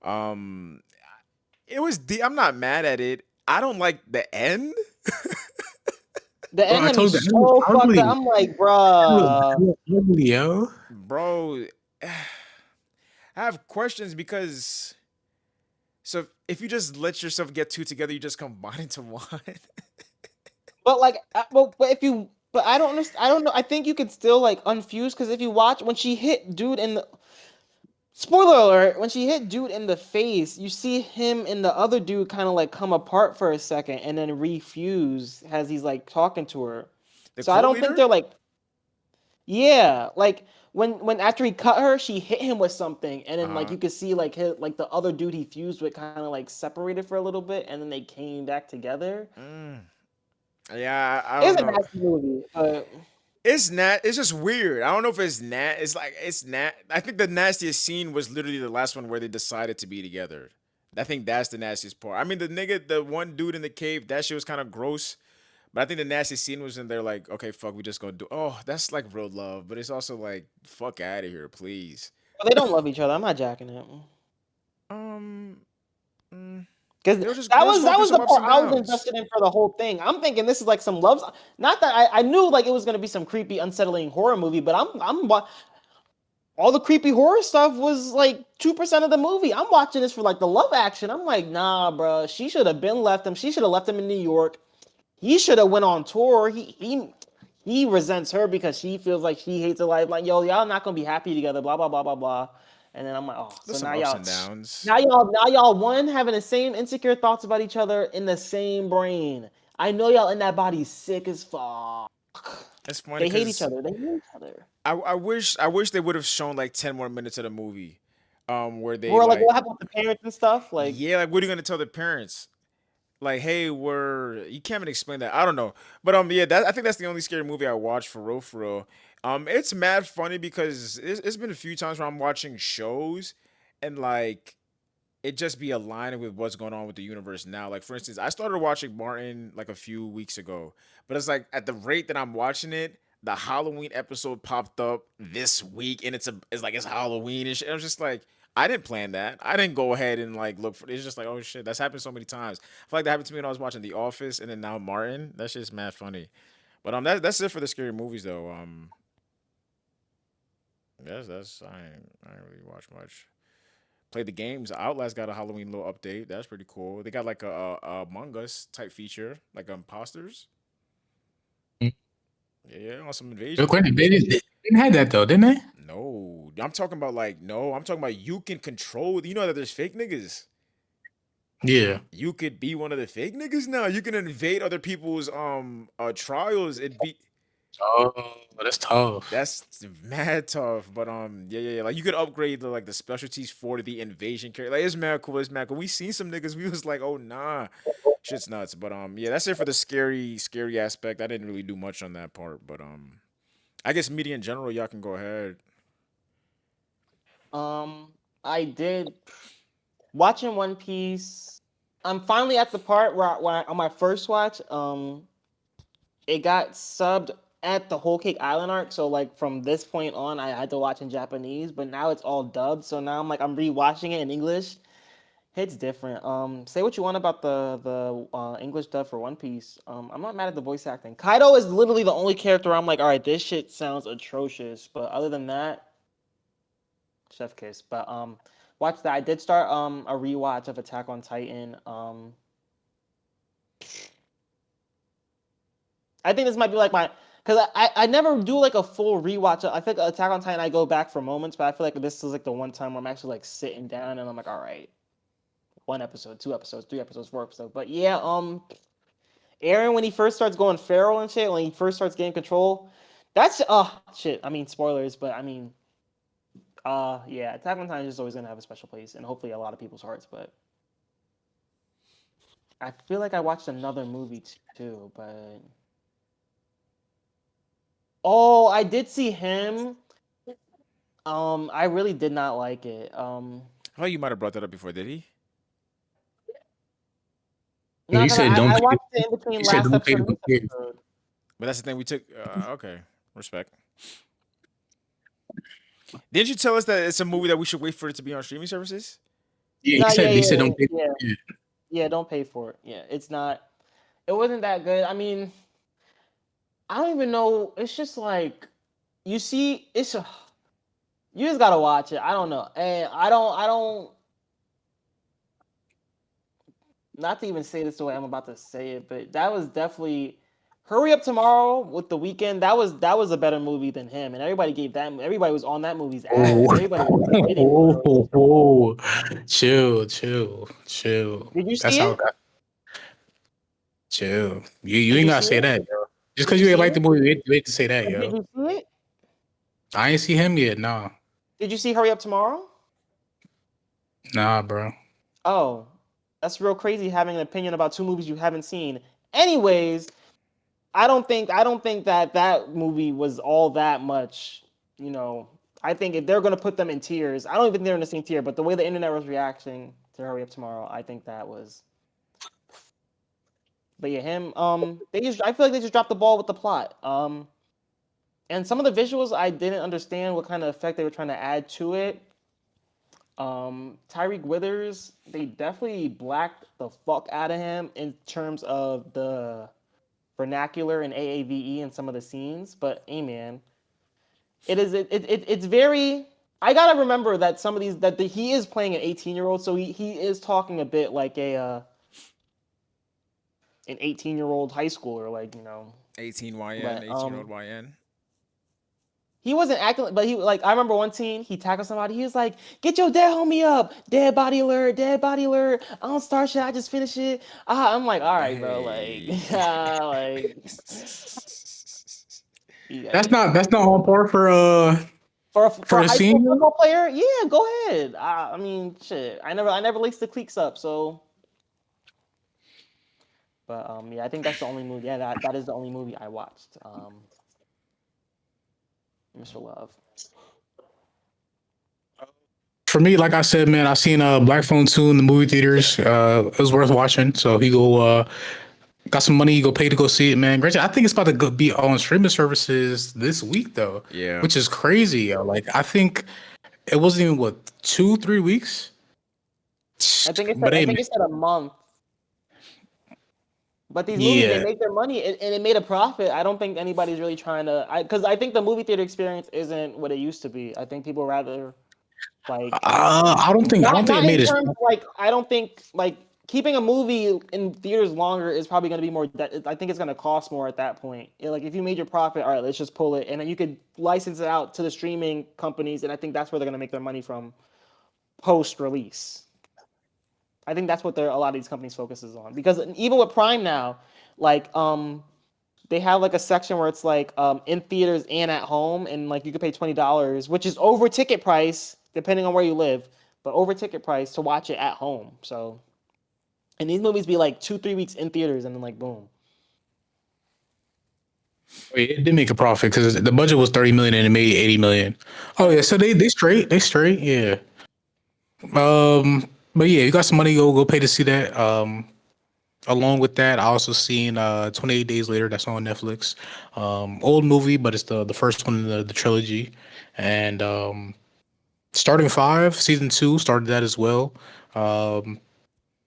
Speaker 1: Um, it was I'm not mad at it. I don't like the end,
Speaker 2: The
Speaker 5: Bro,
Speaker 2: end
Speaker 5: I
Speaker 2: had me
Speaker 5: told you,
Speaker 2: so fucked up.
Speaker 5: ugly.
Speaker 2: I'm like, bruh.
Speaker 5: Ugly, yo.
Speaker 1: bro. I have questions because so if you just let yourself get two together, you just combine into one.
Speaker 2: But like, but if you, but I don't understand. I don't know. I think you could still like unfuse because if you watch when she hit dude in the spoiler alert, when she hit dude in the face, you see him and the other dude kind of like come apart for a second and then refuse as he's like talking to her.
Speaker 1: The
Speaker 2: So I
Speaker 1: cult
Speaker 2: don't think
Speaker 1: leader.
Speaker 2: they're like, yeah, like when after he cut her, she hit him with something, and
Speaker 1: Uh
Speaker 2: then like
Speaker 1: huh.
Speaker 2: you could see like his like the other dude he fused with kind of like separated for a little bit, and then they came back together.
Speaker 1: Mm. Yeah, I don't
Speaker 2: It's a
Speaker 1: know.
Speaker 2: nasty movie, but
Speaker 1: It's not. It's just weird. I don't know if it's nat. It's like it's nat. I think the nastiest scene was literally the last one where they decided to be together. I think that's the nastiest part. I mean, the nigga, the one dude in the cave, that shit was kind of gross. But I think the nastiest scene was in there, like, okay, fuck, we just gonna do. Oh, that's like real love, but it's also like, fuck out of here, please.
Speaker 2: they don't love each other. I'm not jacking it.
Speaker 1: Um, mm,
Speaker 2: Because
Speaker 1: they was going
Speaker 2: that
Speaker 1: through
Speaker 2: was
Speaker 1: some
Speaker 2: the
Speaker 1: ups
Speaker 2: part
Speaker 1: and
Speaker 2: I was
Speaker 1: downs.
Speaker 2: invested in for the whole thing. I'm thinking this is like some love. Not that I knew like it was gonna be some creepy, unsettling horror movie, but all the creepy horror stuff was like 2% of the movie. I'm watching this for like the love action. I'm like, nah, bro. She should have been left him. She should have left him in New York. He should have went on tour. He resents her because she feels like she hates her life. Like, yo, y'all not gonna be happy together. Blah blah blah blah blah. And then I'm like, oh, so
Speaker 1: There's some ups and downs.
Speaker 2: now y'all one having the same insecure thoughts about each other in the same brain. I know y'all in that body sick as fuck.
Speaker 1: It's funny
Speaker 2: They hate each
Speaker 1: because
Speaker 2: other. They hate each other.
Speaker 1: I wish they would have shown like 10 more minutes of the movie, where they
Speaker 2: Bro, like
Speaker 1: like,
Speaker 2: what happened with the parents and stuff? Like,
Speaker 1: yeah, like what are you gonna tell the parents? Like, hey, we're you can't even explain that. I don't know, but yeah, that I think that's the only scary movie I watched for real, for real. It's mad funny because it's been a few times where I'm watching shows, and like it just be aligning with what's going on with the universe now. Like for instance, I started watching Martin like a few weeks ago, but it's like at the rate that I'm watching it, the Halloween episode popped up this week, and it's like it's Halloween and shit. I was just like, I didn't plan that. I didn't go ahead and like look for. It's just like, oh shit, that's happened so many times. I feel like that happened to me when I was watching The Office, and then now Martin. That's just mad funny. But that's it for the scary movies though. That's I ain't really watch much. Play the games. Outlast got a Halloween little update. That's pretty cool. They got like a Among Us type feature, like imposters. Yeah, yeah, on some
Speaker 5: Real
Speaker 1: invasion
Speaker 5: quick,
Speaker 1: type.
Speaker 5: they didn't have that though, didn't they?
Speaker 1: No, I'm talking about like no. I'm talking about you can control. You know that there's fake niggas.
Speaker 5: Yeah.
Speaker 1: You could be one of the fake niggas now. You can invade other people's trials. It be
Speaker 5: Oh, that's tough.
Speaker 1: That's mad tough. But yeah, yeah, yeah. Like you could upgrade the specialties for the invasion character. Like it's mad cool. It's mad cool. We seen some niggas. We was like, oh nah, shit's nuts. But yeah, that's it for the scary aspect. I didn't really do much on that part. But I guess media in general, y'all can go ahead.
Speaker 2: um, I did watching One Piece. I'm finally at the part where on my first watch, it got subbed at the Whole Cake Island arc. So like from this point on, I had to watch in Japanese, but now it's all dubbed. So now I'm rewatching it in English. It's different. Say what you want about the English dub for One Piece. I'm not mad at the voice acting. Kaido is literally the only character I'm like, all right, this shit sounds atrocious. But other than that, chef kiss. But watch that. I did start a rewatch of Attack on Titan. I think this might be like my because I never do like a full rewatch. I think Attack on Titan I go back for moments, but I feel like this is like the one time where I'm actually like sitting down and I'm like, all right, one episode, two episodes, three episodes, four episodes. But yeah, Aaron when he first starts going feral and shit, when he first starts getting control, that's shit. I mean spoilers, but I mean yeah, Attack on Titan is just always gonna have a special place and hopefully a lot of people's hearts. But I feel like I watched another movie too, but oh, I did see him. I really did not like it.
Speaker 1: I thought you might have brought that up before, did he?
Speaker 2: No,
Speaker 5: You
Speaker 2: because
Speaker 5: said don't
Speaker 2: I
Speaker 5: pay.
Speaker 2: watched it in between
Speaker 5: You said
Speaker 2: last
Speaker 5: don't pay
Speaker 2: episode
Speaker 5: to
Speaker 2: and
Speaker 5: be
Speaker 2: this
Speaker 5: scared.
Speaker 2: episode.
Speaker 1: But that's the thing we took. Okay, respect. Didn't you tell us that it's a movie that we should wait for it to be on streaming services?
Speaker 5: Yeah,
Speaker 2: No, yeah,
Speaker 5: he
Speaker 2: yeah,
Speaker 5: said don't pay.
Speaker 2: yeah,
Speaker 5: Yeah.
Speaker 2: yeah. Don't pay for it. Yeah, it's not. It wasn't that good. I mean, I don't even know. It's just like you see. You just gotta watch it. I don't know, and I don't. Not to even say this the way I'm about to say it, but that was definitely Hurry Up Tomorrow with The Weekend. That was a better movie than him, and everybody gave that. Everybody was on that movie's
Speaker 5: Oh,
Speaker 2: ass. Everybody was like getting on Hurry Up
Speaker 5: oh,
Speaker 2: Tomorrow.
Speaker 5: oh, chill.
Speaker 2: Did you
Speaker 5: That's
Speaker 2: see
Speaker 5: how.
Speaker 2: it?
Speaker 5: Chill. You
Speaker 2: Did
Speaker 5: ain't
Speaker 2: you
Speaker 5: gotta
Speaker 2: see
Speaker 5: say
Speaker 2: it?
Speaker 5: that, yo. Just
Speaker 2: Did
Speaker 5: because
Speaker 2: you
Speaker 5: you ain't
Speaker 2: see
Speaker 5: like the
Speaker 2: it?
Speaker 5: movie, you ain't to say that,
Speaker 2: Did
Speaker 5: yo.
Speaker 2: you see it?
Speaker 5: I ain't see him yet. Nah,
Speaker 2: Did you see Hurry Up Tomorrow?
Speaker 5: nah, bro.
Speaker 2: Oh, that's real crazy having an opinion about two movies you haven't seen. Anyways, I don't think that movie was all that much. You know, I think if they're gonna put them in tiers, I don't even think they're in the same tier. But the way the internet was reacting to Hurry Up Tomorrow, I think that was. But yeah, him. I feel like they just dropped the ball with the plot. And some of the visuals I didn't understand what kind of effect they were trying to add to it. Tyreek Withers, they definitely blacked the fuck out of him in terms of the vernacular and AAVE in some of the scenes. But hey, man, it's very. I gotta remember that some of these he is playing an 18-year-old, so he is talking a bit like a an 18-year-old high schooler, like
Speaker 1: 18 YN,
Speaker 2: But
Speaker 1: 18-year-old YN.
Speaker 2: He wasn't acting, but he like I remember one scene he tackled somebody. He was like, "Get your dead homie up! Dead body alert! Dead body alert! I don't start shit. I just finish it." I'm like, all right, bro. Like,
Speaker 1: Hey.
Speaker 2: like,
Speaker 5: That's not on par
Speaker 2: for
Speaker 5: for
Speaker 2: a
Speaker 5: the
Speaker 2: high school
Speaker 5: senior.
Speaker 2: football player, yeah, go ahead. I mean, shit. I never laced the cleats up, so. But yeah, I think that's the only movie. Yeah, that is the only movie I watched. Mr. Love.
Speaker 5: For me, like I said, man, I seen Black Phone 2 in the movie theaters. It was worth watching. So he go got some money, you go pay to go see it, man. Granted, I think it's about to be on streaming services this week though,
Speaker 1: Yeah.
Speaker 5: which is crazy. Yo. Like I think it wasn't even what 2-3 weeks. But
Speaker 2: I
Speaker 5: hey, man,
Speaker 2: think it said a month. But these movies, they
Speaker 5: yeah,
Speaker 2: make their money and it made a profit. I don't think anybody's really trying to. Because I think the movie theater experience isn't what it used to be. I think people rather like
Speaker 5: I don't think it
Speaker 2: not in
Speaker 5: made it.
Speaker 2: terms of, like I don't think like keeping a movie in theaters longer is probably going to be more. I think it's going to cost more at that point. Like if you made your profit, all right, let's just pull it, and then you could license it out to the streaming companies, and I think that's where they're going to make their money from post release. I think that's what a lot of these companies focuses on because even with Prime now, like they have like a section where it's like in theaters and at home, and like you could pay $20, which is over ticket price depending on where you live, but over ticket price to watch it at home. So, and these movies be like 2-3 weeks in theaters, and then like boom.
Speaker 5: It did make a profit because the budget was 30 million and it made 80 million. Oh yeah, so they straight, yeah. But yeah, you got some money, go pay to see that. Along with that, I also seen 28 Days Later. That's on Netflix. Old movie, but it's the first one in the trilogy. And starting five, season two started that as well. Um,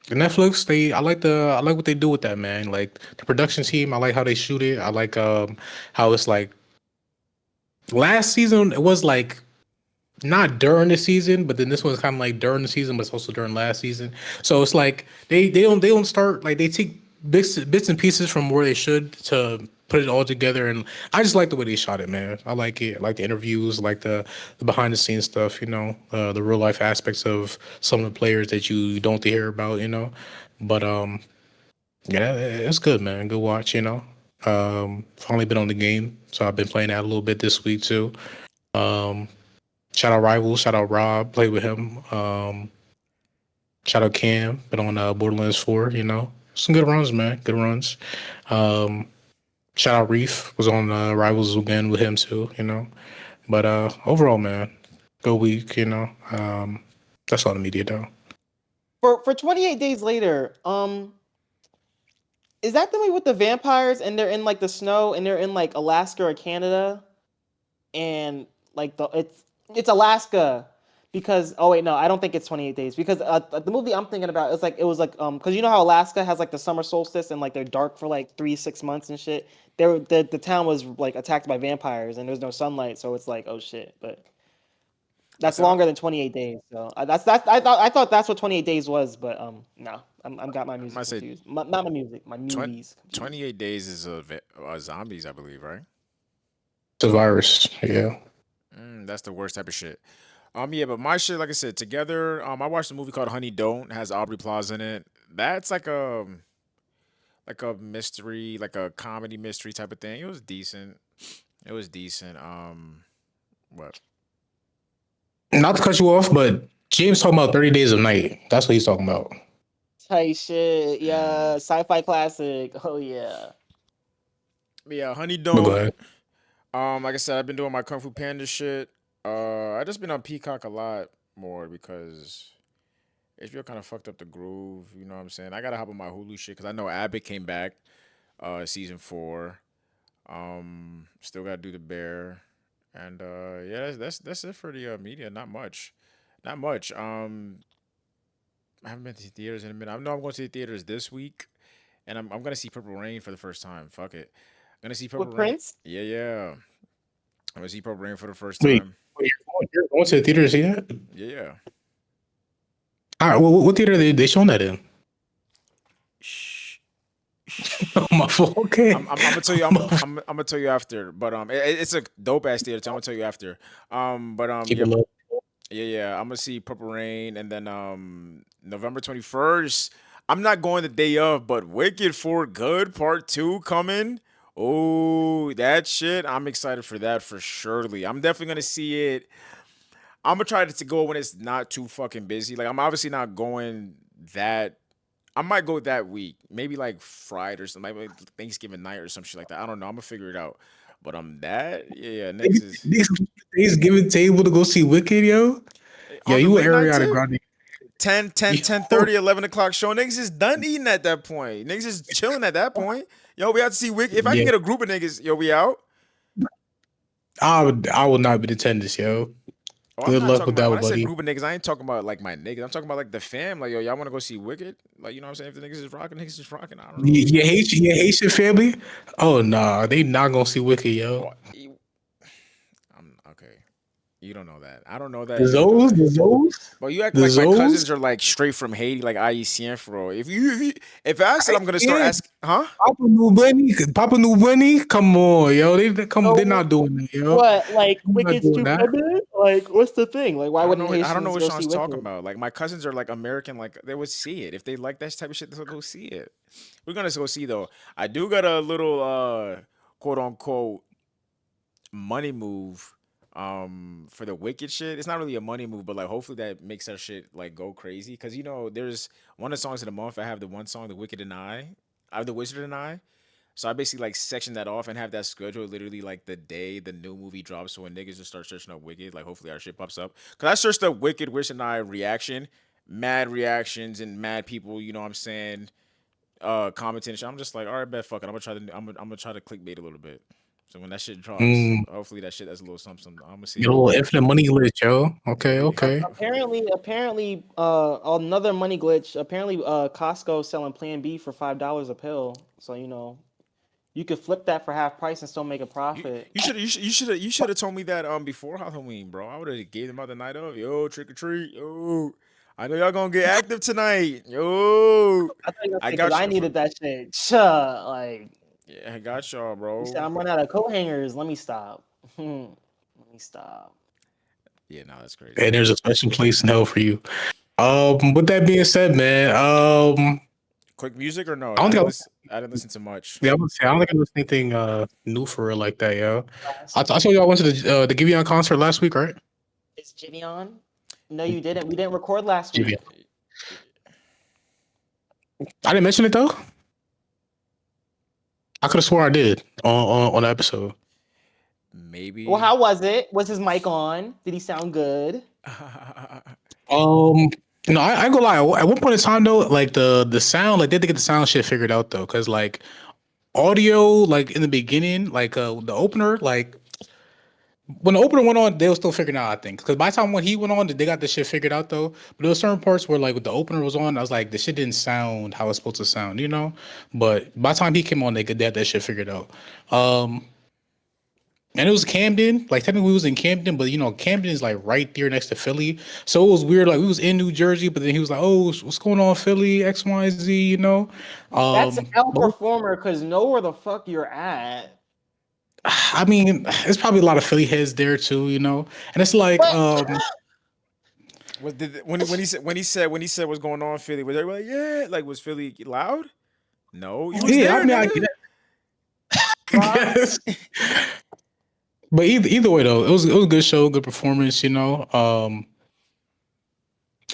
Speaker 5: Netflix, I like what they do with that, man. Like the production team, I like how they shoot it. I like how it's like last season it was like not during the season, but then this one's kind of like during the season, but it's also during last season. So it's like they don't start like they take bits and pieces from where they should to put it all together. And I just like the way they shot it, man. I like it. I like the interviews, like the behind the scenes stuff. The real life aspects of some of the players that you don't hear about. But yeah, it's good, man. Good watch. Finally been on the game, so I've been playing that a little bit this week too. Um, Shout out Rivals, shout out Rob, played with him. Shout out Cam, been on Borderlands 4, Some good runs, man. Good runs. Um, Shout out Reef, was on Rivals again with him too. But overall, man, good week, That's all the media though.
Speaker 2: For 28 Days Later, is that the movie with the vampires and they're in like the snow and they're in like Alaska or Canada? And like it's Alaska because oh wait, no, I don't think it's 28 days because the movie I'm thinking about is like it was like because you know how Alaska has like the summer solstice and like they're dark for like 3-6 months and shit. The town was like attacked by vampires and there's no sunlight, so it's like oh shit. But
Speaker 1: I
Speaker 2: that's
Speaker 1: said,
Speaker 2: longer than 28 days. So that's I thought that's what 28 days was, but no, I'm got my
Speaker 1: I
Speaker 2: music
Speaker 1: might say
Speaker 2: confused. Not my music, my
Speaker 1: 20,
Speaker 2: movies confused.
Speaker 1: 28 days is zombies, I believe, right?
Speaker 5: It's a virus, yeah.
Speaker 1: That's the worst type of shit. Yeah, but my shit, like I said, together. I watched a movie called Honey Don't. It has Aubrey Plaza in it. That's like a mystery, like a comedy mystery type of thing. It was decent. It was decent. What?
Speaker 5: Not to cut you off, but James talking about 30 Days of Night. That's what he's talking about.
Speaker 2: Tight shit,
Speaker 1: Mm.
Speaker 2: yeah, sci-fi classic. Oh yeah.
Speaker 1: But yeah, Honey
Speaker 5: But go
Speaker 1: Don't.
Speaker 5: ahead.
Speaker 1: Like I said, I've been doing my Kung Fu Panda shit. I just been on Peacock a lot more because HBO kind of fucked up the groove. You know what I'm saying? I gotta hop on my Hulu shit because I know Abbott came back, season 4. Still gotta do the Bear, and yeah, that's it for the media. Not much, not much. I haven't been to theaters in a minute. I know I'm going to the theaters this week, and I'm gonna see Purple Rain for the first time. Fuck it, I'm gonna see Purple
Speaker 2: With
Speaker 1: Rain.
Speaker 2: Prince?
Speaker 1: Yeah, yeah. I'm gonna see Purple Rain for the first
Speaker 5: Wait,
Speaker 1: time.
Speaker 5: you're going to the theater to see that?
Speaker 1: Yeah, yeah.
Speaker 5: All right, well, what theater they showing that in?
Speaker 1: Shh.
Speaker 5: My fault. Okay.
Speaker 1: I'm gonna tell you.
Speaker 5: My fault.
Speaker 1: I'm gonna tell you after. But it's a dope ass theater. So I'm gonna tell you after. But
Speaker 5: Keep
Speaker 1: yeah,
Speaker 5: it low.
Speaker 1: yeah. I'm gonna see Purple Rain, and then November 21st. I'm not going the day of, but Wicked for Good Part Two coming. Oh, that shit! I'm excited for that for surely. I'm definitely gonna see it. I'm gonna try to go when it's not too fucking busy. Like I'm obviously not going that. I might go that week, maybe like Friday or something, like Thanksgiving night or some shit like that. I don't know. I'm gonna figure it out. But that yeah, niggas is
Speaker 5: These giving table to go see Wicked, yo. Yo,
Speaker 1: on the
Speaker 5: you an
Speaker 1: late night
Speaker 5: Ariana
Speaker 1: tip.
Speaker 5: Grande.
Speaker 1: 10:30,
Speaker 5: Yo,
Speaker 1: 11 o'clock show. Niggas is done eating at that point. Niggas is chilling at that point. Yo, we have to see Wicked. If I can
Speaker 5: yeah.
Speaker 1: get a group of niggas, yo, we out.
Speaker 5: I will not be attending this, yo.
Speaker 1: Oh, I'm
Speaker 5: Good
Speaker 1: not
Speaker 5: luck
Speaker 1: talking
Speaker 5: with
Speaker 1: about
Speaker 5: that
Speaker 1: when
Speaker 5: one,
Speaker 1: I said
Speaker 5: buddy.
Speaker 1: group of niggas, I ain't talking about like my niggas. I'm talking about like the fam. Like, yo, y'all wanna go see Wicked? Like, you know what I'm saying? If the niggas is rocking, I don't know.
Speaker 5: You hate your family? Oh nah, they not gonna see Wicked, yo.
Speaker 1: Oh, I'm okay. You don't know that. I don't know that.
Speaker 5: The
Speaker 1: You don't know
Speaker 5: Zoes,
Speaker 1: that.
Speaker 5: the Zoes,
Speaker 1: But you act
Speaker 5: the
Speaker 1: like my
Speaker 5: Zoes.
Speaker 1: cousins are like straight from Haiti, like IECN for all. If I said
Speaker 5: I,
Speaker 1: I'm gonna start
Speaker 5: yeah,
Speaker 1: asking, huh?
Speaker 5: Papa New Bunny. Come on, yo. They're
Speaker 2: So
Speaker 5: not doing that, yo.
Speaker 2: what? Like
Speaker 5: They're not
Speaker 2: Wicked's
Speaker 5: doing
Speaker 2: too
Speaker 5: that.
Speaker 2: feminine? Like what's the thing? Like why wouldn't
Speaker 1: I don't know
Speaker 2: Haitians
Speaker 1: what
Speaker 2: go see
Speaker 1: Sean's talking
Speaker 2: Wicked?
Speaker 1: about. Like my cousins are like American, like they would see it. If they like that type of shit, they'll go see it. We're gonna go see though. I do got a little quote unquote money move for the Wicked shit. It's not really a money move, but like hopefully that makes that shit like go crazy. Cause you know, there's one of the songs of the month. I have the one song, The Wicked and I have The Wizard and I. So I basically like section that off and have that schedule literally like the day the new movie drops. So when niggas just start searching up Wicked, like hopefully our shit pops up. Cause I searched up Wicked, Wish and I reaction, mad reactions and mad people, you know what I'm saying, commenting and shit. I'm just like, all right, bet fuck it. I'm gonna try to clickbait a little bit. So when that shit drops,
Speaker 5: Mm,
Speaker 1: hopefully that shit has a little something. I'm gonna
Speaker 5: get a
Speaker 1: see.
Speaker 5: little infinite money glitch, yo. Okay,
Speaker 1: Yeah.
Speaker 5: okay.
Speaker 2: Apparently, another money glitch. Apparently, Costco is selling Plan B for $5 a pill. So you could flip that for half price and still make a
Speaker 1: You
Speaker 2: profit.
Speaker 1: you should have told me that before Halloween, bro. I would have gave them out the night of. Yo, trick or treat. Yo, I know y'all gonna get active tonight. Yo,
Speaker 2: I thought you were
Speaker 1: I
Speaker 2: because
Speaker 1: got
Speaker 2: I
Speaker 1: you.
Speaker 2: needed that shit. Like
Speaker 1: Yeah, I got y'all,
Speaker 2: you said,
Speaker 1: bro.
Speaker 2: I'm running out of coat hangers. Let me stop. Let me stop.
Speaker 1: Yeah, no, that's crazy.
Speaker 5: And there's a special place in hell for you. With that being said, man,
Speaker 1: Quick music or no?
Speaker 5: I don't think
Speaker 1: I didn't listen to much.
Speaker 5: yeah, I would say I don't think I listened to anything new for real like that, yo. I
Speaker 2: Last
Speaker 5: told you I went to the Give You concert last week, right?
Speaker 2: is Jimmy on? No, you didn't. We didn't record last
Speaker 5: Give
Speaker 2: week.
Speaker 5: You. I didn't mention it though. I could have sworn I did on the episode.
Speaker 2: Well,
Speaker 1: Maybe.
Speaker 2: how was it? Was his mic on? Did he sound good?
Speaker 5: Um, I ain't gonna lie. At one point in time though, like the sound, like they had to get the sound shit figured out though, because like audio, like in the beginning, like the opener, like when the opener went on, they were still figuring out, I think. Because by the time when he went on, they got the shit figured out though. But there were certain parts where like when the opener was on, I was like, the shit didn't sound how it's supposed to sound, you know? But by the time he came on, they had that shit figured out. Um and it was Camden. Like technically we was in Camden, but Camden is like right there next to Philly. So it was weird. Like we was in New Jersey, but then he was like, "Oh, what's going on, Philly? X, Y, Z."
Speaker 2: That's L
Speaker 5: But
Speaker 2: performer because know where the fuck you're at.
Speaker 5: I mean, there's probably a lot of Philly heads there too, And it's like,
Speaker 2: What?
Speaker 1: When he said what's going on, Philly, was everybody like, yeah? Like, was Philly loud? No, you was
Speaker 5: yeah, I
Speaker 1: there,
Speaker 5: mean, I
Speaker 1: nigga.
Speaker 2: Rob?
Speaker 5: guess. But either way though, it was a good show, good performance. And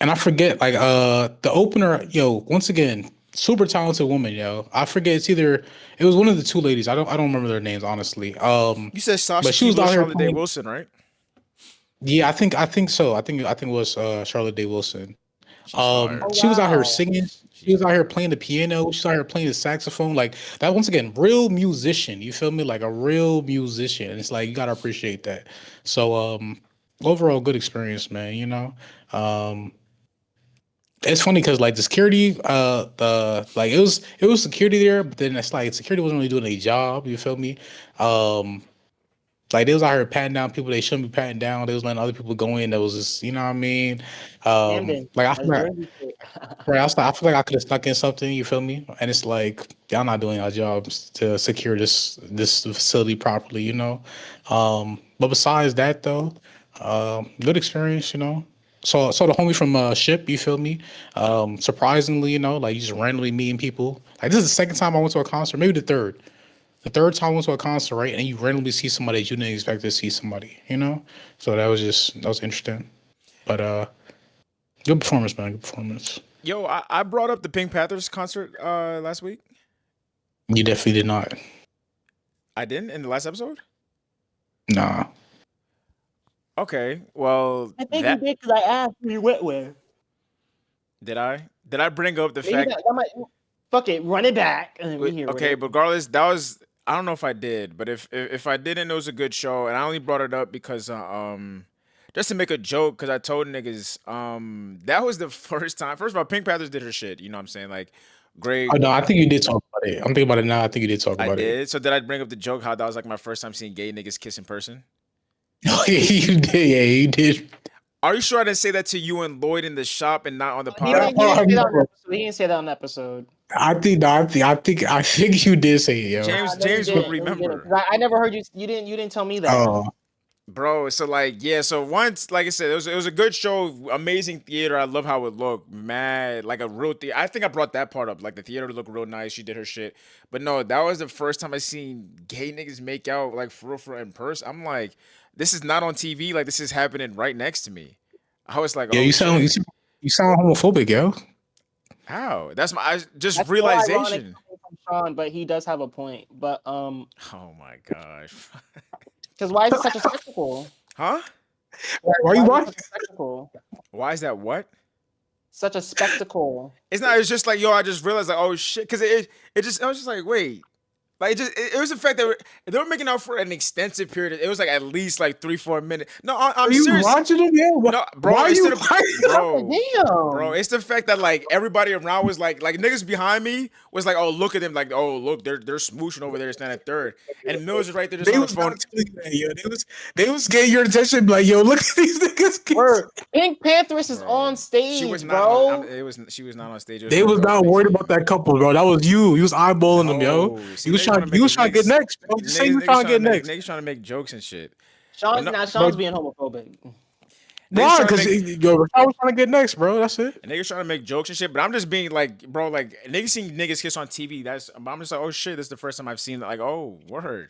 Speaker 5: I forget like the opener, yo, once again, super talented woman, yo. I forget it was one of the two ladies. I don't remember their names honestly.
Speaker 1: You said Sasha
Speaker 5: But she was
Speaker 1: Fierce,
Speaker 5: out here
Speaker 1: Charlotte Day
Speaker 5: playing.
Speaker 1: Wilson, right?
Speaker 5: Yeah, I think so. I think it was Charlotte Day Wilson.
Speaker 1: She's fire.
Speaker 2: Oh
Speaker 5: She was out here
Speaker 2: wow.
Speaker 5: singing. She was out here playing the piano. She was out here playing the saxophone. Like that, once again, real musician. You feel me? Like a real musician. And it's like you gotta appreciate that. So, overall, good experience, man. Um, it's funny because like the security, the like it was security there, but then it's like security wasn't really doing a job. You feel me? Um, Like they was out here patting down people they shouldn't be patting down. They was letting other people go in. That was just, you know what I mean?
Speaker 2: Camden,
Speaker 5: Like I feel
Speaker 2: that's
Speaker 5: like,
Speaker 2: Jersey shit.
Speaker 5: right, I feel like I could have snuck in something. You feel me? And it's like y'all not doing your jobs to secure this facility properly. You know. But besides that though, good experience. You know. So the homie from Ship, you feel me? Surprisingly, you know, like you just randomly meeting people. Like this is the second time I went to a concert, maybe the third. The third time I went to a concert, right? And you randomly see somebody that you didn't expect to see somebody, you know? So that was interesting. But good performance, man. Good performance.
Speaker 1: Yo, I brought up the Pink Panthers concert last week.
Speaker 5: You definitely did not.
Speaker 1: I didn't in the last episode.
Speaker 5: Nah.
Speaker 1: Okay, well
Speaker 2: I think you
Speaker 1: that
Speaker 2: did because I asked who you went with.
Speaker 1: did I? Did I bring up the
Speaker 2: Maybe
Speaker 1: fact?
Speaker 2: that might. Fuck it, run it back and then we
Speaker 1: Wait,
Speaker 2: hear
Speaker 1: okay,
Speaker 2: it.
Speaker 1: but regardless, that was I don't know if I did, but if I didn't, it was a good show, and I only brought it up because just to make a joke, because I told niggas that was the first time. First of all, Pink Panthers did her shit. You know what I'm saying? Like, great.
Speaker 5: Oh, no, I think you did talk about it. I'm thinking about it now. I think you did talk
Speaker 1: I
Speaker 5: about it.
Speaker 1: did. So did I bring up the joke how that was like my first time seeing gay niggas kiss in person?
Speaker 5: Oh, yeah, you did. Yeah, you did.
Speaker 1: Are you sure I didn't say that to you and Lloyd in the shop and not on the
Speaker 2: He
Speaker 1: pod?
Speaker 2: didn't, he didn't say that on
Speaker 5: No,
Speaker 2: episode. He didn't say that on episode.
Speaker 5: I think you did say it, yo.
Speaker 1: James
Speaker 2: No, he
Speaker 1: James would
Speaker 2: didn't. No, he didn't.
Speaker 1: remember.
Speaker 2: 'Cause I never heard you. You didn't tell me that.
Speaker 5: Oh,
Speaker 1: Bro, so like yeah, so once like I said, it was a good show, amazing theater. I love how it looked, mad like a real theater. I think I brought that part up, like the theater looked real nice. She did her shit, but no, that was the first time I seen gay niggas make out like for real in person. I'm like, this is not on TV. Like this is happening right next to me. I was like,
Speaker 5: yeah,
Speaker 1: oh shit,
Speaker 5: you sound homophobic, yo.
Speaker 1: how? That's just
Speaker 2: That's so ironic
Speaker 1: realization.
Speaker 2: coming from Sean, but he does have a point. But
Speaker 1: Oh my gosh,
Speaker 2: because why is it such a spectacle?
Speaker 1: huh?
Speaker 5: Why you
Speaker 2: Why is it
Speaker 5: watching?
Speaker 2: such a spectacle?
Speaker 1: Why is that? What?
Speaker 2: Such a spectacle.
Speaker 1: It's not. It's just like yo. I just realized like oh shit, because it just I was just like wait, like it was the fact that they were making out for an extensive period. It was like at least like 3-4 minutes. No, I'm
Speaker 5: Are you
Speaker 1: serious.
Speaker 5: watching them, yo?
Speaker 1: No, bro,
Speaker 5: Why are
Speaker 1: it's
Speaker 5: you
Speaker 1: to the bro, bro.
Speaker 2: Damn.
Speaker 1: It's the fact that like everybody around was like niggas behind me was like, oh look at them, like oh look they're smooching over there, standing third, and Mills is right there just
Speaker 5: They
Speaker 1: on the
Speaker 5: was
Speaker 1: phone.
Speaker 5: not telling you that, yo. They was getting your attention, like, yo, look at these niggas.
Speaker 2: Word. Pink Panthers is
Speaker 1: Bro.
Speaker 2: on
Speaker 1: She
Speaker 2: stage,
Speaker 1: was not
Speaker 2: bro.
Speaker 1: on. She was not on stage. It was
Speaker 5: They was
Speaker 1: homegirls
Speaker 5: not
Speaker 1: face
Speaker 5: worried
Speaker 1: cam.
Speaker 5: about that couple, bro. That was you. You was eyeballing them, yo.
Speaker 1: No, see, niggas trying to
Speaker 5: You
Speaker 1: make
Speaker 5: was trying to get
Speaker 1: niggas,
Speaker 5: next, bro. Just say you were trying to get next,
Speaker 1: niggas trying to make jokes and shit. But
Speaker 2: Sean's
Speaker 1: no,
Speaker 2: now
Speaker 5: bro.
Speaker 2: Sean's being homophobic.
Speaker 1: niggas
Speaker 5: Why?
Speaker 1: trying to
Speaker 5: Because
Speaker 1: make
Speaker 5: yo, I was trying to get next, bro. That's it.
Speaker 1: niggas trying to make jokes and shit. But I'm just being like, bro, like niggas seeing niggas kiss on TV. I'm just like, oh shit, this is the first time I've seen like, oh word.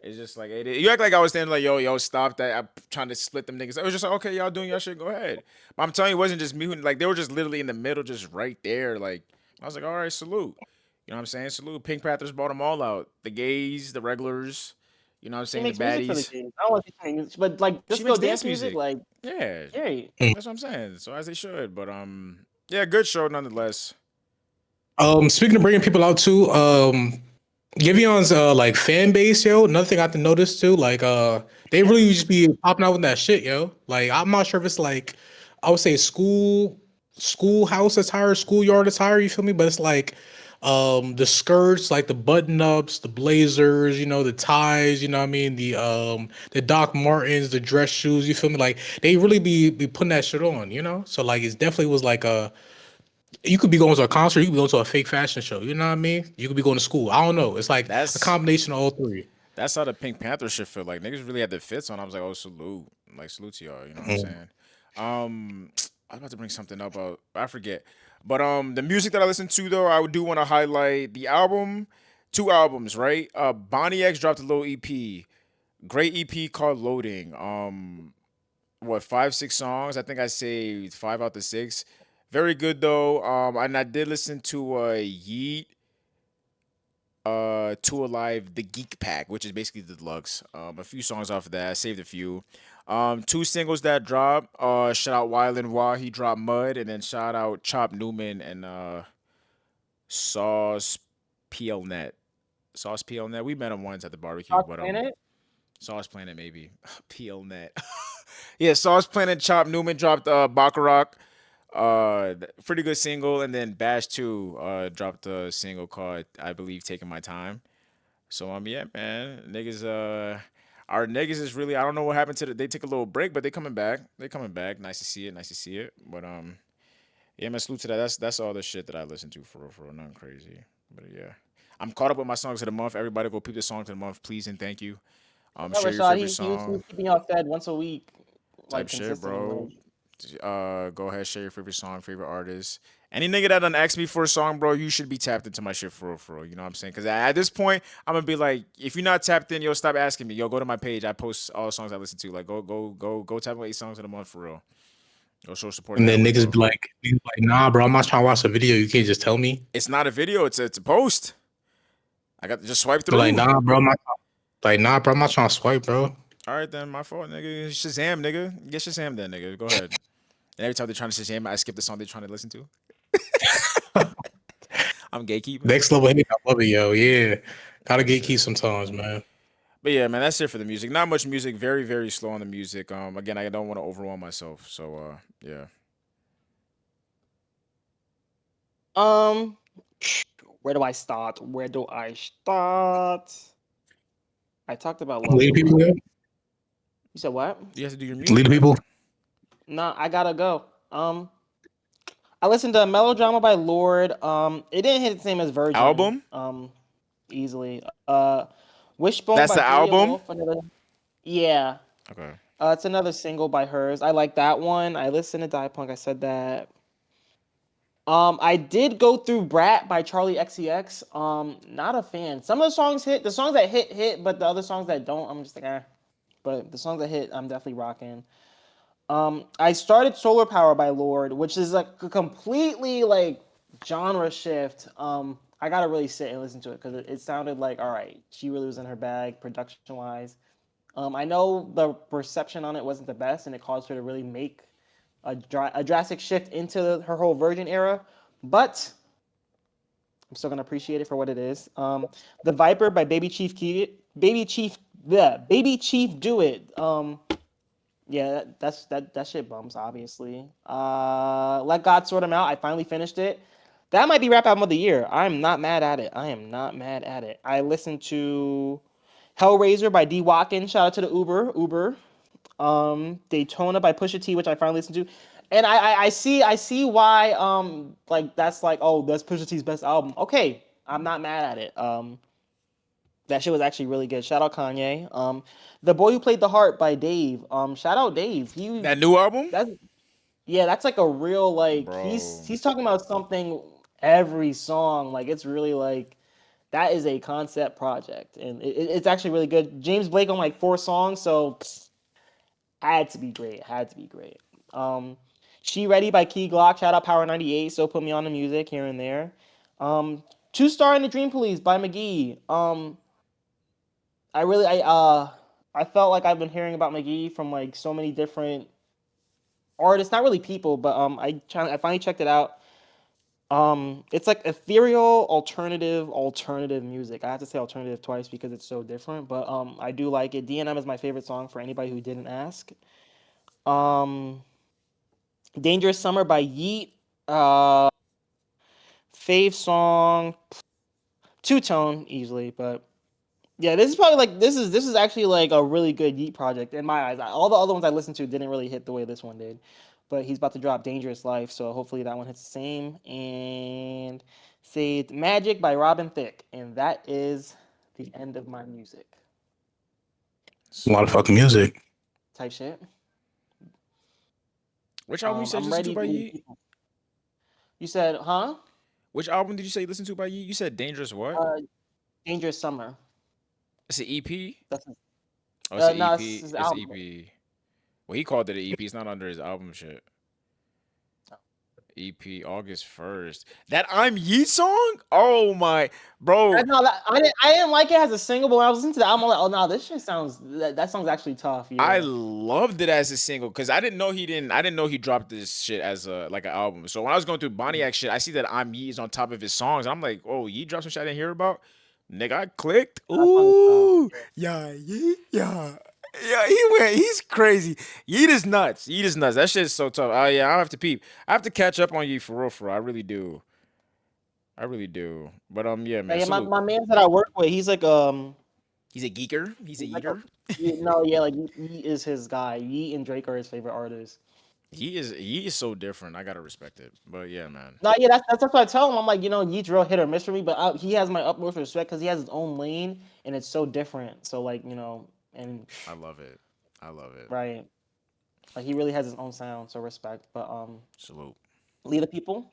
Speaker 1: It's just like you act like I was standing like, yo, stop that. I'm trying to split them niggas. It was just like, okay, y'all doing your shit, go ahead. But I'm telling you, it wasn't just me who like they were just literally in the middle, just right there. Like I was like, all right, salute. You know what I'm saying? Salute. Pink Panthers brought them all out. The gays, the regulars. You know what I'm
Speaker 2: He
Speaker 1: saying? The
Speaker 2: makes music for the
Speaker 1: baddies.
Speaker 2: kids. I don't want to say music, but like
Speaker 1: She
Speaker 2: disco
Speaker 1: makes
Speaker 2: dance
Speaker 1: dance
Speaker 2: music,
Speaker 1: music.
Speaker 2: like
Speaker 1: Yeah,
Speaker 2: yeah.
Speaker 1: that's what I'm saying. So as they should. But yeah, good show nonetheless.
Speaker 5: Speaking of bringing people out too, Givion's like fan base, yo. Another thing I have to notice too, like they really just be popping out with that shit, yo. Like I'm not sure if it's like I would say schoolhouse attire, schoolyard attire, you feel me? But it's like the skirts, like the button ups, the blazers, you know, the ties, you know what I mean? The Doc Martens, the dress shoes, you feel me? Like they really be putting that shit on, you know? So like it definitely was like a you could be going to a concert, you could be going to a fake fashion show. You know what I mean? You could be going to school. I don't know. It's like a
Speaker 1: That's
Speaker 5: combination of all three.
Speaker 1: that's how the Pink Panther shit feel. Like niggas really had their fits on. I was like, oh salute. Like salute to y'all, you know what I'm
Speaker 5: Mhm.
Speaker 1: saying? I was about to bring something up, I forget. But the music that I listened to though, I do want to highlight the album, two albums, right? Bonnie X dropped a little EP. Great EP called Loading. What 5-6 songs? I think I saved 5 out of 6. Very good though. And I did listen to Yeet, Two Alive, the Geek Pack, which is basically the deluxe. A few songs off of that. I saved a few. Two singles that dropped. Shout out Wild and Wah, he dropped Mud, and then shout out Chop Newman and Sauce PLNet. Sauce PLNet. We met him once at the barbecue,
Speaker 2: Rock
Speaker 1: but
Speaker 2: Planet.
Speaker 1: Sauce Planet maybe. PLNet. Yeah, Sauce Planet, Chop Newman dropped Baccarat. Pretty good single, and then Bash 2 dropped a single called I believe Taking My Time. So yeah, man, niggas Our niggas is really, I don't know what happened to they took a little break, but they coming back. They coming back. Nice to see it. Nice to see it. But yeah, man, salute to that. That's all the shit that I listen to for real. Nothing crazy. But yeah. I'm caught up with my songs of the month. Everybody go peep the songs of the month, please and thank you.
Speaker 2: No,
Speaker 1: Share your
Speaker 2: Rashad,
Speaker 1: favorite
Speaker 2: he was
Speaker 1: song
Speaker 2: keeping y'all fed once a week,
Speaker 1: type
Speaker 2: like
Speaker 1: shit,
Speaker 2: consistently.
Speaker 1: bro.
Speaker 2: Like,
Speaker 1: Go ahead, share your favorite song, favorite artist. Any nigga that done asked me for a song, bro, you should be tapped into my shit for real. You know what I'm saying? Because at this point, I'm gonna be like, if you're not tapped in, yo, stop asking me. Yo, go to my page. I post all the songs I listen to. Like, go tap in 8 songs of the month for real. Go show support
Speaker 5: And
Speaker 1: that
Speaker 5: then
Speaker 1: way,
Speaker 5: niggas
Speaker 1: bro.
Speaker 5: be like, nah, bro, I'm not trying to watch the video. You can't just tell me.
Speaker 1: It's not a video. It's a post. I got to just swipe
Speaker 5: They're like,
Speaker 1: through.
Speaker 5: nah, bro, I'm not trying to swipe, bro.
Speaker 1: All right, then, my fault, nigga. Shazam, nigga. Get Shazam, then, nigga. Go ahead. And every time they're trying to Shazam, I skip the song they're trying to listen to. I'm gatekeeping.
Speaker 5: Next level hate, I love it, yo. Yeah. Gotta get key sometimes, man.
Speaker 1: But yeah, man, that's it for the music. Not much music. Very, very slow on the music. Again, I don't want to overwhelm myself. So, yeah.
Speaker 2: um, where do I start? Where do I start? I talked about love.
Speaker 5: Lead
Speaker 2: A
Speaker 5: people,
Speaker 2: lot.
Speaker 5: yo.
Speaker 2: You said what?
Speaker 1: You have to do your music,
Speaker 5: Lead
Speaker 1: man.
Speaker 5: people.
Speaker 2: Nah, I gotta go. I listened to Melodrama by Lord. It didn't hit the same as Virgin.
Speaker 1: Album?
Speaker 2: Easily. Wishbone
Speaker 1: That's
Speaker 2: by
Speaker 1: the
Speaker 2: Julia
Speaker 1: album?
Speaker 2: Wolf. Yeah.
Speaker 1: Okay.
Speaker 2: It's another single by hers. I like that one. I listened to Die Punk. I said that. I did go through Brat by Charlie XCX. Not a fan. Some of the songs hit. The songs that hit, but the other songs that don't, I'm just like, eh. But the songs that hit, I'm definitely rocking. I started Solar Power by Lord, which is like a completely like genre shift. I gotta really sit and listen to it because it sounded like, all right, she really was in her bag production wise. I know the reception on it wasn't the best, and it caused her to really make a drastic shift into her whole Virgin era, but I'm still gonna appreciate it for what it is. The Viper by Baby Chief Do It. Yeah, that shit bumps, obviously. Let God Sort Him Out. I finally finished it. That might be rap album of the year. I'm not mad at it. I am not mad at it. I listened to Hellraiser by D Watkins. Shout out to the Uber. Daytona by Pusha T, which I finally listened to. And I see why like that's like, oh, that's Pusha T's best album. Okay, I'm not mad at it. That shit was actually really good. Shout out Kanye. The Boy Who Played the Heart by Dave. Shout out Dave.
Speaker 1: That new album?
Speaker 2: That's yeah, that's like a real like
Speaker 1: Bro.
Speaker 2: he's talking about something every song. Like it's really like that is a concept project, and it's actually really good. James Blake on like 4 songs, so had to be great. Had to be great. Um, She Ready by Key Glock. Shout out Power 98. So put me on the music here and there. Two Star in the Dream Police by McGee. I really I felt like I've been hearing about McGee from like so many different artists, not really people, but I finally checked it out. It's like ethereal alternative music. I have to say alternative twice because it's so different, but I do like it. DNM is my favorite song for anybody who didn't ask. Um Dangerous Summer by Yeet. Fave song, Two Tone easily, but yeah, this is probably like this is actually like a really good Yeet project in my eyes. All the other ones I listened to didn't really hit the way this one did, but he's about to drop Dangerous Life, so hopefully that one hits the same. And Saved Magic by Robin Thicke, and that is the end of my music
Speaker 5: A lot of fucking music.
Speaker 2: type shit.
Speaker 1: Which album you said you
Speaker 2: I'm
Speaker 1: listened to
Speaker 2: ready
Speaker 1: by
Speaker 2: to.
Speaker 1: Yeet?
Speaker 2: You said, huh?
Speaker 1: Which album did you say you listened to by Yeet? You said Dangerous what?
Speaker 2: Uh, Dangerous Summer.
Speaker 1: It's an EP?
Speaker 2: That's
Speaker 1: Oh, it's an
Speaker 2: no,
Speaker 1: EP.
Speaker 2: his
Speaker 1: It's
Speaker 2: album.
Speaker 1: EP. Well, he called it an EP. It's not under his album shit. EP August 1st. That I'm Yeet song? Oh my, bro.
Speaker 2: No, I didn't like it as a single, but when I was listening to the album, I'm like, oh no, this shit sounds that song's actually tough. Yeah.
Speaker 1: I loved it as a single because I didn't know he dropped this shit as a like an album. So when I was going through Boniac shit, I see that I'm Yeet is on top of his songs. And I'm like, oh, Yeet dropped some shit I didn't hear about. Nigga, I clicked.
Speaker 2: That song is
Speaker 1: Ooh,
Speaker 2: tough.
Speaker 1: yeah, Yeet, yeah. Yeah, he went. He's crazy. Yeet is nuts. Yeet is nuts. That shit is so tough. Oh yeah, I have to peep. I have to catch up on Yeet for real. For real. I really do. I really do. But yeah, man.
Speaker 2: Yeah, my
Speaker 1: Salute.
Speaker 2: man that I work with, he's like
Speaker 1: He's a geeker. He's a
Speaker 2: He's like a
Speaker 1: eater.
Speaker 2: no, yeah, like Yeet is his guy. Yeet and Drake are his favorite artists.
Speaker 1: He is so different. I gotta respect it. But yeah, man.
Speaker 2: No, yeah, that's what I tell him. I'm like, Yeet's real hit or miss for me, but he has my utmost respect because he has his own lane and it's so different. So like, and
Speaker 1: I love it. I love it.
Speaker 2: right, like he really has his own sound. So respect, but
Speaker 1: Salute.
Speaker 2: lead the people.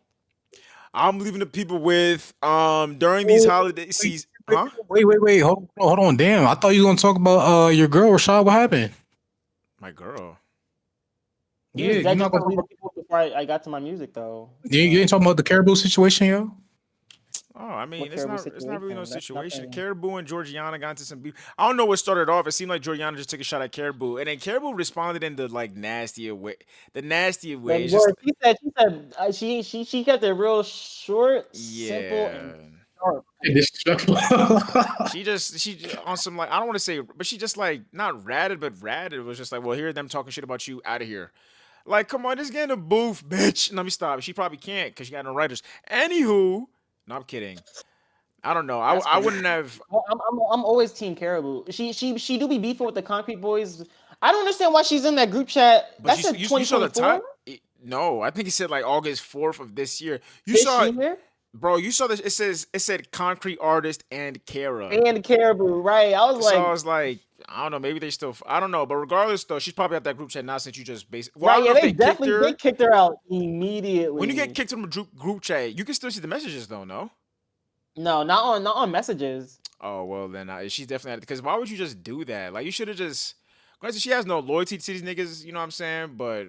Speaker 1: I'm leaving the people with during these
Speaker 5: Oh,
Speaker 1: holiday
Speaker 5: wait,
Speaker 1: seasons. Huh?
Speaker 5: wait. Hold on. Damn. I thought you were gonna talk about your girl, Rashad. What happened?
Speaker 1: My girl.
Speaker 2: He was
Speaker 5: Yeah, you're
Speaker 2: dead
Speaker 5: not
Speaker 2: just to
Speaker 5: gonna talk
Speaker 2: lead the
Speaker 5: about
Speaker 2: people before I got to my music though.
Speaker 5: you ain't talking about the Carrahboo situation, yo?
Speaker 1: Oh, I mean,
Speaker 2: What
Speaker 1: it's
Speaker 2: Caribou
Speaker 1: not really no
Speaker 2: situation? That's
Speaker 1: situation.
Speaker 2: nothing.
Speaker 1: Karrahboo and Jorjiana got into some beef. I don't know what started off. It seemed like Jorjiana just took a shot at Karrahboo, and then Karrahboo responded in the like nastier way. The nastier way.
Speaker 2: Like
Speaker 1: It's just
Speaker 2: word, she kept it real short, simple, and
Speaker 1: yeah.
Speaker 2: sharp.
Speaker 5: Disrespectful.
Speaker 1: On some like I don't want to say, but she just like not ratted, but ratted. It was just like, well, here them talking shit about you out of here. Like, come on, just get in the booth, bitch. Let me stop. She probably can't because she got no writers. Anywho, no, I'm kidding. I don't know.
Speaker 2: That's
Speaker 1: I
Speaker 2: crazy.
Speaker 1: wouldn't have.
Speaker 2: I'm always team Caribou. She do be beefing with the Concrete Boys. I don't understand why she's in that group chat.
Speaker 1: But
Speaker 2: That said
Speaker 1: you saw the
Speaker 2: 2024
Speaker 1: time. No, I think it said like August 4th of this year. You
Speaker 2: this
Speaker 1: saw it,
Speaker 2: year
Speaker 1: bro. You saw this. It said concrete artist and Kara.
Speaker 2: and Caribou, right? I was
Speaker 1: So I
Speaker 2: like,
Speaker 1: was like, I don't know. Maybe they still. I don't know. But regardless, though, she's probably at that group chat now since you just basically. Well, I
Speaker 2: right,
Speaker 1: don't know
Speaker 2: yeah,
Speaker 1: if
Speaker 2: they
Speaker 1: they kicked
Speaker 2: definitely they
Speaker 1: her.
Speaker 2: kicked her out
Speaker 1: When you get
Speaker 2: immediately.
Speaker 1: kicked from a group chat, you can still see the messages though. No.
Speaker 2: No, not on messages.
Speaker 1: Oh well, then she's definitely because why would you just do that? Like you should have just. Granted, she has no loyalty to these niggas. You know what I'm saying? But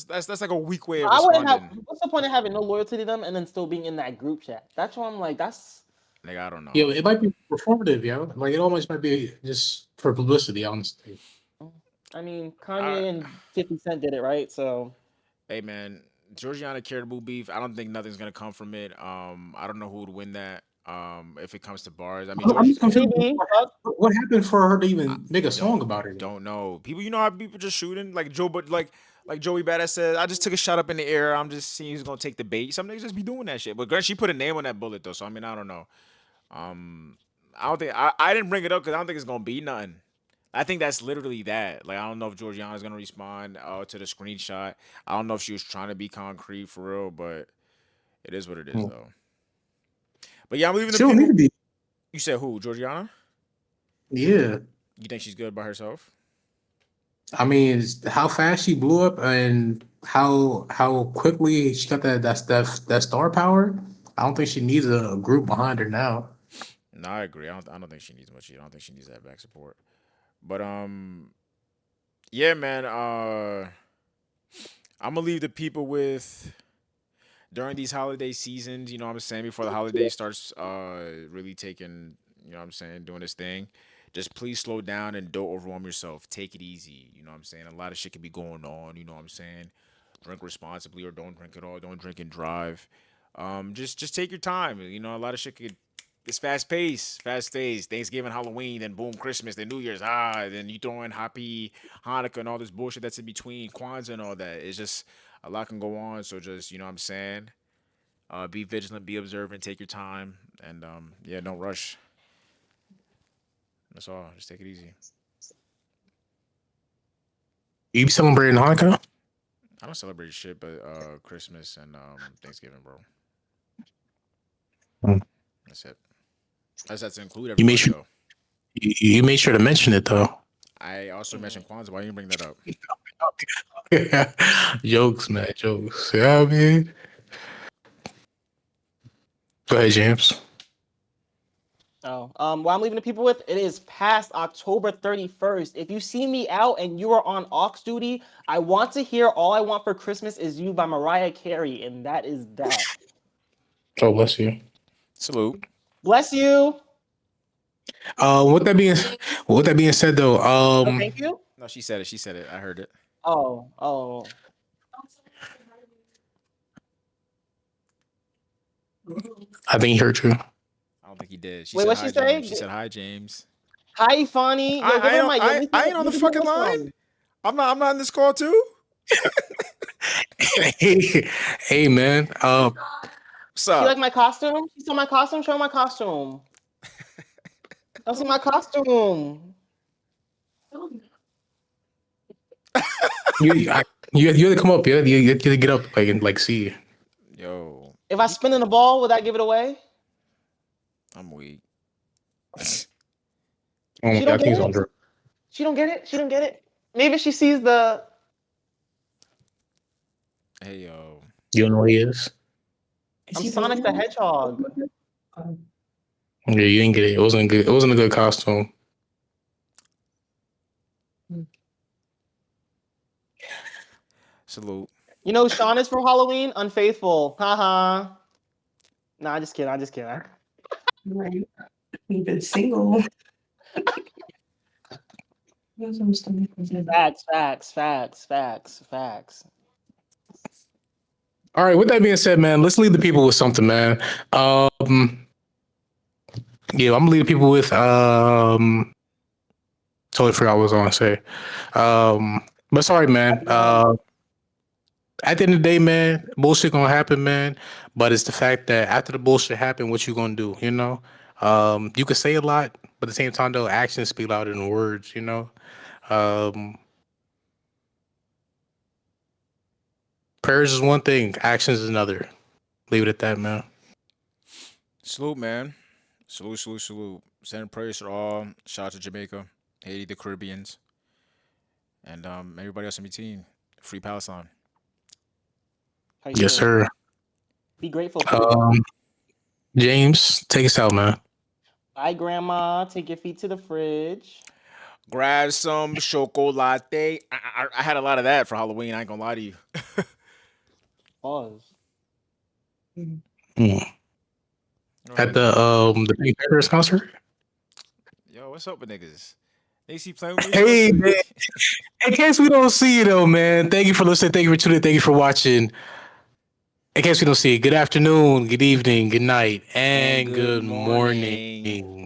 Speaker 1: that's like a weak way of
Speaker 2: I wouldn't have.
Speaker 1: responding.
Speaker 2: What's the point of having no loyalty to them and then still being in that group chat? That's why I'm like, that's.
Speaker 1: Like I don't know.
Speaker 5: Yo, it might be performative, yo. Like it almost might be just for publicity, honestly.
Speaker 2: I mean,
Speaker 1: I,
Speaker 2: Kanye and 50 Cent did it, right? So
Speaker 1: hey man, Georgiana Caribou beef. I don't think nothing's gonna come from it. I don't know who would win that. If it comes to bars, I mean
Speaker 5: I'm
Speaker 1: George.
Speaker 5: just confused.
Speaker 2: maybe.
Speaker 5: What happened for her to
Speaker 1: I
Speaker 5: even make a
Speaker 1: don't
Speaker 5: song about it?
Speaker 1: don't know. People, you know how people just shooting like Joe, but like Joey Badass said, I just took a shot up in the air. I'm just seeing who's gonna take the bait. Some niggas just be doing that shit. But girl, she put a name on that bullet though, so I mean I don't know. I don't think I didn't bring it up because I don't think it's gonna be nothing. I think that's literally that. Like I don't know if Georgiana's gonna respond to the screenshot. I don't know if she was trying to be concrete for real, but it is what it is
Speaker 5: Hmm.
Speaker 1: though. But yeah, I'm leaving the
Speaker 5: She don't need
Speaker 1: people.
Speaker 5: to be.
Speaker 1: You said who? Georgiana?
Speaker 5: Yeah.
Speaker 1: You think she's good by herself?
Speaker 5: I mean, how fast she blew up and how quickly she got that star power. I don't think she needs a group behind her now.
Speaker 1: No, I agree. I don't think she needs much. I don't think she needs that back support. But yeah, man. I'm gonna leave the people with during these holiday seasons. You know what I'm saying, before the holiday starts, really taking. You know what I'm saying, doing this thing. Just please slow down and don't overwhelm yourself. Take it easy. You know what I'm saying. A lot of shit could be going on. You know what I'm saying. Drink responsibly or don't drink at all. Don't drink and drive. Just take your time. You know, a lot of shit could. It's fast paced, fast paced. Thanksgiving, Halloween, then boom, Christmas, then New Year's. Then you throw in Happy Hanukkah and all this bullshit that's in between, Kwanzaa and all that. It's just a lot can go on. So just you know what I'm saying. Be vigilant, be observant, take your time, and yeah, don't rush. That's all. Just take it easy.
Speaker 5: You be celebrating Hanukkah?
Speaker 1: I don't celebrate shit, but Christmas and Thanksgiving, bro.
Speaker 5: Hmm.
Speaker 1: That's it. That's to include
Speaker 5: You made
Speaker 1: everybody
Speaker 5: sure
Speaker 1: though.
Speaker 5: you made sure to mention it though.
Speaker 1: I also mentioned Kwanzaa. Why didn't you bring that up?
Speaker 5: Jokes, man, jokes. Yeah, I mean, go ahead, James.
Speaker 2: Oh, what I'm leaving the people with, it is past October 31st. If you see me out and you are on aux duty, I want to hear "All I Want for Christmas Is You" by Mariah Carey, and that is that.
Speaker 5: Oh, bless you.
Speaker 1: Salute.
Speaker 2: Bless you.
Speaker 5: With that being said, though,
Speaker 2: No, thank you.
Speaker 1: No, she said it. She said it. I heard it.
Speaker 2: Oh.
Speaker 5: I think he heard you.
Speaker 1: I don't think he did. She
Speaker 2: Wait,
Speaker 1: said
Speaker 2: what she
Speaker 1: hi, James. She
Speaker 2: say?
Speaker 1: said hi, James.
Speaker 2: Hi, Fonny. Yo, give her my. Yo,
Speaker 1: I ain't on the fucking line. I'm not in this call too.
Speaker 5: Hey, man.
Speaker 1: What's
Speaker 2: She
Speaker 1: up?
Speaker 2: like my costume? She saw my costume? Show my costume. That's my costume.
Speaker 5: You have to come up. You have to get up and see.
Speaker 1: Yo,
Speaker 2: If I spin in the ball, would that give it away?
Speaker 1: I'm weak.
Speaker 5: Oh my
Speaker 2: She
Speaker 5: God, I
Speaker 2: don't
Speaker 5: think
Speaker 2: get
Speaker 5: he's on
Speaker 2: it.
Speaker 5: drug.
Speaker 2: She don't get it. She don't get it. Maybe she sees the.
Speaker 1: Hey, yo.
Speaker 5: You don't know who he is?
Speaker 2: I'm Sonic the Hedgehog.
Speaker 5: Yeah, you didn't get it. It wasn't good. It wasn't a good costume.
Speaker 1: Salute.
Speaker 2: You know, Sean is for Halloween. Unfaithful. Haha. Nah, just kidding. I just kidding.
Speaker 6: Right. You've been single.
Speaker 2: Facts. Facts. Facts. Facts. Facts.
Speaker 5: All right. With that being said, man, let's leave the people with something, man. Yeah, I'm gonna leave people with totally forgot what I was gonna say. But sorry, man. At the end of the day, man, bullshit gonna happen, man. But it's the fact that after the bullshit happen, what you gonna do? You know, you can say a lot, but at the same time, though, actions speak louder than words. You know, prayers is one thing, actions is another. Leave it at that, man.
Speaker 1: Salute, man. Salute, salute, salute. Sending prayers to all. Shout out to Jamaica, Haiti, the Caribbeans, and everybody else in between. Free Palestine.
Speaker 2: How you
Speaker 5: Yes,
Speaker 2: feel?
Speaker 5: sir.
Speaker 2: Be grateful, people.
Speaker 5: James, take us out, man.
Speaker 2: Bye, Grandma. Take your feet to the fridge.
Speaker 1: Grab some chocolate. I had a lot of that for Halloween. I ain't gonna lie to you.
Speaker 2: Pause.
Speaker 5: Mm.
Speaker 1: Go
Speaker 5: At
Speaker 1: ahead, man.
Speaker 5: the Pink Panthers concert.
Speaker 1: Yo, what's up with niggas? They see playing with me.
Speaker 5: Hey,
Speaker 1: What's
Speaker 5: man. In case we don't see you, though, man. Thank you for listening. Thank you for tuning in. Thank you for watching. In case we don't see you, good afternoon, good evening, good night,
Speaker 1: and
Speaker 5: and
Speaker 1: good
Speaker 5: good
Speaker 1: morning.
Speaker 5: morning.